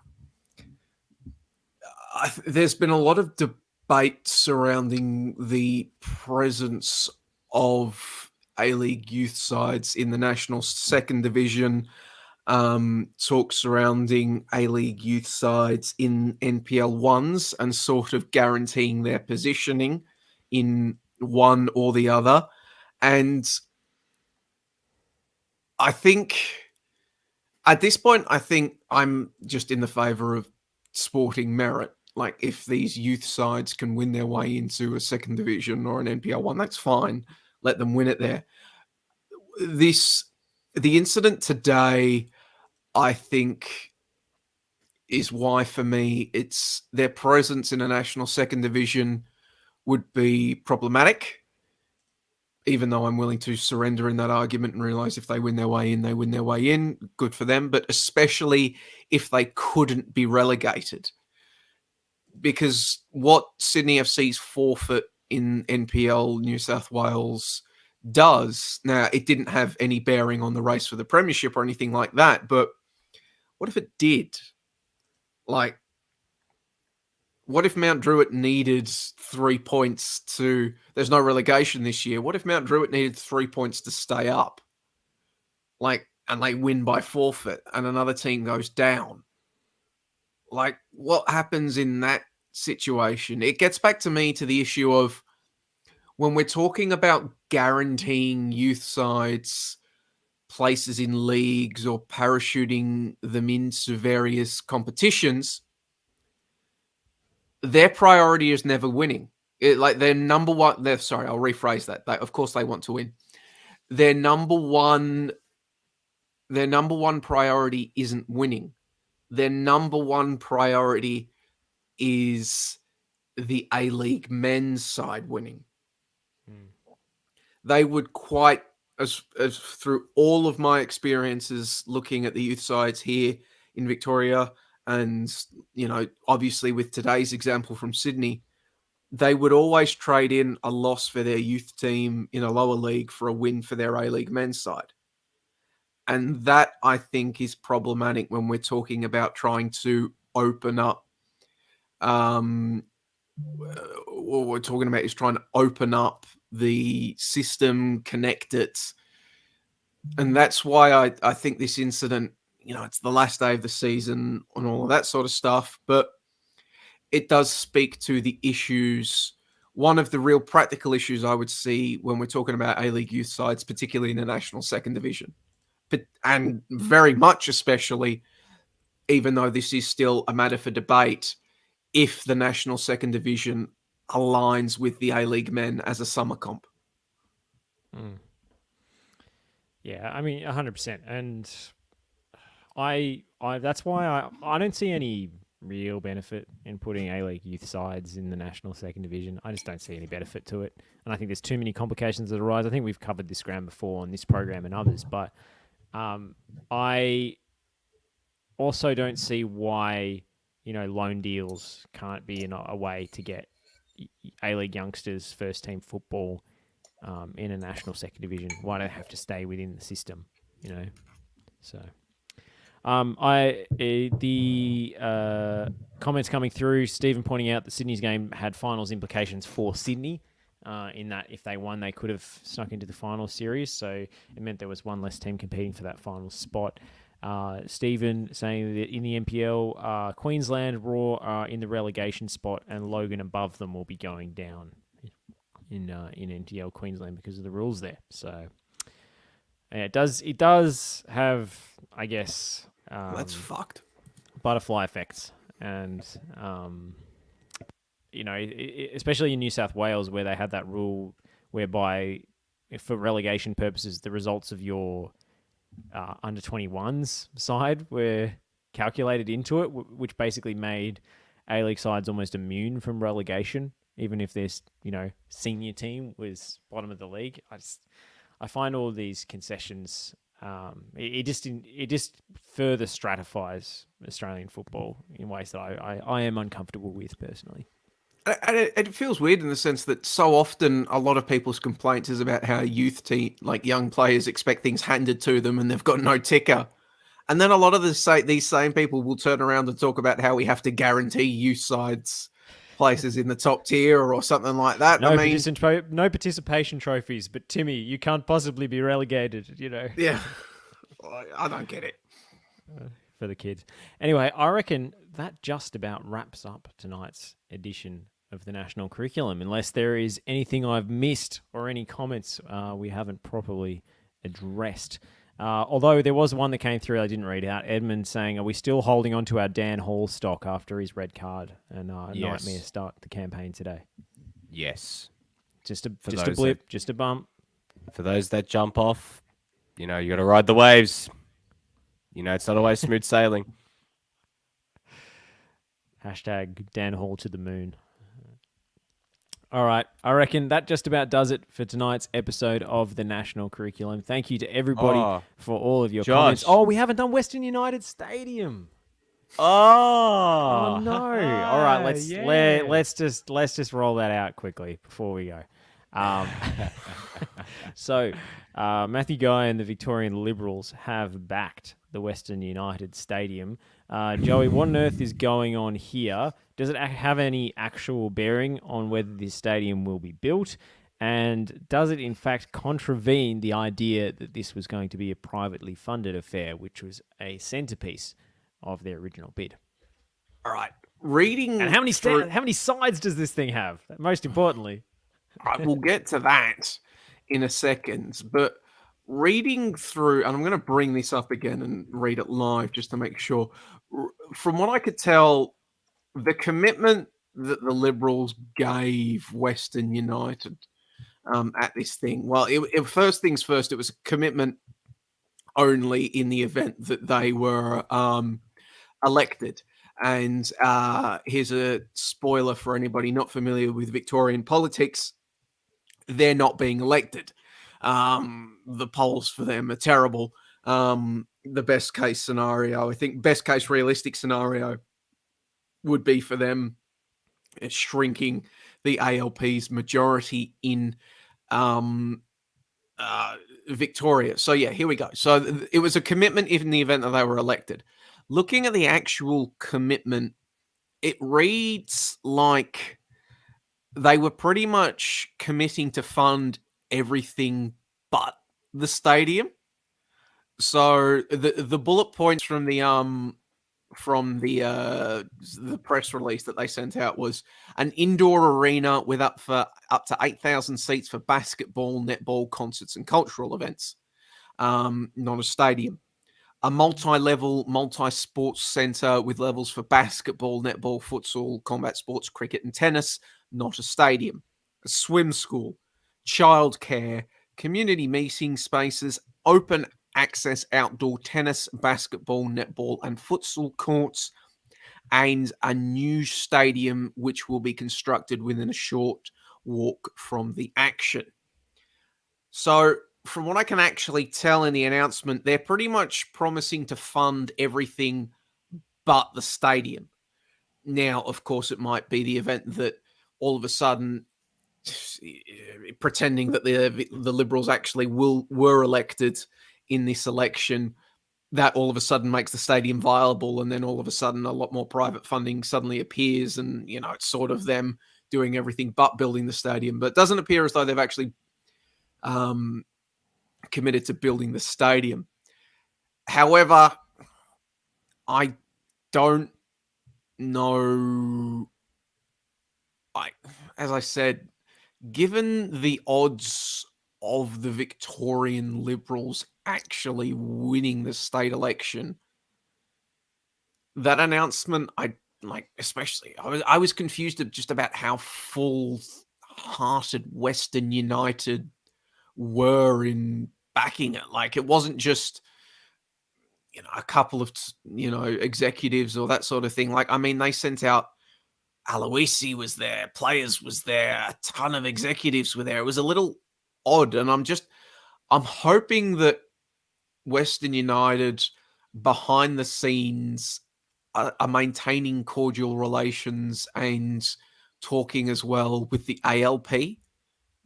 Speaker 6: there's been a lot of debate surrounding the presence of A-League youth sides in the National Second Division, talk surrounding A-League youth sides in NPL ones and sort of guaranteeing their positioning in one or the other. And I think at this point, I'm just in the favour of sporting merit. Like, if these youth sides can win their way into a second division or an NPL one, that's fine. Let them win it there. The incident today, I think, is why, for me, it's their presence in a national second division would be problematic, even though I'm willing to surrender in that argument and realize if they win their way in, they win their way in. Good for them. But especially if they couldn't be relegated. Because what Sydney FC's forfeit in NPL New South Wales does, now, it didn't have any bearing on the race for the premiership or anything like that, but what if it did? Like, what if Mount Druitt needed 3 points to... There's no relegation this year. What if Mount Druitt needed 3 points to stay up? Like, and they win by forfeit and another team goes down. Like, what happens in that situation? It gets back to me to the issue of when we're talking about guaranteeing youth sides places in leagues or parachuting them into various competitions, their priority is never winning. Like, their number one... Sorry, I'll rephrase that. Of course they want to win. Their number one priority isn't winning. Their number one priority is the A-League men's side winning. They would quite, as through all of my experiences looking at the youth sides here in Victoria, and, obviously with today's example from Sydney, they would always trade in a loss for their youth team in a lower league for a win for their A-League men's side. And that, I think, is problematic when we're talking about trying to open up. What we're talking about is trying to open up the system, connect it. And that's why I think this incident, it's the last day of the season and all of that sort of stuff. But it does speak to the issues. One of the real practical issues I would see when we're talking about A-League youth sides, particularly in the national second division. And very much especially, even though this is still a matter for debate, if the national second division aligns with the A-League men as a summer comp.
Speaker 5: Yeah, I mean, 100%. And I that's why I don't see any real benefit in putting A-League youth sides in the national second division. I just don't see any benefit to it. And I think there's too many complications that arise. I think we've covered this ground before on this program and others, but I also don't see why, loan deals can't be a way to get A-League youngsters first team football in a national second division. Why do they have to stay within the system? So the comments coming through, Stephen pointing out that Sydney's game had finals implications for Sydney. In that if they won, they could have snuck into the final series. So it meant there was one less team competing for that final spot. Stephen saying that in the NPL, Queensland, Raw are in the relegation spot and Logan above them will be going down in NPL Queensland because of the rules there. So yeah, it does have, I guess...
Speaker 6: that's fucked.
Speaker 5: Butterfly effects. And... especially in New South Wales, where they had that rule whereby, for relegation purposes, the results of your under 21s side were calculated into it, which basically made A-League sides almost immune from relegation, even if their senior team was bottom of the league. I find all of these concessions. It just further stratifies Australian football in ways that I am uncomfortable with personally.
Speaker 6: And it feels weird in the sense that so often a lot of people's complaints is about how youth team, like young players, expect things handed to them and they've got no ticker. And then a lot of these same people will turn around and talk about how we have to guarantee youth sides places in the top tier or something like that.
Speaker 5: No participation trophies, but Timmy, you can't possibly be relegated,
Speaker 6: Yeah, I don't get it.
Speaker 5: For the kids. Anyway, I reckon that just about wraps up tonight's edition of the National Curriculum, unless there is anything I've missed or any comments we haven't properly addressed. Although there was one that came through I didn't read out. Edmund saying, are we still holding on to our Dan Hall stock after his red card and
Speaker 7: Yes.
Speaker 5: nightmare start the campaign today?
Speaker 7: Yes.
Speaker 5: Just a
Speaker 7: those
Speaker 5: blip, just a bump.
Speaker 7: For those that jump off, you got to ride the waves. It's not always smooth sailing.
Speaker 5: Hashtag Dan Hall to the moon. All right. I reckon that just about does it for tonight's episode of the National Curriculum. Thank you to everybody for all of your comments. Oh, we haven't done Western United Stadium. Oh no! All right, let's just roll that out quickly before we go. So, Matthew Guy and the Victorian Liberals have backed the Western United Stadium. Joey, what on earth is going on here? Does it have any actual bearing on whether this stadium will be built? And does it in fact contravene the idea that this was going to be a privately funded affair, which was a centerpiece of their original bid?
Speaker 6: All right. Reading
Speaker 5: and how many sides does this thing have? Most importantly,
Speaker 6: we'll get to that in a second. But reading through, and I'm going to bring this up again and read it live just to make sure. From what I could tell, the commitment that the Liberals gave Western United at this thing, well, it first things first, it was a commitment only in the event that they were elected. And here's a spoiler for anybody not familiar with Victorian politics. They're not being elected. The polls for them are terrible. The best case scenario, I think best case realistic scenario would be for them shrinking the ALP's majority in Victoria. So yeah, here we go. So it was a commitment in the event that they were elected. Looking at the actual commitment, it reads like they were pretty much committing to fund everything but the stadium. So the bullet points from the press release that they sent out was an indoor arena with up to 8,000 seats for basketball, netball, concerts, and cultural events. Not a stadium. A multi-level, multi-sports centre with levels for basketball, netball, futsal, combat sports, cricket, and tennis. Not a stadium. A swim school, childcare, community meeting spaces, open access outdoor tennis, basketball, netball, and futsal courts, and a new stadium which will be constructed within a short walk from the action. So, from what I can actually tell in the announcement, they're pretty much promising to fund everything but the stadium. Now, of course, it might be the event that all of a sudden, pretending that the Liberals actually were elected in this election, that all of a sudden makes the stadium viable, and then all of a sudden a lot more private funding suddenly appears, and it's sort of them doing everything but building the stadium. But it doesn't appear as though they've actually committed to building the stadium. However, I don't know. As I said, given the odds of the Victorian Liberals actually winning the state election, that announcement, especially, I was confused just about how full-hearted Western United were in backing it. Like, it wasn't just a couple of executives or that sort of thing. Like, I mean, they sent out Aloisi was there, players was there, a ton of executives were there. It was a little odd, and I'm hoping that Western United behind the scenes are maintaining cordial relations and talking as well with the ALP,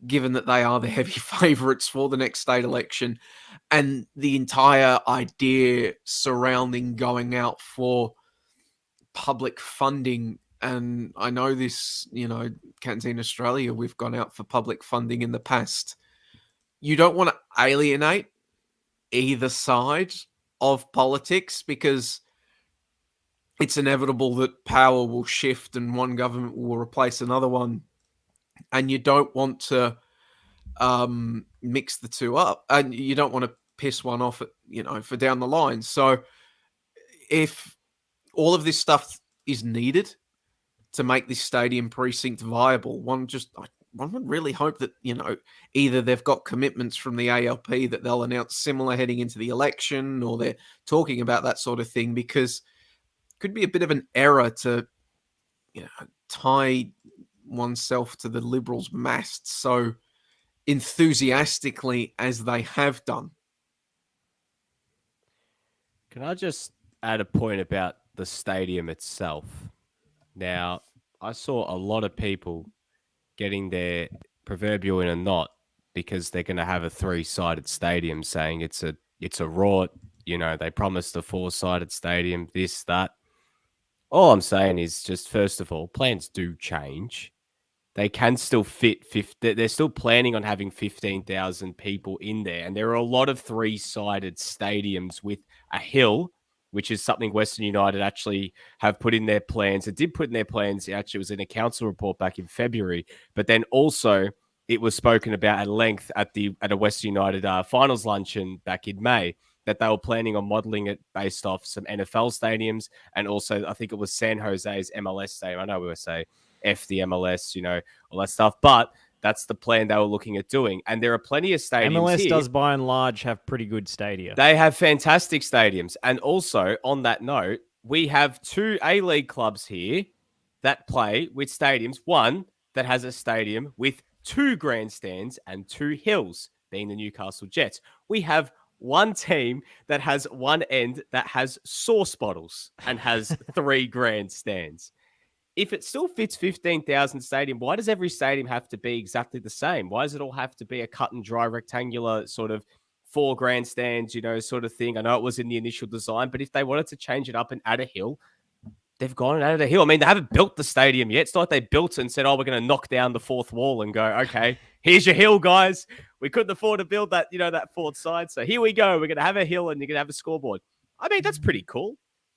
Speaker 6: given that they are the heavy favourites for the next state election, and the entire idea surrounding going out for public funding. And I know this, Canteen Australia, we've gone out for public funding in the past. You don't want to alienate either side of politics, because it's inevitable that power will shift and one government will replace another one. And you don't want to mix the two up. And you don't want to piss one off, for down the line. So if all of this stuff is needed to make this stadium precinct viable, one would really hope that, either they've got commitments from the ALP that they'll announce similar heading into the election, or they're talking about that sort of thing, because it could be a bit of an error to, tie oneself to the Liberals' mast so enthusiastically as they have done.
Speaker 7: Can I just add a point about the stadium itself? Now, I saw a lot of people getting their proverbial in a knot because they're going to have a 3-sided stadium, saying it's a rort. They promised a 4-sided stadium, this, that. All I'm saying is just, first of all, plans do change. They can still fit 50. They're still planning on having 15,000 people in there. And there are a lot of 3-sided stadiums with a hill, which is something Western United actually have put in their plans. It did put in their plans. Actually, it was in a council report back in February. But then also it was spoken about at length at a Western United finals luncheon back in May, that they were planning on modeling it based off some NFL stadiums. And also, I think it was San Jose's MLS stadium. I know we were saying F the MLS, all that stuff. But that's the plan they were looking at doing. And there are plenty of stadiums
Speaker 5: MLS
Speaker 7: here.
Speaker 5: does, by and large, have pretty good stadia.
Speaker 7: They have fantastic stadiums. And also, on that note, we have 2 A-League clubs here that play with stadiums. One that has a stadium with 2 grandstands and 2 hills, being the Newcastle Jets. We have one team that has one end that has sauce bottles and has 3 grandstands. If it still fits 15,000 stadium, why does every stadium have to be exactly the same? Why does it all have to be a cut and dry rectangular sort of 4 grandstands, sort of thing? I know it was in the initial design, but if they wanted to change it up and add a hill, they've gone and added a hill. I mean, they haven't built the stadium yet. It's not like they built it and said, we're going to knock down the 4th wall and go, okay, here's your hill, guys. We couldn't afford to build that, that 4th side. So here we go. We're going to have a hill and you're going to have a scoreboard. I mean, that's pretty cool.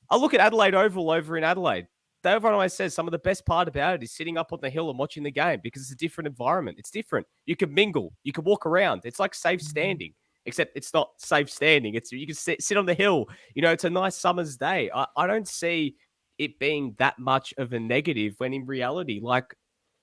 Speaker 7: I look at Adelaide Oval over in Adelaide. Everyone always says some of the best part about it is sitting up on the hill and watching the game, because it's a different environment. It's different. You can mingle. You can walk around. It's like safe standing, except it's not safe standing. You can sit on the hill. It's a nice summer's day. I don't see it being that much of a negative, when in reality,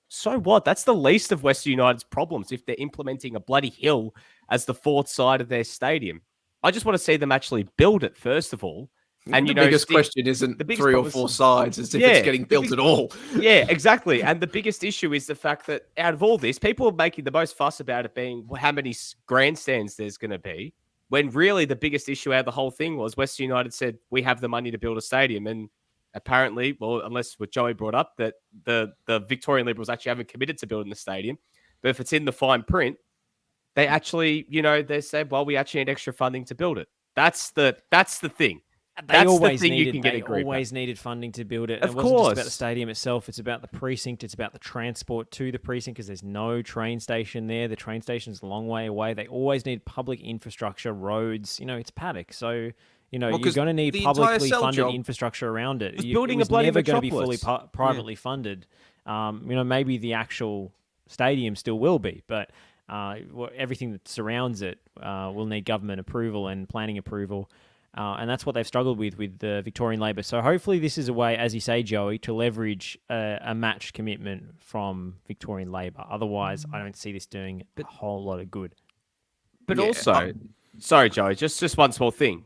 Speaker 7: so what? That's the least of Western United's problems if they're implementing a bloody hill as the 4th side of their stadium. I just want to see them actually build it, first of all. And
Speaker 6: the biggest question isn't the 3 or 4 sides, as if it's getting built at all.
Speaker 7: Yeah, exactly. And the biggest issue is the fact that out of all this, people are making the most fuss about it being how many grandstands there's going to be, when really the biggest issue out of the whole thing was Western United said, we have the money to build a stadium. And apparently, well, unless what Joey brought up, that the Victorian Liberals actually haven't committed to building the stadium. But if it's in the fine print, they actually, they said, well, we actually need extra funding to build it. That's the thing.
Speaker 5: They always needed funding to build it.
Speaker 7: Of
Speaker 5: it wasn't
Speaker 7: course.
Speaker 5: just about the stadium itself. It's about the precinct. It's about the transport to the precinct, because there's no train station there. The train station's a long way away. They always need public infrastructure, roads. It's paddock. So, you're going to need publicly funded infrastructure around it.
Speaker 7: Building
Speaker 5: it was
Speaker 7: a bloody
Speaker 5: never going to be fully
Speaker 7: metropolis.
Speaker 5: privately funded. Maybe the actual stadium still will be, but everything that surrounds it will need government approval and planning approval. And that's what they've struggled with the Victorian Labor. So hopefully this is a way, as you say, Joey, to leverage a match commitment from Victorian Labor. Otherwise, I don't see this doing a whole lot of good.
Speaker 7: But also, sorry, Joey, just one small thing.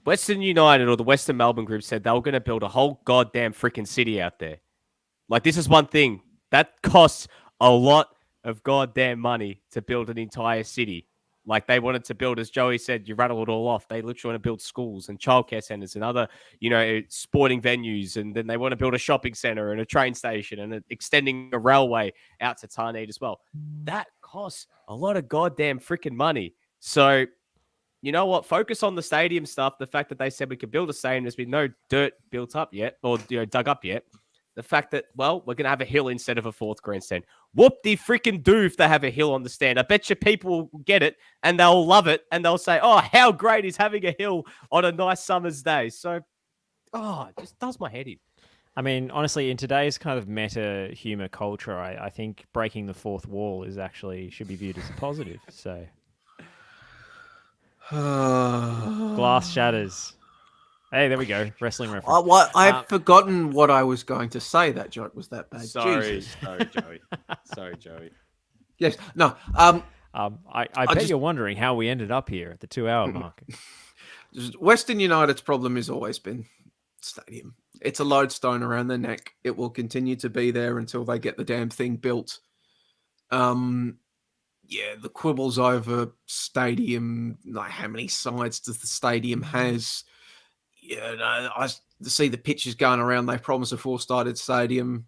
Speaker 7: Western United, or the Western Melbourne group, said they were going to build a whole goddamn freaking city out there. This is one thing. That costs a lot of goddamn money to build an entire city. They wanted to build, as Joey said, you rattle it all off. They literally want to build schools and childcare centers and other, sporting venues. And then they want to build a shopping center and a train station and extending a railway out to Tarneit as well. That costs a lot of goddamn freaking money. So, you know what? Focus on the stadium stuff. The fact that they said we could build a stadium, there's been no dirt built up yet, or dug up yet. The fact that, well, we're going to have a hill instead of a 4th grandstand. Whoop-de-freaking do if they have a hill on the stand. I bet you people will get it and they'll love it and they'll say, oh, how great is having a hill on a nice summer's day. So, it just does my head in.
Speaker 5: I mean, honestly, in today's kind of meta humor culture, I think breaking the 4th wall should be viewed as a positive. So, Glass shatters. Hey, there we go. Wrestling reference.
Speaker 6: I've forgotten what I was going to say. That joke was that bad.
Speaker 7: Sorry,
Speaker 6: Jesus.
Speaker 7: sorry, Joey. Sorry, Joey.
Speaker 6: Yes. No.
Speaker 5: I bet you're wondering how we ended up here at the 2-hour mark.
Speaker 6: Western United's problem has always been stadium. It's a lodestone around their neck. It will continue to be there until they get the damn thing built. Yeah, the quibbles over stadium, like how many sides does the stadium has? Yeah, no, I see the pictures going around. They promised a 4-sided stadium.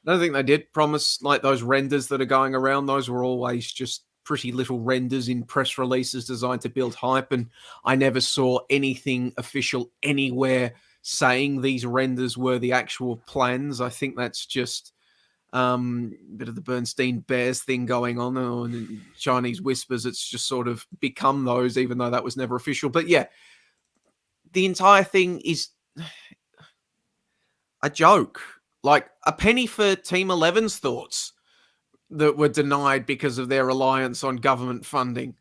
Speaker 6: I don't think they did promise, like those renders that are going around. Those were always just pretty little renders in press releases designed to build hype. And I never saw anything official anywhere saying these renders were the actual plans. I think that's just a bit of the Bernstein Bears thing going on, and Chinese whispers. It's just sort of become those, even though that was never official. But yeah, the entire thing is a joke. Like a penny for Team 11's thoughts that were denied because of their reliance on government funding.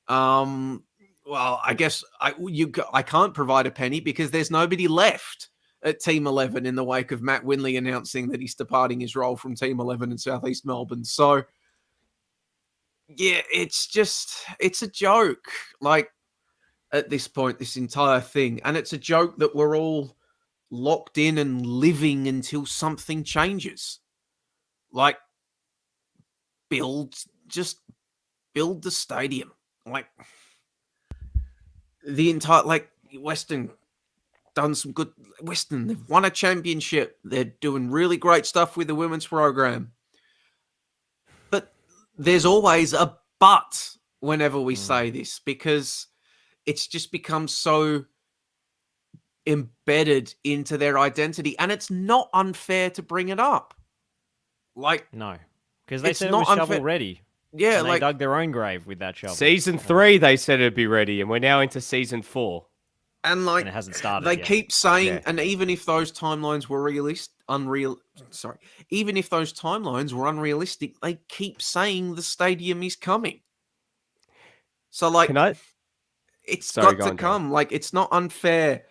Speaker 6: Well, I guess I can't provide a penny because there's nobody left at Team 11 in the wake of Matt Winley announcing that he's departing his role from Team 11 in Southeast Melbourne. So, yeah, it's a joke. Like, at this point, this entire thing. And it's a joke that we're all locked in and living until something changes. Like, build the stadium. Like, the entire, like, Western done some good. Western, they've won a championship. They're doing really great stuff with the women's program. But there's always a but whenever we say this, because it's just become so embedded into their identity, and it's not unfair to bring it up. Like,
Speaker 5: no, because they
Speaker 6: it's
Speaker 5: said it
Speaker 6: not
Speaker 5: was
Speaker 6: unfair.
Speaker 5: shovel ready.
Speaker 6: Yeah,
Speaker 5: And they
Speaker 6: like
Speaker 5: dug their own grave with that shovel.
Speaker 7: Season 3, they said it'd be ready, and we're now into season 4.
Speaker 6: and like
Speaker 5: And it hasn't started
Speaker 6: they
Speaker 5: yet.
Speaker 6: keep saying,
Speaker 7: Yeah.
Speaker 6: and even if those timelines were even if those timelines were unrealistic, they keep saying the stadium is coming. So like,
Speaker 7: Can I?
Speaker 6: it's
Speaker 7: Sorry,
Speaker 6: got
Speaker 7: go
Speaker 6: to
Speaker 7: on, Joe.
Speaker 6: come. Like, it's not unfair.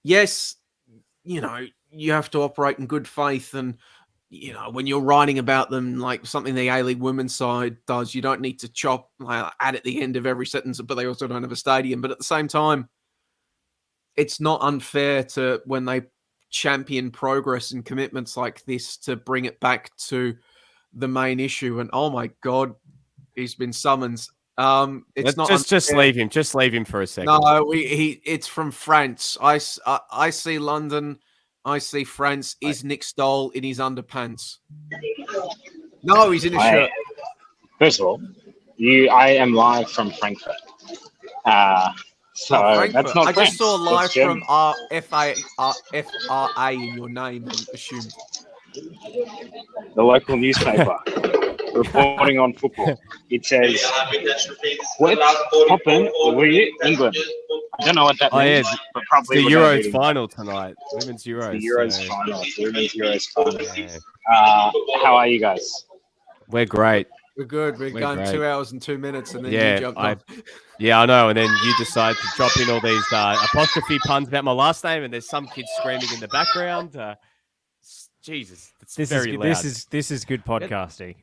Speaker 6: Yes, you know, you have to operate in good faith, and you know, when you're writing about them, like something the A-League women's side does, you don't need to add at the end of every sentence, but they also don't have a stadium. But at the same time, it's not unfair to, when they champion progress and commitments like this, to bring it back to the main issue. And oh my God, he's been summoned. It's not
Speaker 7: Just
Speaker 6: unfair.
Speaker 7: leave him. Just leave him for a second.
Speaker 6: No, it's from France. I see London. I see France. Is Nick Stoll in his underpants? No, he's in his shirt.
Speaker 8: First of all, I am live from Frankfurt. So
Speaker 6: Frankfurt.
Speaker 8: that's not
Speaker 6: I
Speaker 8: France.
Speaker 6: just saw live
Speaker 8: That's Germany.
Speaker 6: from FRA in your name and assumed.
Speaker 8: The local newspaper reporting on football. It says, "What happened? Were you England?" I don't know what that
Speaker 7: Oh, yeah,
Speaker 8: means, but probably
Speaker 7: the
Speaker 8: we're not
Speaker 7: Euros
Speaker 8: meeting.
Speaker 7: final tonight. Women's Euros.
Speaker 8: The Euros
Speaker 7: so-
Speaker 8: final. The Women's Euros final.
Speaker 7: Yeah.
Speaker 8: How are you guys?
Speaker 7: We're great.
Speaker 6: We're good. We're going
Speaker 7: great.
Speaker 6: 2 hours and 2 minutes, and then
Speaker 7: Yeah,
Speaker 6: you jumped
Speaker 7: I-
Speaker 6: on.
Speaker 7: Yeah, I know. And then you decide to drop in all these apostrophe puns about my last name, and there's some kids screaming in the background. Jesus, it's very loud.
Speaker 5: This is good podcasting.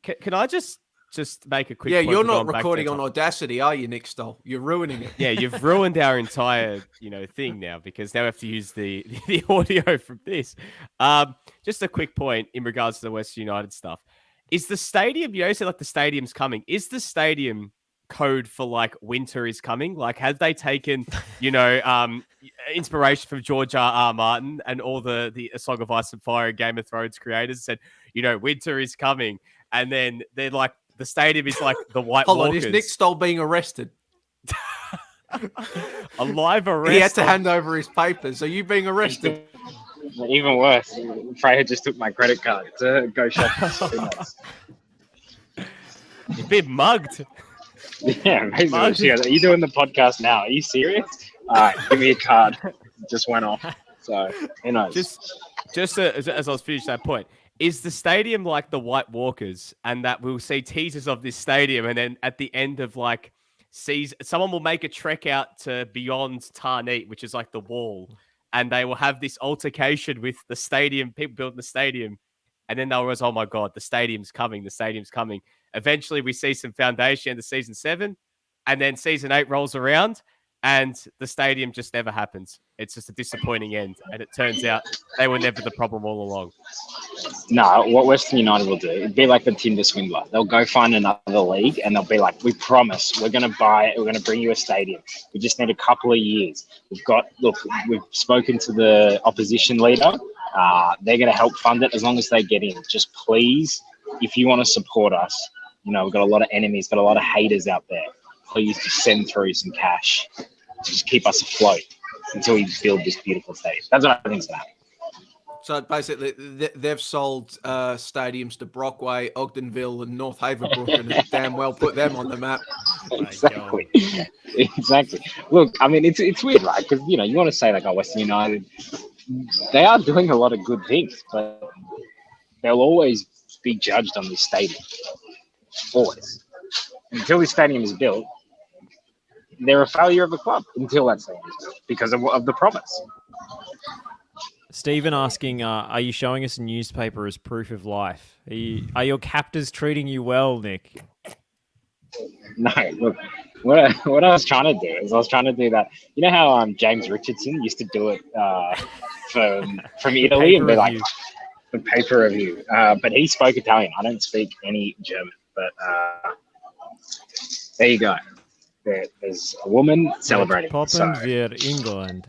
Speaker 7: Can I just make a quick?
Speaker 6: Yeah,
Speaker 7: point
Speaker 6: you're
Speaker 7: for
Speaker 6: not
Speaker 7: going back to
Speaker 6: recording
Speaker 7: the
Speaker 6: on
Speaker 7: top?
Speaker 6: Audacity, are you, Nick Stoll? You're ruining it.
Speaker 7: Yeah, you've ruined our entire, thing now, because now we have to use the audio from this. Just a quick point in regards to the West United stuff. Is the stadium, say like the stadium's coming, is the stadium code for like winter is coming? Like, have they taken, inspiration from George R.R. Martin and all the A Song of Ice and Fire and Game of Thrones creators said, winter is coming. And then they're like, the stadium is like the White
Speaker 6: Hold on,
Speaker 7: Walkers.
Speaker 6: is Nick Stoll being arrested?
Speaker 7: A live arrest.
Speaker 6: He had to hand over his papers. Are you being arrested?
Speaker 8: Even worse, Freya just took my credit card to go shopping.
Speaker 7: You've been mugged.
Speaker 8: Yeah, basically. She goes, "Are you doing the podcast now? Are you serious? All right, give me a card." Just went off. So, who knows?
Speaker 7: Just as I was finished that point, is the stadium like the White Walkers, and that we'll see teasers of this stadium, and then at the end of like someone will make a trek out to beyond Tarneet, which is like the wall, and they will have this altercation with the stadium, people building the stadium. And then they'll realize, oh my God, the stadium's coming. Eventually we see some foundation into season 7, and then season 8 rolls around and the stadium just never happens. It's just a disappointing end. And it turns out they were never the problem all along.
Speaker 8: No, what Western United will do, it'd be like the Tinder swindler. They'll go find another league and they'll be like, we promise we're going to buy it. We're going to bring you a stadium. We just need a couple of years. We've spoken to the opposition leader. They're going to help fund it as long as they get in. Just please, if you want to support us, we've got a lot of enemies, got a lot of haters out there. Please just send through some cash. Just keep us afloat until we build this beautiful stadium. That's what I think is going to happen.
Speaker 6: So basically, they've sold stadiums to Brockway, Ogdenville, and North Haverbrook, and damn well put them on the map.
Speaker 8: Exactly. Look, I mean, it's weird, right? Because you want to say like, oh, Western United, they are doing a lot of good things, but they'll always be judged on this stadium. Always. Until this stadium is built, they're a failure of a club until that stadium is built because of the promise.
Speaker 5: Stephen asking, are you showing us a newspaper as proof of life? Are your captors treating you well, Nick?
Speaker 8: No, look, what I was trying to do is I was trying to do that. You know how James Richardson used to do it from Italy and be like the paper review. But he spoke Italian. I don't speak any German. But there you go. There's a woman celebrating.
Speaker 5: Poppen via England.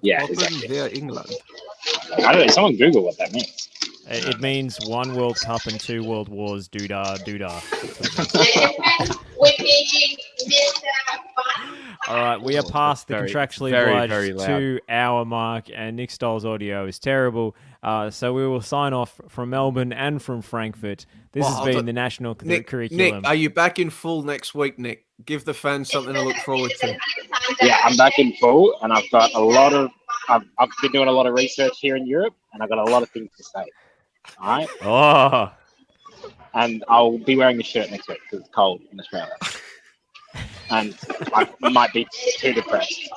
Speaker 8: Yeah, exactly.
Speaker 6: England.
Speaker 8: I don't know. Someone Google what that means.
Speaker 5: It means 1 World Cup and 2 World Wars. Doodah, doodah. All right, we are past the contractually obliged 2-hour mark, and Nick Stoll's audio is terrible. So we will sign off from Melbourne and from Frankfurt. This has been the national curriculum.
Speaker 6: Nick, are you back in full next week, Nick? Give the fans something to look forward to.
Speaker 8: Yeah, I'm back in full, and I've got I've been doing a lot of research here in Europe, and I've got a lot of things to say. All right?
Speaker 7: Oh.
Speaker 8: And I'll be wearing a shirt next week because it's cold in Australia. And I might be too depressed.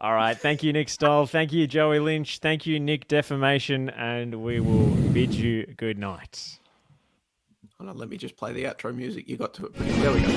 Speaker 5: All right. Thank you, Nick Stoll. Thank you, Joey Lynch. Thank you, Nick Defamation. And we will bid you good night.
Speaker 6: Hold on, let me just play the outro music. You got to it pretty. There we go.